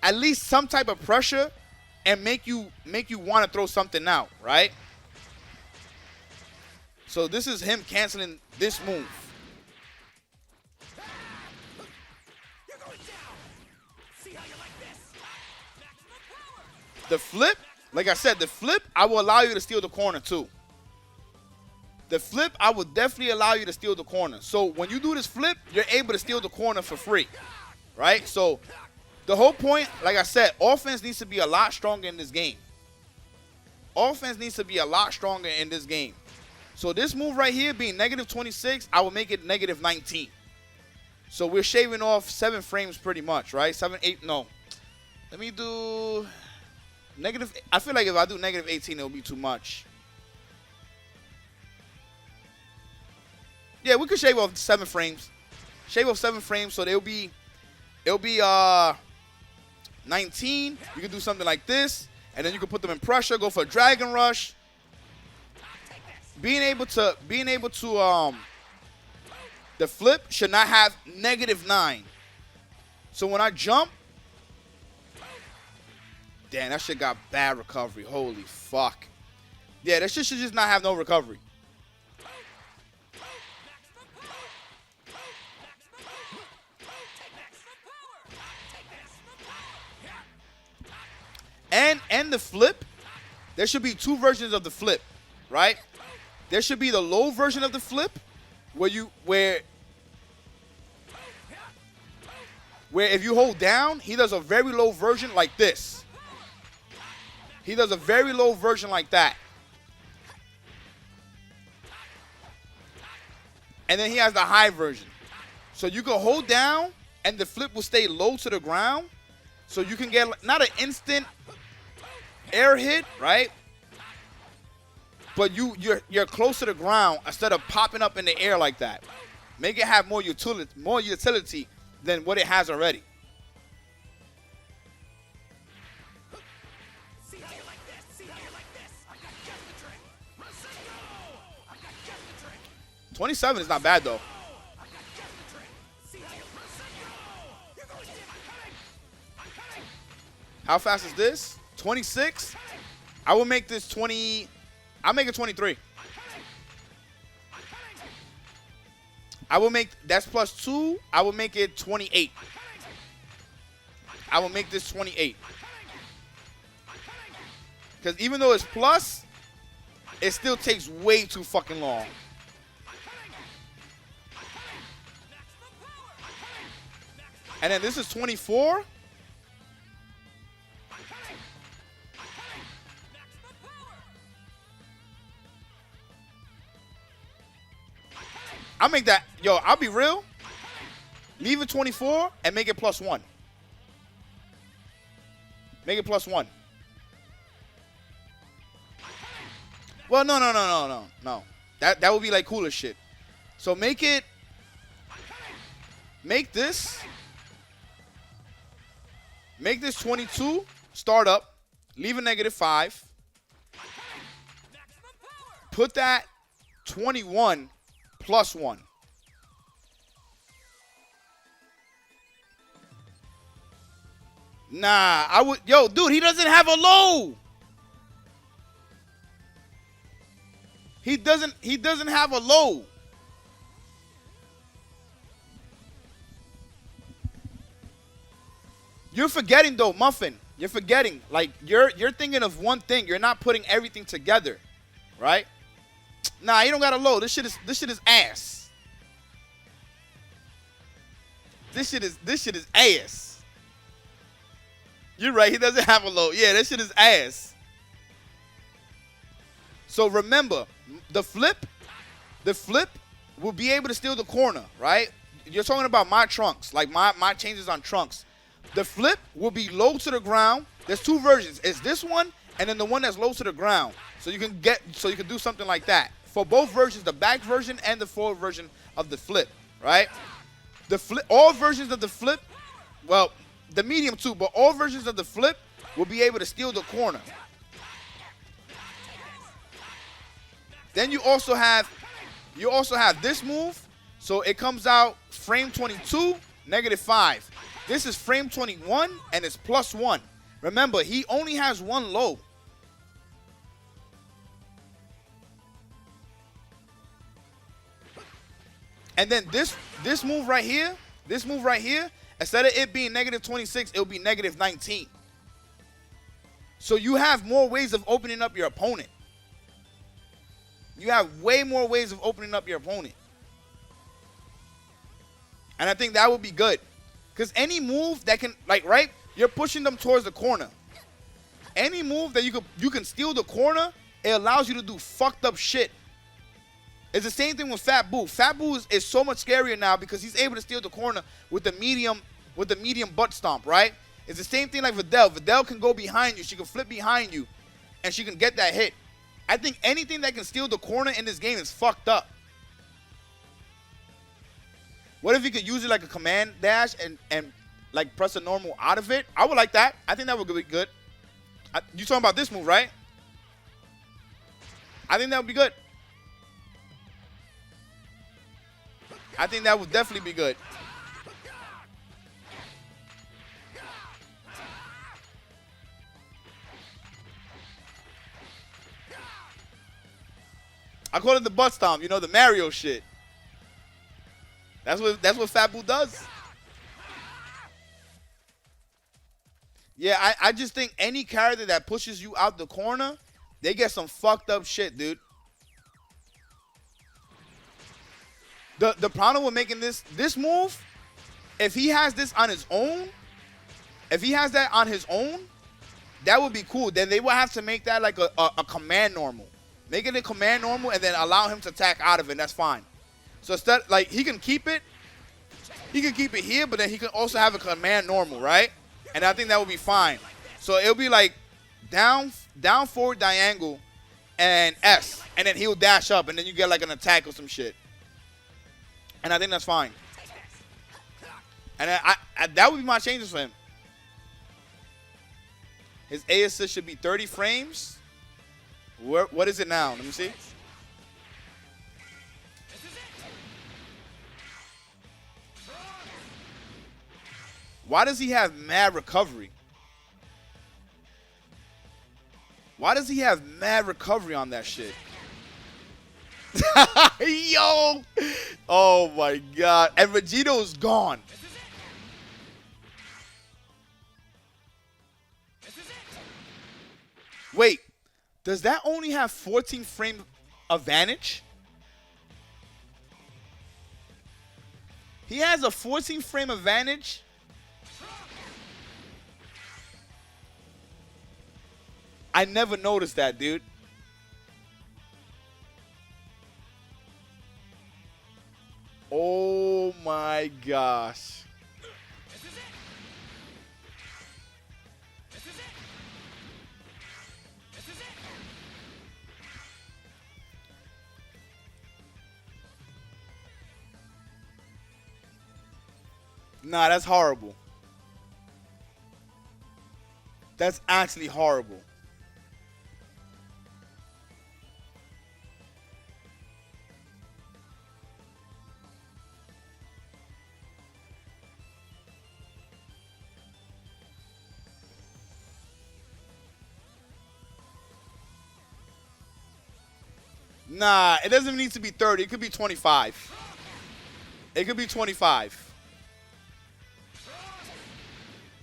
at least some type of pressure and make you want to throw something out, right? So this is him canceling this move. The flip, like I said, the flip, I will allow you to steal the corner too. The flip, I will definitely allow you to steal the corner. So when you do this flip, you're able to steal the corner for free, right? So the whole point, like I said, offense needs to be a lot stronger in this game. Offense needs to be a lot stronger in this game. So this move right here being -26, I will make it -19. So we're shaving off 7 frames pretty much, right? 7, 8, no. Let me do negative. I feel like if I do -18, it'll be too much. Yeah, we could shave off 7 frames. Shave off 7 frames, so it'll be 19. You can do something like this, and then you can put them in pressure, go for a dragon rush. Being able to the flip should not have -9. So when I jump, damn, that shit got bad recovery. Holy fuck. Yeah, that shit should just not have no recovery. the flip, there should be two versions of the flip, right? There should be the low version of the flip where if you hold down, he does a very low version like this. He does a very low version like that. And then he has the high version. So you can hold down and the flip will stay low to the ground. So you can get not an instant air hit, right? But you're close to the ground instead of popping up in the air like that. Make it have more utility than what it has already. See how you like this? See how you like this? I got just the trick. Let's go! I got just the trick. 27 is not bad though. I got just the trick. See how you let's go! You're going to I'm cutting! How fast is this? 26? I will make this 20. I'll make it 23. I will make, that's plus 2. I will make it 28. I will make this 28. Because even though it's plus, it still takes way too fucking long. And then this is 24. I'll make that, yo, I'll be real. Leave it 24 and make it plus 1. Make it plus 1. Well, no. That would be like cool as shit. So make this 22, start up, leave a -5. Put that 21 plus 1. Nah, I would, yo, dude, he doesn't have a low. He doesn't have a low. You're forgetting though, Muffin. You're forgetting. Like you're thinking of one thing. You're not putting everything together, right? Nah, he don't got a low. This shit is ass. This shit is ass. You're right. He doesn't have a low. Yeah, that shit is ass. So remember, the flip will be able to steal the corner, right? You're talking about my trunks, like my changes on trunks. The flip will be low to the ground. There's two versions. It's this one and then the one that's low to the ground. So you can do something like that. For both versions, the back version and the forward version of the flip, right? All versions of the flip, well, the medium too, but all versions of the flip will be able to steal the corner. Then you also have this move, so it comes out frame 22, -5. This is frame 21 and it's plus 1. Remember, he only has one low. And then this move right here, instead of it being -26, it'll be -19. So you have more ways of opening up your opponent. You have way more ways of opening up your opponent. And I think that would be good. Because any move that can, like, right, you're pushing them towards the corner. Any move that you can steal the corner, it allows you to do fucked up shit. It's the same thing with Fat Boo. Fat Boo is so much scarier now because he's able to steal the corner with the medium butt stomp, right? It's the same thing like Videl. Videl can go behind you. She can flip behind you, and she can get that hit. I think anything that can steal the corner in this game is fucked up. What if you could use it like a command dash and like press a normal out of it? I would like that. I think that would be good. You talking about this move, right? I think that would be good. I think that would definitely be good. I call it the butt stomp, you know, the Mario shit. That's what Fat Boo does. Yeah, I just think any character that pushes you out the corner, they get some fucked up shit, dude. The problem with making this move, if he has this on his own, if he has that on his own, that would be cool. Then they would have to make that like a command normal. Make it a command normal and then allow him to attack out of it, and that's fine. So instead, like, he can keep it here, but then he can also have a command normal, right? And I think that would be fine. So it'll be like down forward diagonal and S, and then he'll dash up, and then you get like an attack or some shit. And I think that's fine. And I that would be my changes for him. His A assist should be 30 frames. What is it now? Let me see. Why does he have mad recovery? Why does he have mad recovery on that shit? Yo! Oh my god. And Vegito's gone. Wait, does that only have 14 frame advantage? He has a 14 frame advantage? I never noticed that, dude. Oh my gosh. Nah, that's horrible. That's actually horrible. Nah, it doesn't need to be 30. It could be 25. It could be 25.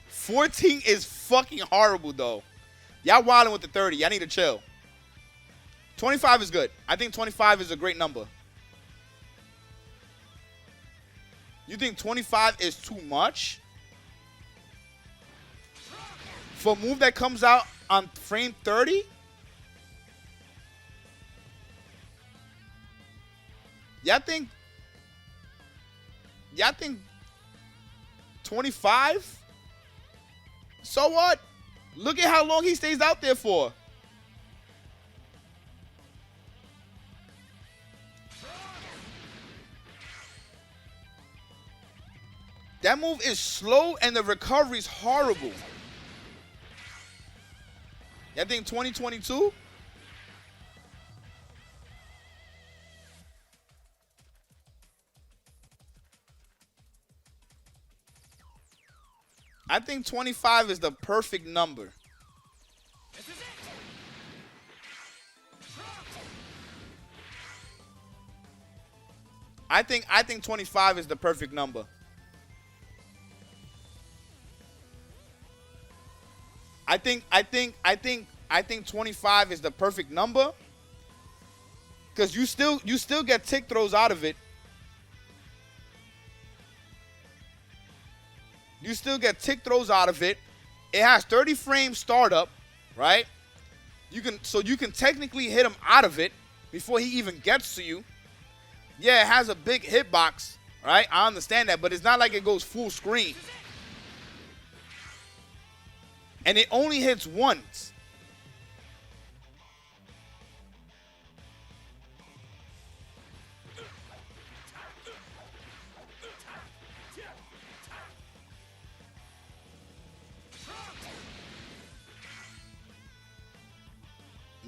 14 is fucking horrible, though. Y'all wilding with the 30. Y'all need to chill. 25 is good. I think 25 is a great number. You think 25 is too much? For a move that comes out on frame 30? Y'all think 25? So what? Look at how long he stays out there for. That move is slow and the recovery is horrible. Y'all think 2022? I think 25 is the perfect number. I think 25 is the perfect number. I think 25 is the perfect number. Cuz you still get tick throws out of it. You still get tick throws out of it. It has 30 frame startup, right? You can technically hit him out of it before he even gets to you. Yeah, it has a big hitbox, right? I understand that, but it's not like it goes full screen. And it only hits once.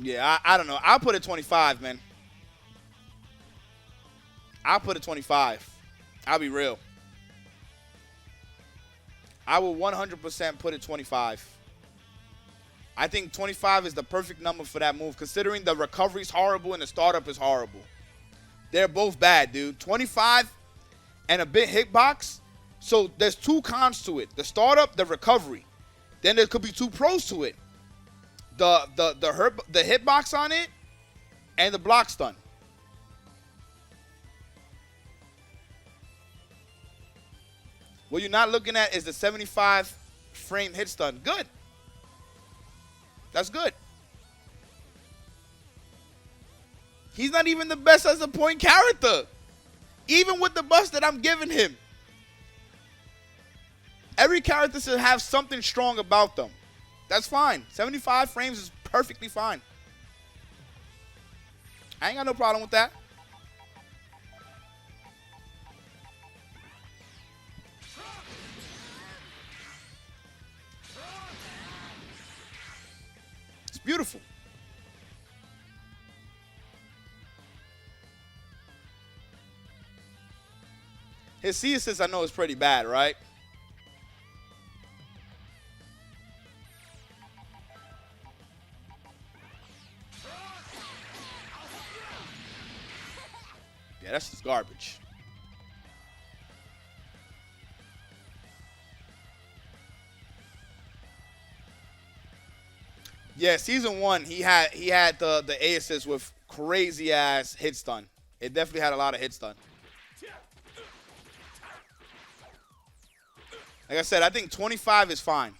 Yeah, I don't know. I'll put it 25, man. I'll put it 25. I'll be real. I will 100% put it 25. I think 25 is the perfect number for that move, considering the recovery is horrible and the startup is horrible. They're both bad, dude. 25 and a bit hitbox. So there's two cons to it. The startup, the recovery. then there could be two pros to it. The hitbox on it and the block stun. What you're not looking at is the 75 frame hit stun. Good. That's good. He's not even the best as a point character. Even with the buffs that I'm giving him. Every character should have something strong about them. That's fine. 75 frames is perfectly fine. I ain't got no problem with that. It's beautiful. His C assist I know is pretty bad, right? Yeah, that's just garbage. Yeah, season 1, he had the A assist with crazy ass hit stun. It definitely had a lot of hit stun. Like I said, I think 25 is fine.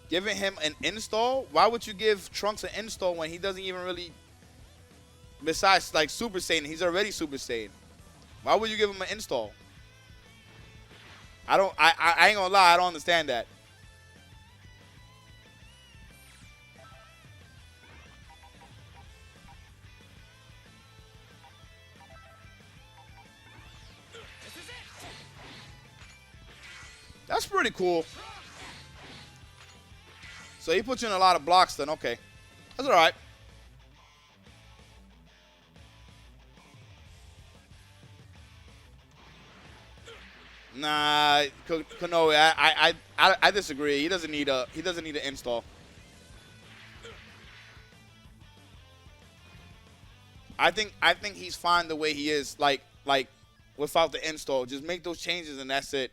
Giving him an install? Why would you give Trunks an install when he doesn't even really, besides like Super Saiyan, he's already Super Saiyan. Why would you give him an install? I ain't gonna lie, I don't understand that. That's pretty cool. So he puts you in a lot of blocks then. Okay. That's all right. Nah, Konoe, I disagree. He doesn't need an install. I think he's fine the way he is, like without the install. Just make those changes and that's it.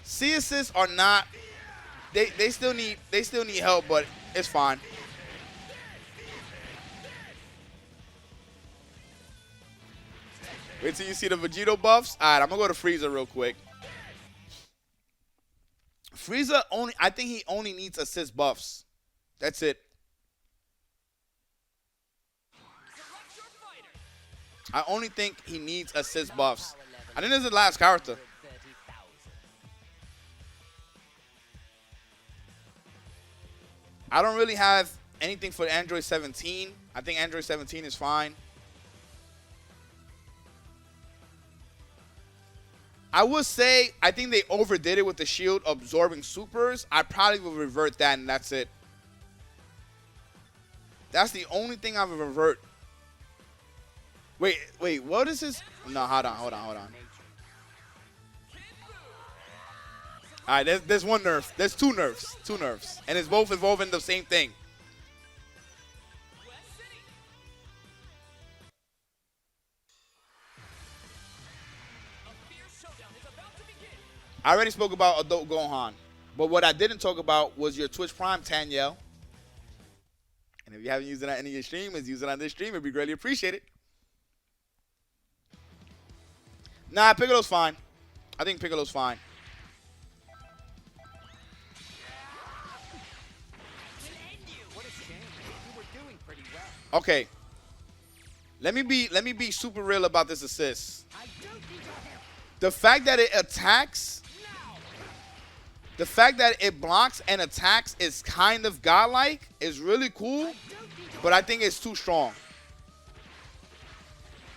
C assists are not. They still need help, but it's fine. Wait till you see the Vegito buffs. All right, I'm gonna go to Frieza real quick. Frieza I think he only needs assist buffs. That's it. I only think he needs assist buffs. I think this is the last character. I don't really have anything for Android 17. I think Android 17 is fine. I would say I think they overdid it with the shield absorbing supers. I probably will revert that and that's it. That's the only thing I would revert. Wait, what is this? No, hold on. All right, there's one nerf. There's two nerfs. And it's both involving the same thing. I already spoke about adult Gohan. But what I didn't talk about was your Twitch Prime, Tanyel. And if you haven't used it on any of your streamers, use it on this stream. It'd be greatly appreciated. Nah, Piccolo's fine. I think Piccolo's fine. Okay. Let me be super real about this assist. The fact that it attacks, the fact that it blocks and attacks is kind of godlike, is really cool, but I think it's too strong.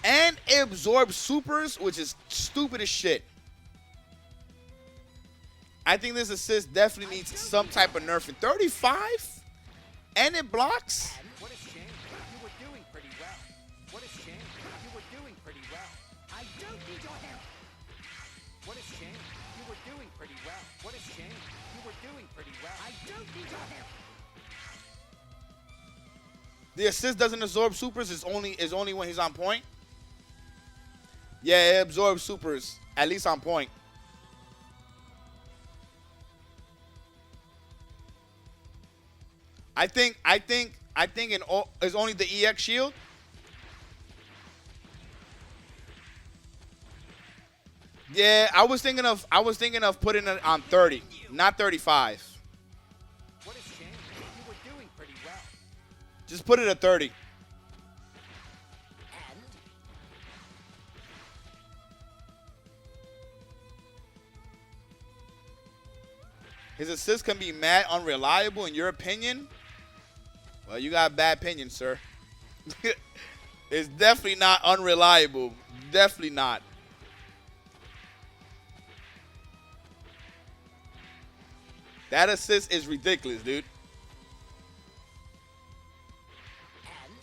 And it absorbs supers, which is stupid as shit. I think this assist definitely needs some type of nerf. 35? And it blocks? What a shame. You were doing pretty well. What a shame. You were doing pretty well. I don't need your help. What a shame. You were doing well. I don't need your help. The assist doesn't absorb supers. Is only when he's on point. Yeah, it absorbs supers at least on point. I think it's only the EX shield. Yeah, I was thinking of putting it on 30, not 35. What a shame. You were doing pretty well. Just put it at 30. And His assist can be mad unreliable in your opinion. Well, you got a bad opinion, sir. It's definitely not unreliable. Definitely not. That assist is ridiculous, dude. and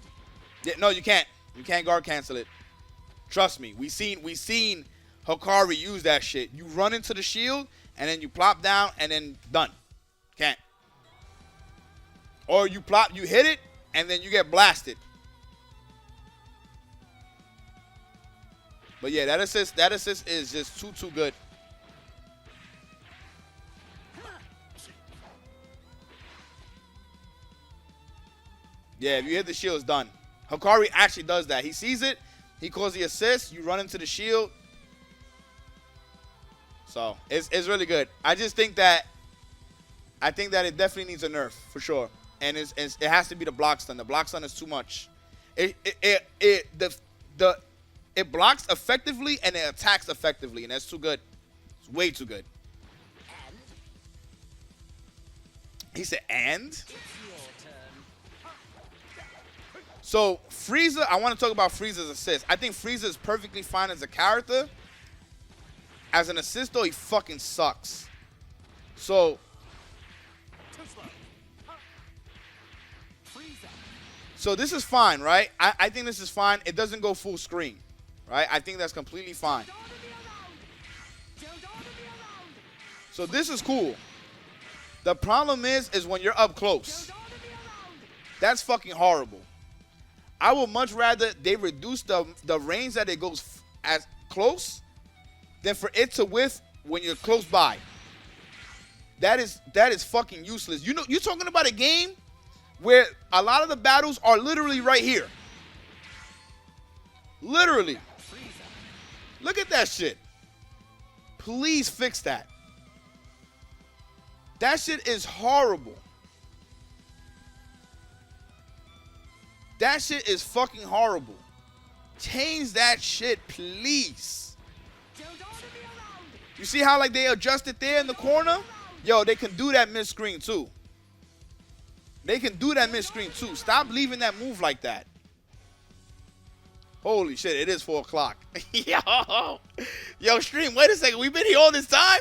Yeah, no, you can't. You can't guard cancel it. Trust me. We seen Hikari use that shit. You run into the shield and then you plop down and then done. Can't. Or you hit it and then you get blasted. But yeah, that assist is just too good. Yeah, if you hit the shield, it's done. Hikari actually does that. He sees it, he calls the assist, you run into the shield. So it's really good. I think that it definitely needs a nerf for sure. And it has to be the block stun. The block stun is too much. It blocks effectively and it attacks effectively, and that's too good. It's way too good. and He said, and? it's your turn. So Frieza, I want to talk about Frieza's assist. I think Frieza is perfectly fine as a character. As an assist, though, he fucking sucks. So, Too slow. Frieza. so this is fine, right? I think this is fine. It doesn't go full screen, right? I think that's completely fine. Don't order me around. Don't order me around. So this is cool. The problem is when you're up close. Don't order me around. That's fucking horrible. I would much rather they reduce the range that it goes as close than for it to whiff when you're close by. That is fucking useless. You know, you're talking about a game where a lot of the battles are literally right here. Literally. Frieza. Look at that shit. Please fix that. That shit is horrible. That shit is fucking horrible. Change that shit, please. Don't order me around. You see how like they adjust it there in the corner? Yo, they can do that mid-screen too. They can do that mid-screen too. Stop leaving that move like that. Holy shit, it is 4 o'clock. Yo, stream, wait a second. We've been here all this time?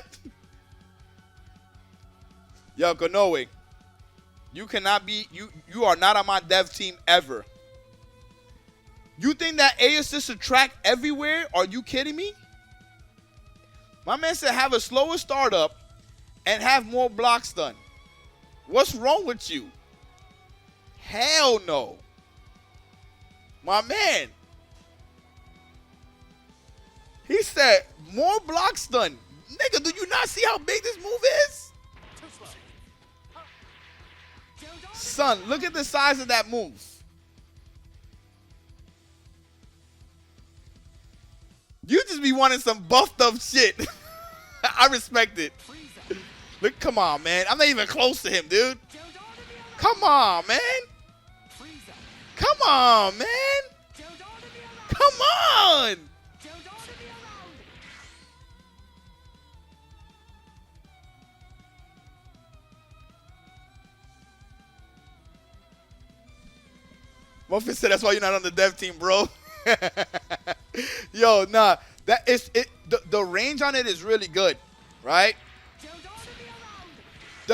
Yo, Konoe. You cannot be, you are not on my dev team ever. You think that A assist should track everywhere? Are you kidding me? My man said have a slower startup and have more blocks done. What's wrong with you? Hell no. My man. He said more blocks done. Nigga, do you not see how big this move is? Too slow. Don't order me. Son, look at the size of that move. You just be wanting some buffed up shit. I respect it. Frieza. Look, come on, man. I'm not even close to him, dude. Don't order me around. Come on, man. Frieza. Come on, man. Don't order me around. Come on. Don't order me around. Muffin said that's why you're not on the dev team, bro. Yo, nah. That is it. The range on it is really good, right? Don't order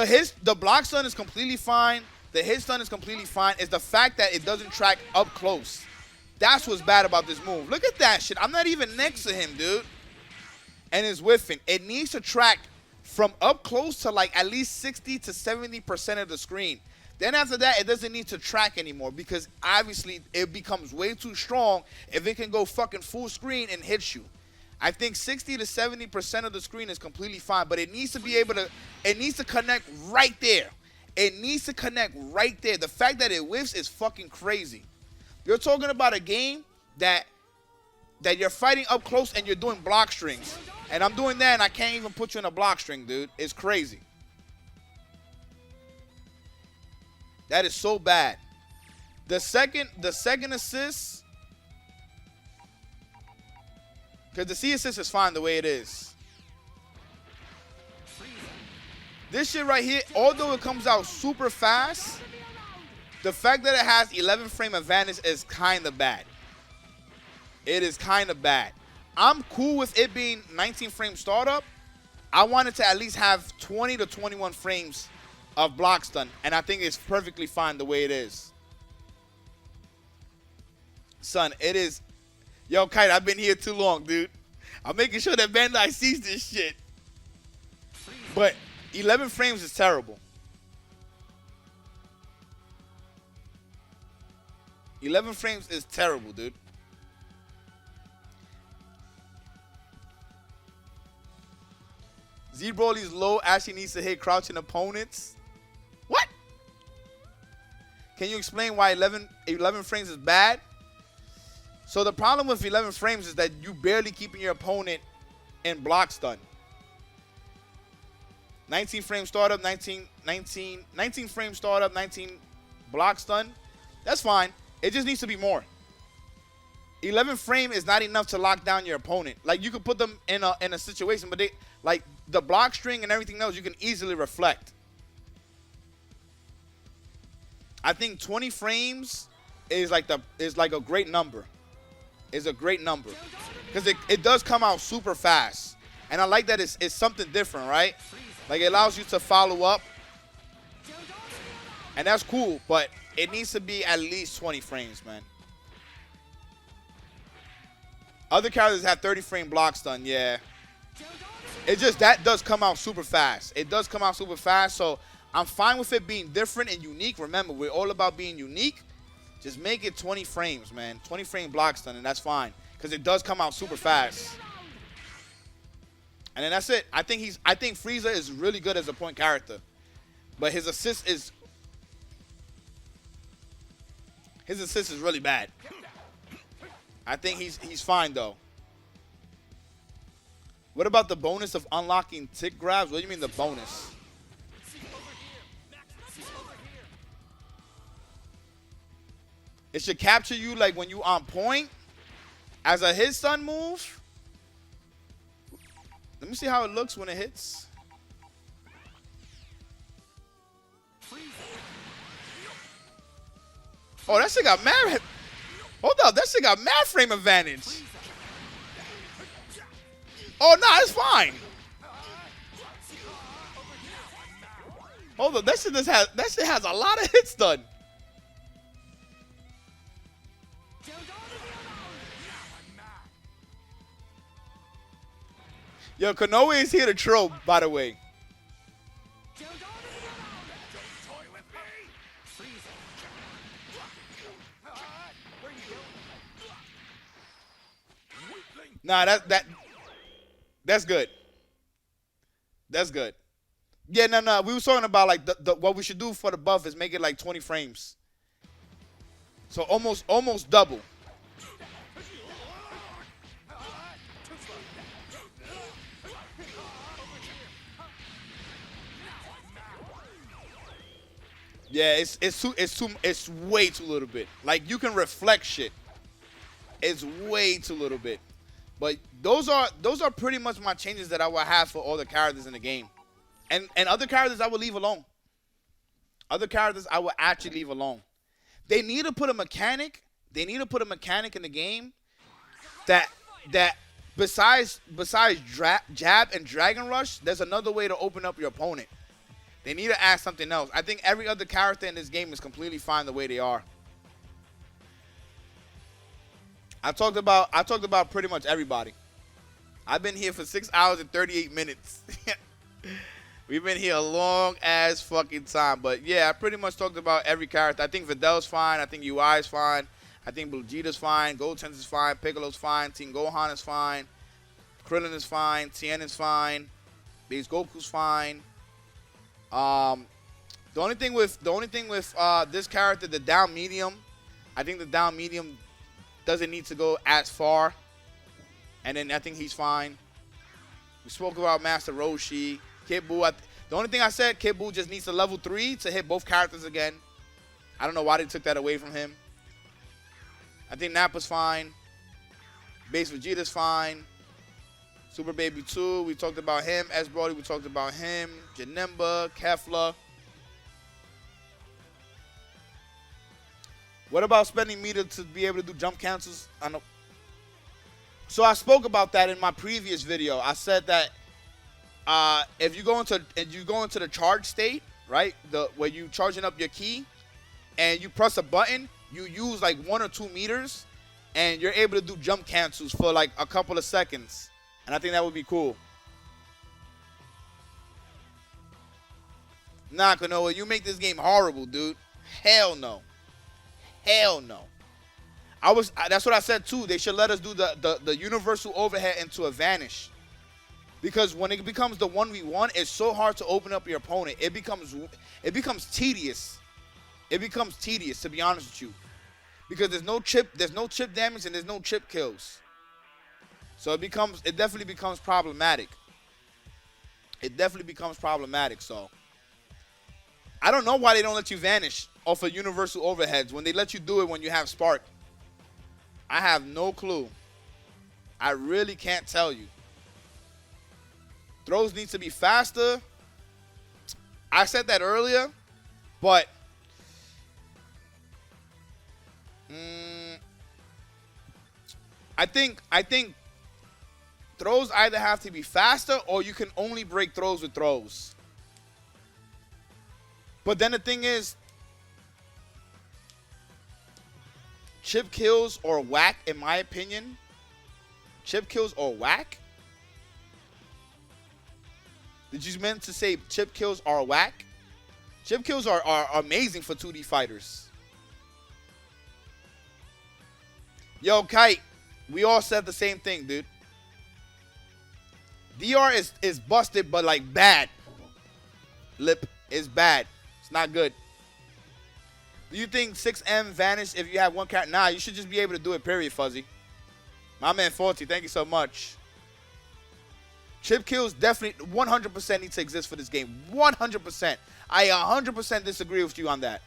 me around. The block stun is completely fine. The hit stun is completely fine. It's the fact that it doesn't track up close. That's what's bad about this move. Look at that shit. I'm not even next to him, dude. And it's whiffing. It needs to track from up close to like at least 60 to 70% of the screen. Then after that, it doesn't need to track anymore because obviously it becomes way too strong if it can go fucking full screen and hit you. I think 60 to 70% of the screen is completely fine, but it needs to be able to, it needs to connect right there. It needs to connect right there. The fact that it whiffs is fucking crazy. You're talking about a game that you're fighting up close and you're doing block strings. And I'm doing that and I can't even put you in a block string, dude. It's crazy. That is so bad. The second assist, because the C assist is fine the way it is. This shit right here, although it comes out super fast, the fact that it has 11 frame advantage is kind of bad. It is kind of bad. I'm cool with it being 19 frame startup. I wanted to at least have 20 to 21 frames of block stun, and I think it's perfectly fine the way it is. Son, it is. Yo, Kite, I've been here too long, dude. I'm making sure that Bandai sees this shit. But 11 frames is terrible. 11 frames is terrible, dude. Z-Broly's low actually needs to hit crouching opponents. What? Can you explain why 11 frames is bad? So the problem with 11 frames is that you barely keeping your opponent in block stun. 19 frame startup, 19 frame startup, 19 block stun. That's fine. It just needs to be more. 11 frame is not enough to lock down your opponent. Like, you could put them in a situation, but they, like, the block string and everything else, you can easily reflect. I think 20 frames is like a great number. Is a great number because it does come out super fast, and I like that it's something different, right? Like, it allows you to follow up, and that's cool. But it needs to be at least 20 frames, man. Other characters have 30 frame block stun, yeah. It just, that does come out super fast. It does come out super fast, so I'm fine with it being different and unique. Remember, we're all about being unique. Just make it 20 frames, man. 20 frame block stun, and that's fine. Because it does come out super fast. And then that's it. I think Frieza is really good as a point character. But his assist is really bad. I think he's fine though. What about the bonus of unlocking tick grabs? What do you mean the bonus? It should capture you like when you on point as a hit stun move. Let me see how it looks when it hits. Oh, that shit got mad. Hold up, that shit got mad frame advantage. Oh, no, it's fine. Hold up, that shit has a lot of hits done. Yo, Konoe is here to troll, by the way. Nah, that's good. That's good. Yeah, no. We were talking about like what we should do for the buff is make it like 20 frames. So almost double. Yeah, it's way too little bit. Like, you can reflect shit. It's way too little bit. But those are pretty much my changes that I will have for all the characters in the game. And other characters I will leave alone. Other characters I will actually leave alone. They need to put a mechanic. They need to put a mechanic in the game that besides jab and dragon rush, there's another way to open up your opponent. They need to add something else. I think every other character in this game is completely fine the way they are. I talked about pretty much everybody. I've been here for 6 hours and 38 minutes. We've been here a long ass fucking time. But yeah, I pretty much talked about every character. I think Videl's fine. I think UI is fine. I think Vegito's fine. Gotenks is fine. Piccolo's fine. Team Gohan is fine. Krillin is fine. Tien is fine. Base Goku's fine. The only thing with this character, the down medium, I think the down medium doesn't need to go as far. And then I think he's fine. We spoke about Master Roshi. Kid Buu, the only thing I said, Kid Buu just needs a level 3 to hit both characters again. I don't know why they took that away from him. I think Nappa's fine. Base Vegeta's fine. Super Baby 2, we talked about him. S Brody, we talked about him. Janemba, Kefla. What about spending meter to be able to do jump cancels? I know. So I spoke about that in my previous video. I said that if you go into the charge state, right, where you charging up your key, and you press a button, you use like 1 or 2 meters, and you're able to do jump cancels for like a couple of seconds, and I think that would be cool. Nah, Konoha, you make this game horrible, dude. Hell no. Hell no. That's what I said too. They should let us do the universal overhead into a vanish. Because when it becomes the 1v1, it's so hard to open up your opponent. It becomes tedious. It becomes tedious, to be honest with you. Because there's no chip damage and there's no chip kills. So it definitely becomes problematic. It definitely becomes problematic, so I don't know why they don't let you vanish off of universal overheads when they let you do it when you have spark. I have no clue. I really can't tell you. Throws needs to be faster. I said that earlier, but I think throws either have to be faster or you can only break throws with throws. But then the thing is, chip kills or whack, in my opinion. Chip kills or whack? Did you meant to say chip kills are whack? Chip kills are amazing for 2D fighters. Yo, Kite, we all said the same thing, dude. DR is busted, but like bad. Lip is bad. It's not good. Do you think 6M vanish if you have one character? Nah, you should just be able to do it, period, Fuzzy. My man 40, thank you so much. Chip kills definitely 100% need to exist for this game. 100%. I 100% disagree with you on that.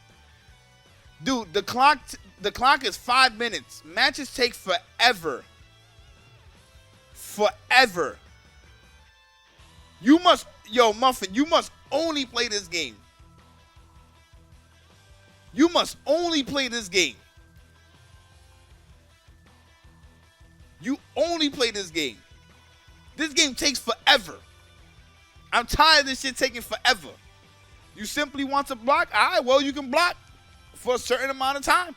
Dude, the clock is 5 minutes. Matches take forever. Forever. You must, yo, Muffin, you must only play this game. You must only play this game. You only play this game. This game takes forever. I'm tired of this shit taking forever. You simply want to block? All right, well, you can block for a certain amount of time.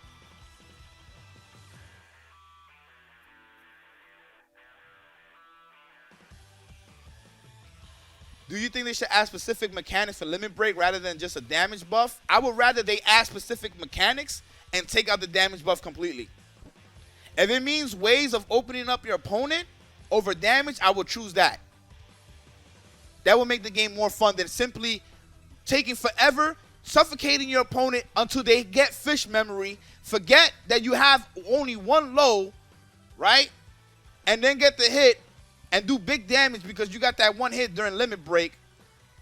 Do you think they should add specific mechanics for limit break rather than just a damage buff? I would rather they add specific mechanics and take out the damage buff completely. If it means ways of opening up your opponent over damage, I would choose that. That would make the game more fun than simply taking forever, suffocating your opponent until they get fish memory, forget that you have only one low, right? And then get the hit and do big damage because you got that one hit during limit break.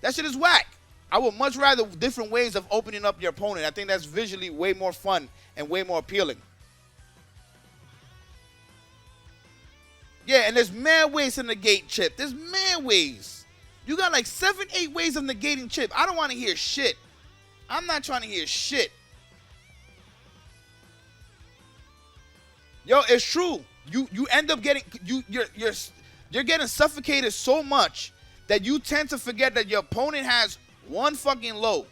That shit is whack. I would much rather different ways of opening up your opponent. I think that's visually way more fun and way more appealing. Yeah, and there's mad ways to negate chip. There's mad ways. You got like 7, 8 ways of negating chip. I don't want to hear shit. I'm not trying to hear shit. Yo, it's true. You end up getting you're getting suffocated so much that you tend to forget that your opponent has one fucking low.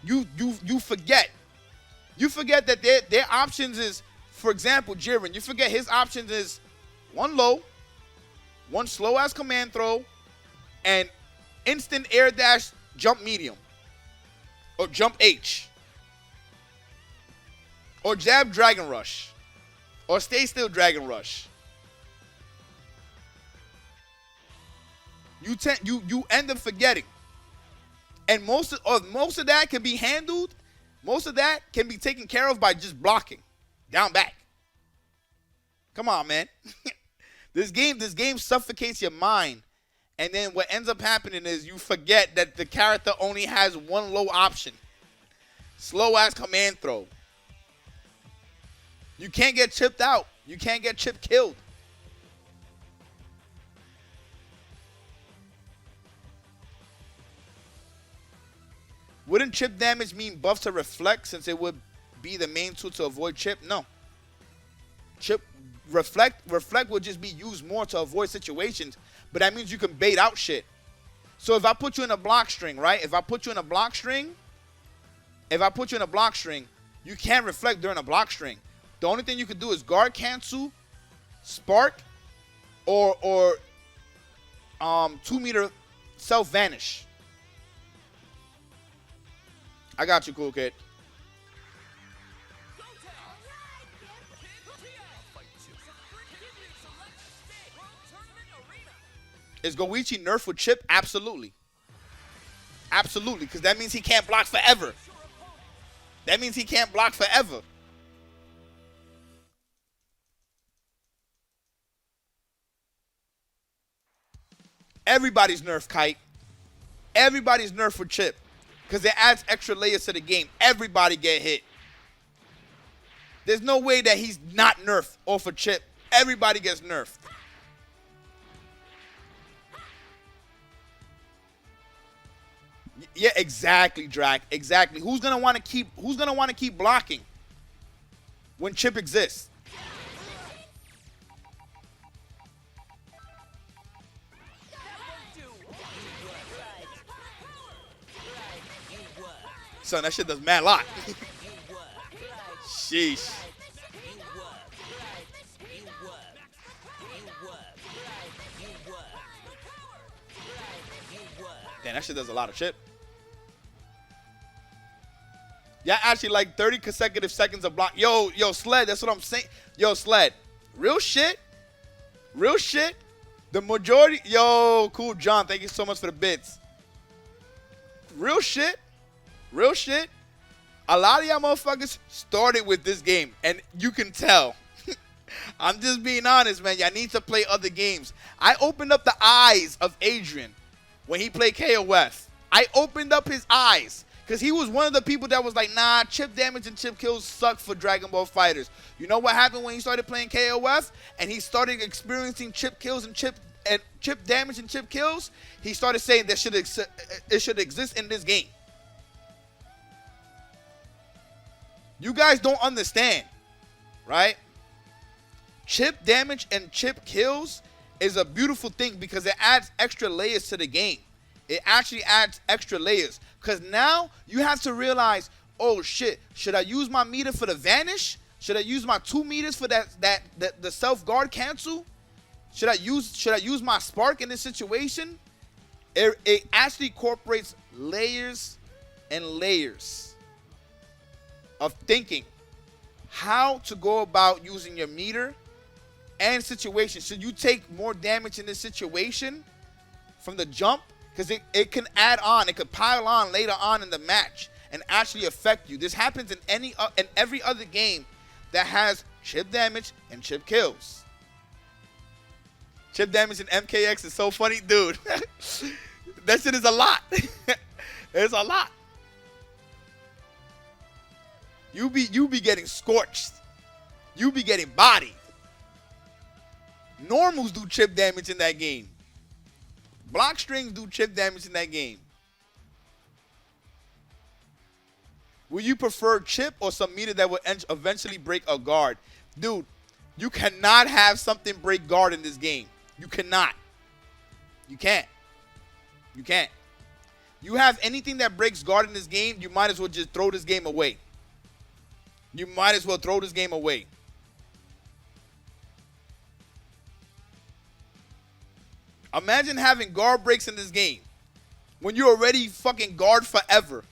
You forget. You forget that their options is, for example, Jiren. You forget his options is one low, one slow ass command throw, and instant air dash jump medium. Or jump H. Or jab Dragon Rush. Or stay still Dragon Rush. You end up forgetting. And most of that can be handled. Most of that can be taken care of by just blocking. Down back. Come on, man. This game suffocates your mind. And then what ends up happening is you forget that the character only has one low option. Slow ass command throw. You can't get chipped out. You can't get chip killed. Wouldn't chip damage mean buffs to reflect since it would be the main tool to avoid chip? No. Reflect would just be used more to avoid situations, but that means you can bait out shit. So if I put you in a block string, right? If I put you in a block string, you can't reflect during a block string. The only thing you can do is guard cancel, spark, or 2 meter self vanish. I got you, cool kid. Is Goichi nerfed with chip? Absolutely. Absolutely, because that means he can't block forever. That means he can't block forever. Everybody's nerfed, Kite. Everybody's nerfed with chip. Because it adds extra layers to the game. Everybody get hit. There's no way that he's not nerfed off a chip. Everybody gets nerfed. Yeah, exactly, Drac. Exactly. Who's gonna want to keep blocking when chip exists? Son, that shit does mad lot. Sheesh. Damn, that shit does a lot of chip. Yeah, actually like 30 consecutive seconds of block. Yo, Sled, that's what I'm saying. Yo, Sled, real shit. Real shit. The majority, yo, cool John, thank you so much for the bits. Real shit. Real shit. A lot of y'all motherfuckers started with this game, and you can tell. I'm just being honest, man. Y'all need to play other games. I opened up the eyes of Adrian when he played KOF. I opened up his eyes because he was one of the people that was like, nah, chip damage and chip kills suck for Dragon Ball FighterZ. You know what happened when he started playing KOF and he started experiencing chip kills and chip damage and chip kills? He started saying that it should exist in this game. You guys don't understand, right? Chip damage and chip kills is a beautiful thing because it adds extra layers to the game. It actually adds extra layers because now you have to realize, oh shit, should I use my meter for the vanish? Should I use my 2 meters for the self guard cancel? Should I use my spark in this situation? It actually incorporates layers and layers of thinking how to go about using your meter and situation. Should you take more damage in this situation from the jump? Because it can add on, it could pile on later on in the match and actually affect you. This happens in every other game that has chip damage and chip kills. Chip damage in MKX is so funny, dude. That shit is a lot. It's a lot. You be getting scorched. You be getting bodied. Normals do chip damage in that game. Block strings do chip damage in that game. Will you prefer chip or some meter that will eventually break a guard? Dude, you cannot have something break guard in this game. You cannot. You can't. You can't. You have anything that breaks guard in this game, you might as well just throw this game away. You might as well throw this game away. Imagine having guard breaks in this game when you're already fucking guard forever.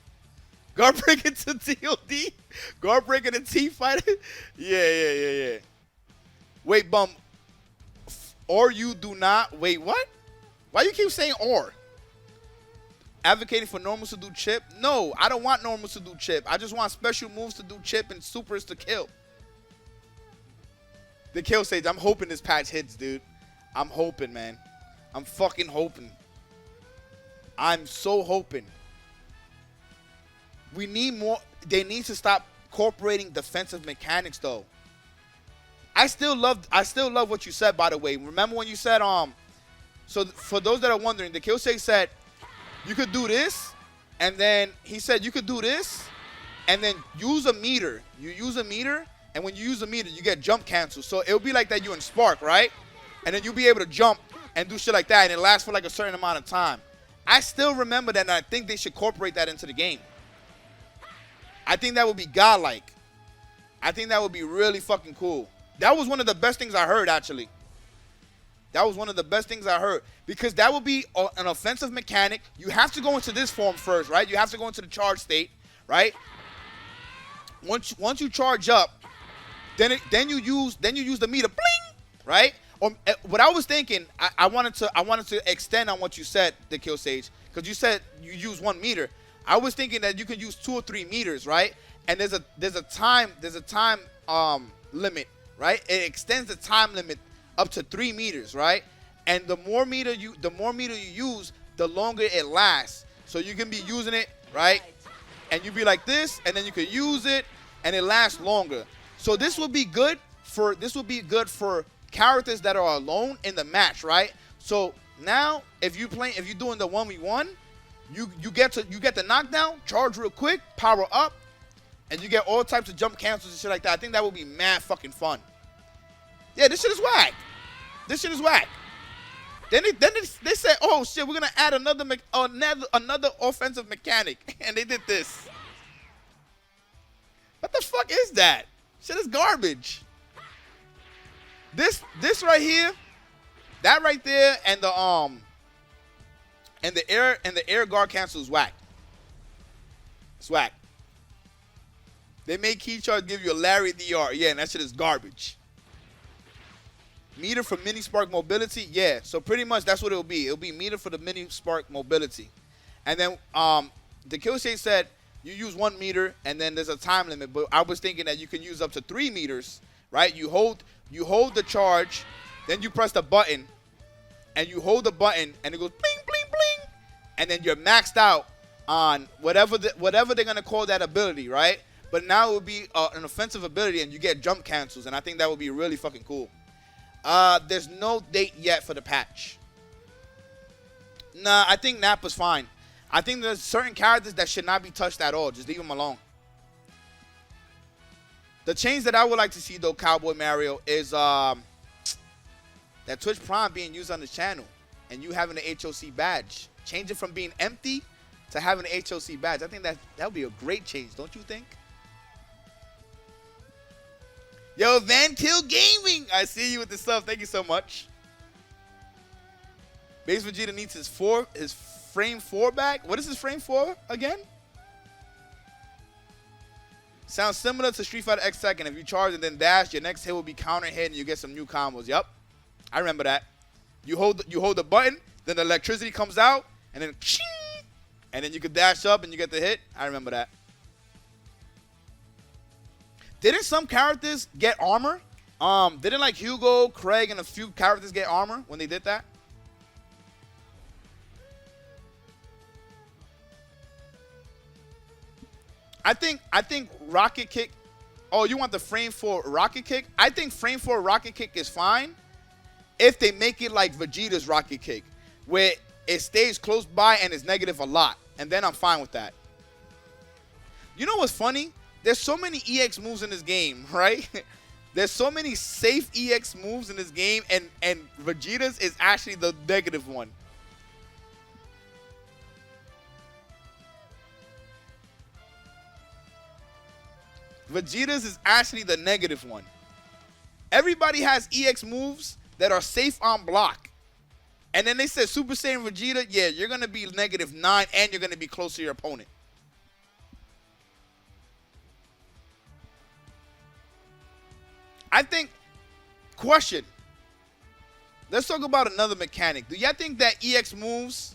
Guard break into TOD? Guard break into T-Fighter? Yeah. Wait, Bum. Or you do not. Wait, what? Why you keep saying or? Advocating for normals to do chip? No, I don't want normals to do chip. I just want special moves to do chip and supers to kill. The kill stage. I'm hoping this patch hits, dude. I'm hoping, man. I'm fucking hoping. I'm so hoping. We need more. They need to stop incorporating defensive mechanics, though. I still love what you said, by the way. Remember when you said so for those that are wondering, the kill stage said you could do this, and then he said you could do this, and then use a meter. You use a meter, and when you use a meter, you get jump cancel. So it'll be like that you in Spark, right? And then you'll be able to jump and do shit like that, and it lasts for like a certain amount of time. I still remember that, and I think they should incorporate that into the game. I think that would be godlike. I think that would be really fucking cool. That was one of the best things I heard, actually. That was one of the best things I heard. Because that would be an offensive mechanic. You have to go into this form first, right? You have to go into the charge state, right? Once you charge up, then you use the meter, bling, right? Or what I was thinking, I wanted to extend on what you said, the kill stage, because you said you use 1 meter. I was thinking that you can use 2 or 3 meters, right? And there's a time limit, right? It extends the time limit up to 3 meters, right? And the more meter you use, the longer it lasts. So you can be using it, right? And you be like this, and then you can use it, and it lasts longer. So this would be good for characters that are alone in the match, right? So now if you're doing the 1v1, you get the knockdown, charge real quick, power up, and you get all types of jump cancels and shit like that. I think that would be mad fucking fun. Yeah, this shit is whack. This shit is whack. Then they said, oh shit, we're gonna add another offensive mechanic, and they did this. What the fuck is that? Shit is garbage. This right here, that right there, and the air guard cancel is whack. It's whack. They make key charge give you a Larry DR. Yeah, and that shit is garbage. Meter for mini spark mobility. Yeah, so pretty much that's what it'll be. It'll be meter for the mini spark mobility. And then the kill stage said you use 1 meter and then there's a time limit. But I was thinking that you can use up to 3 meters, right? You hold the charge, then you press the button, and you hold the button, and it goes bling, bling, bling, and then you're maxed out on whatever they're gonna call that ability, right? But now it would be an offensive ability, and you get jump cancels, and I think that would be really fucking cool. There's no date yet for the patch. Nah, I think Nappa's fine. I think there's certain characters that should not be touched at all. Just leave them alone. The change that I would like to see, though, Cowboy Mario, is that Twitch Prime being used on the channel and you having the HOC badge. Change it from being empty to having an HOC badge. I think that would be a great change, don't you think? Yo, Van Kill Gaming, I see you with the stuff. Thank you so much. Base Vegeta needs his frame 4 back. What is his frame 4 again? Sounds similar to Street Fighter X Second. If you charge and then dash, your next hit will be counter hit and you get some new combos. Yep, I remember that. You hold the button, then the electricity comes out, and then and then you can dash up and you get the hit. I remember that. Didn't some characters get armor? Didn't like Hugo, Craig, and a few characters get armor when they did that? I think Rocket Kick. Oh, you want the frame 4 Rocket Kick? I think frame 4 Rocket Kick is fine if they make it like Vegeta's Rocket Kick, where it stays close by and is negative a lot, and then I'm fine with that. You know what's funny? There's so many EX moves in this game, right? There's so many safe EX moves in this game, and Vegeta's is actually the negative one. Vegeta's is actually the negative one. Everybody has EX moves that are safe on block. And then they said Super Saiyan Vegeta, yeah, you're going to be -9 and you're going to be close to your opponent. I think, question. Let's talk about another mechanic. Do y'all think that EX moves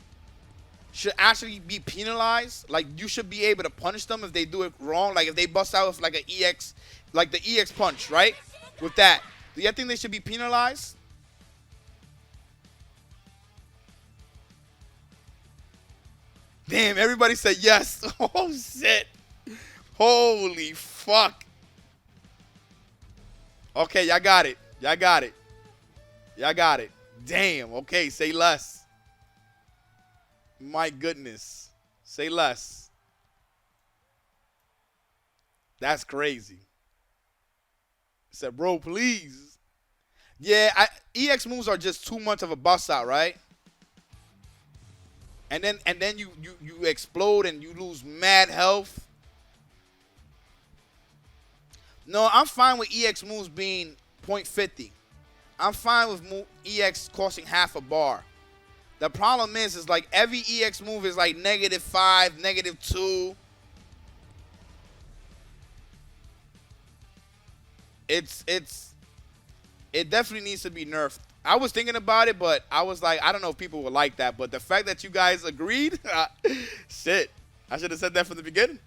should actually be penalized? Like, you should be able to punish them if they do it wrong? Like, if they bust out with, like, an EX, like the EX punch, right? With that. Do y'all think they should be penalized? Damn, everybody said yes. Oh, shit. Holy fuck. Okay, y'all got it. Y'all got it. Y'all got it. Damn. Okay, say less. My goodness. Say less. That's crazy. Said, bro, please. Yeah, EX moves are just too much of a bust out, right? And then you explode and you lose mad health. No, I'm fine with EX moves being 0.50. I'm fine with EX costing half a bar. The problem is like every EX move is like -5, -2. It definitely needs to be nerfed. I was thinking about it, but I was like, I don't know if people would like that. But the fact that you guys agreed, shit. I should have said that from the beginning.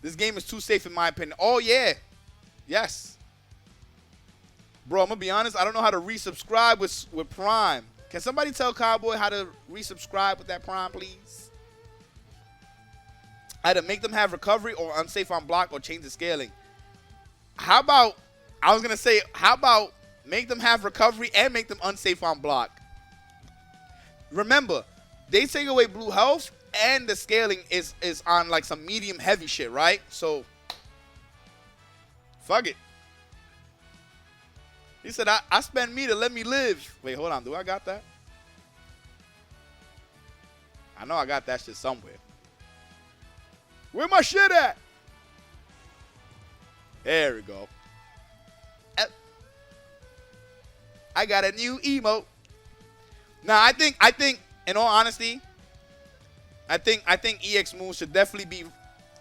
This game is too safe in my opinion. Oh, yeah. Yes. Bro, I'm going to be honest. I don't know how to resubscribe with Prime. Can somebody tell Cowboy how to resubscribe with that Prime, please? Either make them have recovery or unsafe on block or change the scaling. How about, I was going to say, how about make them have recovery and make them unsafe on block? Remember, they take away blue health and the scaling is on like some medium heavy shit, right? So, fuck it. He said, I spend me to let me live. Wait, hold on. Do I got that? I know I got that shit somewhere. Where my shit at? There we go. I got a new emote. Now, I think, in all honesty, I think EX moves should definitely be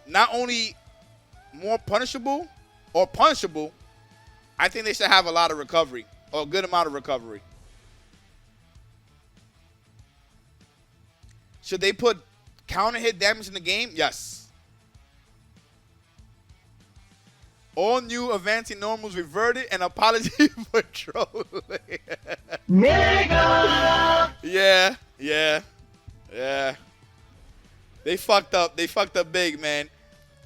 not only more punishable or punishable, I think they should have a lot of recovery or a good amount of recovery. Should they put counter hit damage in the game? Yes. All new advancing normals reverted and apology for trolling. Nigga! Yeah. They fucked up. They fucked up big, man.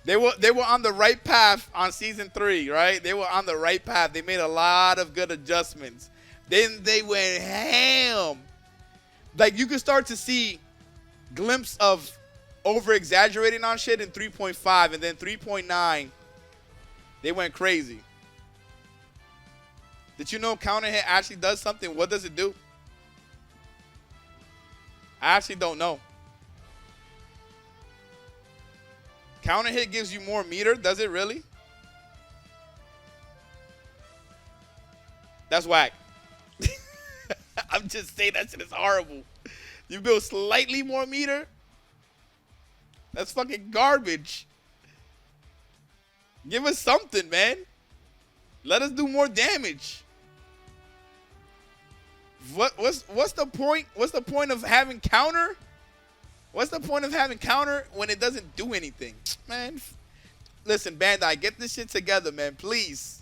They were on the right path on season 3, right? They were on the right path. They made a lot of good adjustments. Then they went ham. Like, you could start to see glimpse of over-exaggerating on shit in 3.5, and then 3.9, they went crazy. Did you know counter hit actually does something? What does it do? I actually don't know. Counter hit gives you more meter. Does it really? That's whack. I'm just saying that shit is horrible. You build slightly more meter? That's fucking garbage. Give us something, man. Let us do more damage. What's the point? What's the point of having counter? What's the point of having counter when it doesn't do anything? Man, listen, Bandai, get this shit together, man. Please.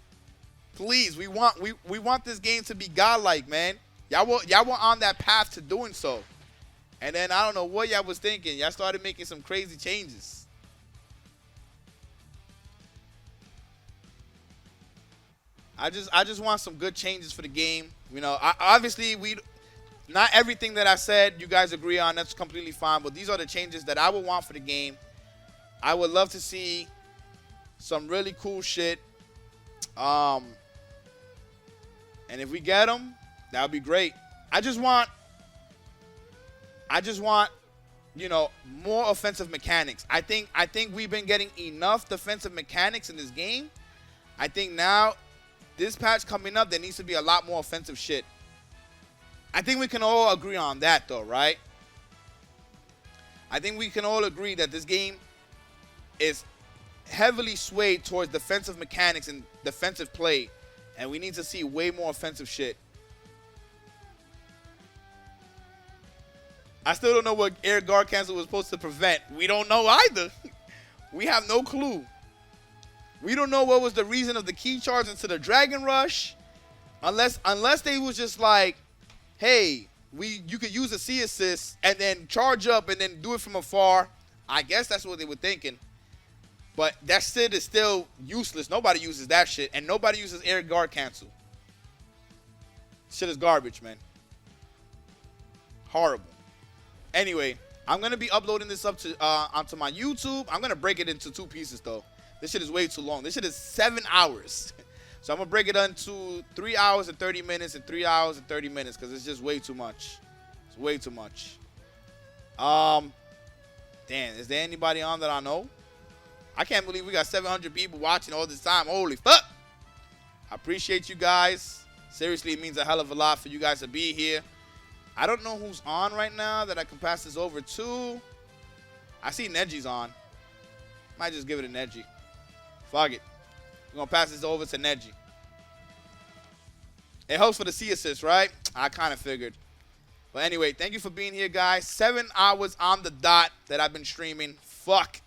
Please, we want this game to be godlike, man. Y'all were on that path to doing so. And then I don't know what y'all was thinking. Y'all started making some crazy changes. I just want some good changes for the game. You know, obviously not everything that I said you guys agree on. That's completely fine. But these are the changes that I would want for the game. I would love to see some really cool shit. And if we get them, that would be great. I just want, you know, more offensive mechanics. I think we've been getting enough defensive mechanics in this game. I think now, this patch coming up, there needs to be a lot more offensive shit. I think we can all agree on that, though, right? I think we can all agree that this game is heavily swayed towards defensive mechanics and defensive play, and we need to see way more offensive shit. I still don't know what air guard cancel was supposed to prevent. We don't know either. We have no clue. We don't know what was the reason of the key charge into the Dragon Rush, unless they was just like, hey, you could use a C assist and then charge up and then do it from afar. I guess that's what they were thinking. But that shit is still useless. Nobody uses that shit, and nobody uses air guard cancel. Shit is garbage, man. Horrible. Anyway, I'm gonna be uploading this up to onto my YouTube. I'm gonna break it into 2 pieces though. This shit is way too long. This shit is 7 hours. So I'm gonna break it into 3 hours and 30 minutes and 3 hours and 30 minutes because it's just way too much. It's way too much. Damn, is there anybody on that I know? I can't believe we got 700 people watching all this time. Holy fuck. I appreciate you guys. Seriously, it means a hell of a lot for you guys to be here. I don't know who's on right now that I can pass this over to. I see Neji's on. Might just give it a Neji. Fuck it. We're going to pass this over to Neji. It helps for the C assist, right? I kind of figured. But anyway, thank you for being here, guys. 7 hours on the dot that I've been streaming. Fuck.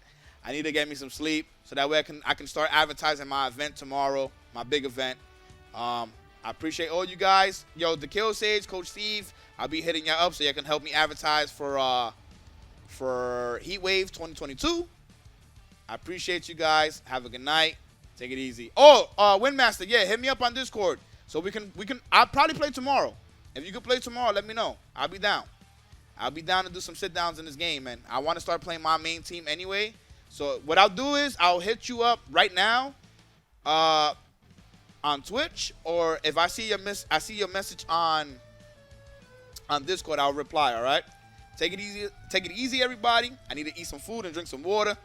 I need to get me some sleep so that way I can start advertising my event tomorrow, my big event. I appreciate all you guys. Yo, the Kill Sage, Coach Steve, I'll be hitting y'all up so y'all can help me advertise for Heat Wave 2022. I appreciate you guys. Have a good night. Take it easy. Oh, Windmaster, yeah, hit me up on Discord so we can. I'll probably play tomorrow. If you can play tomorrow, let me know. I'll be down. I'll be down to do some sit downs in this game, man. I want to start playing my main team anyway. So what I'll do is I'll hit you up right now, on Twitch, or if I see your message on Discord, I'll reply. All right. Take it easy. Take it easy, everybody. I need to eat some food and drink some water.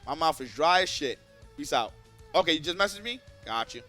My mouth is dry as shit. Peace out. Okay, you just messaged me? Got you.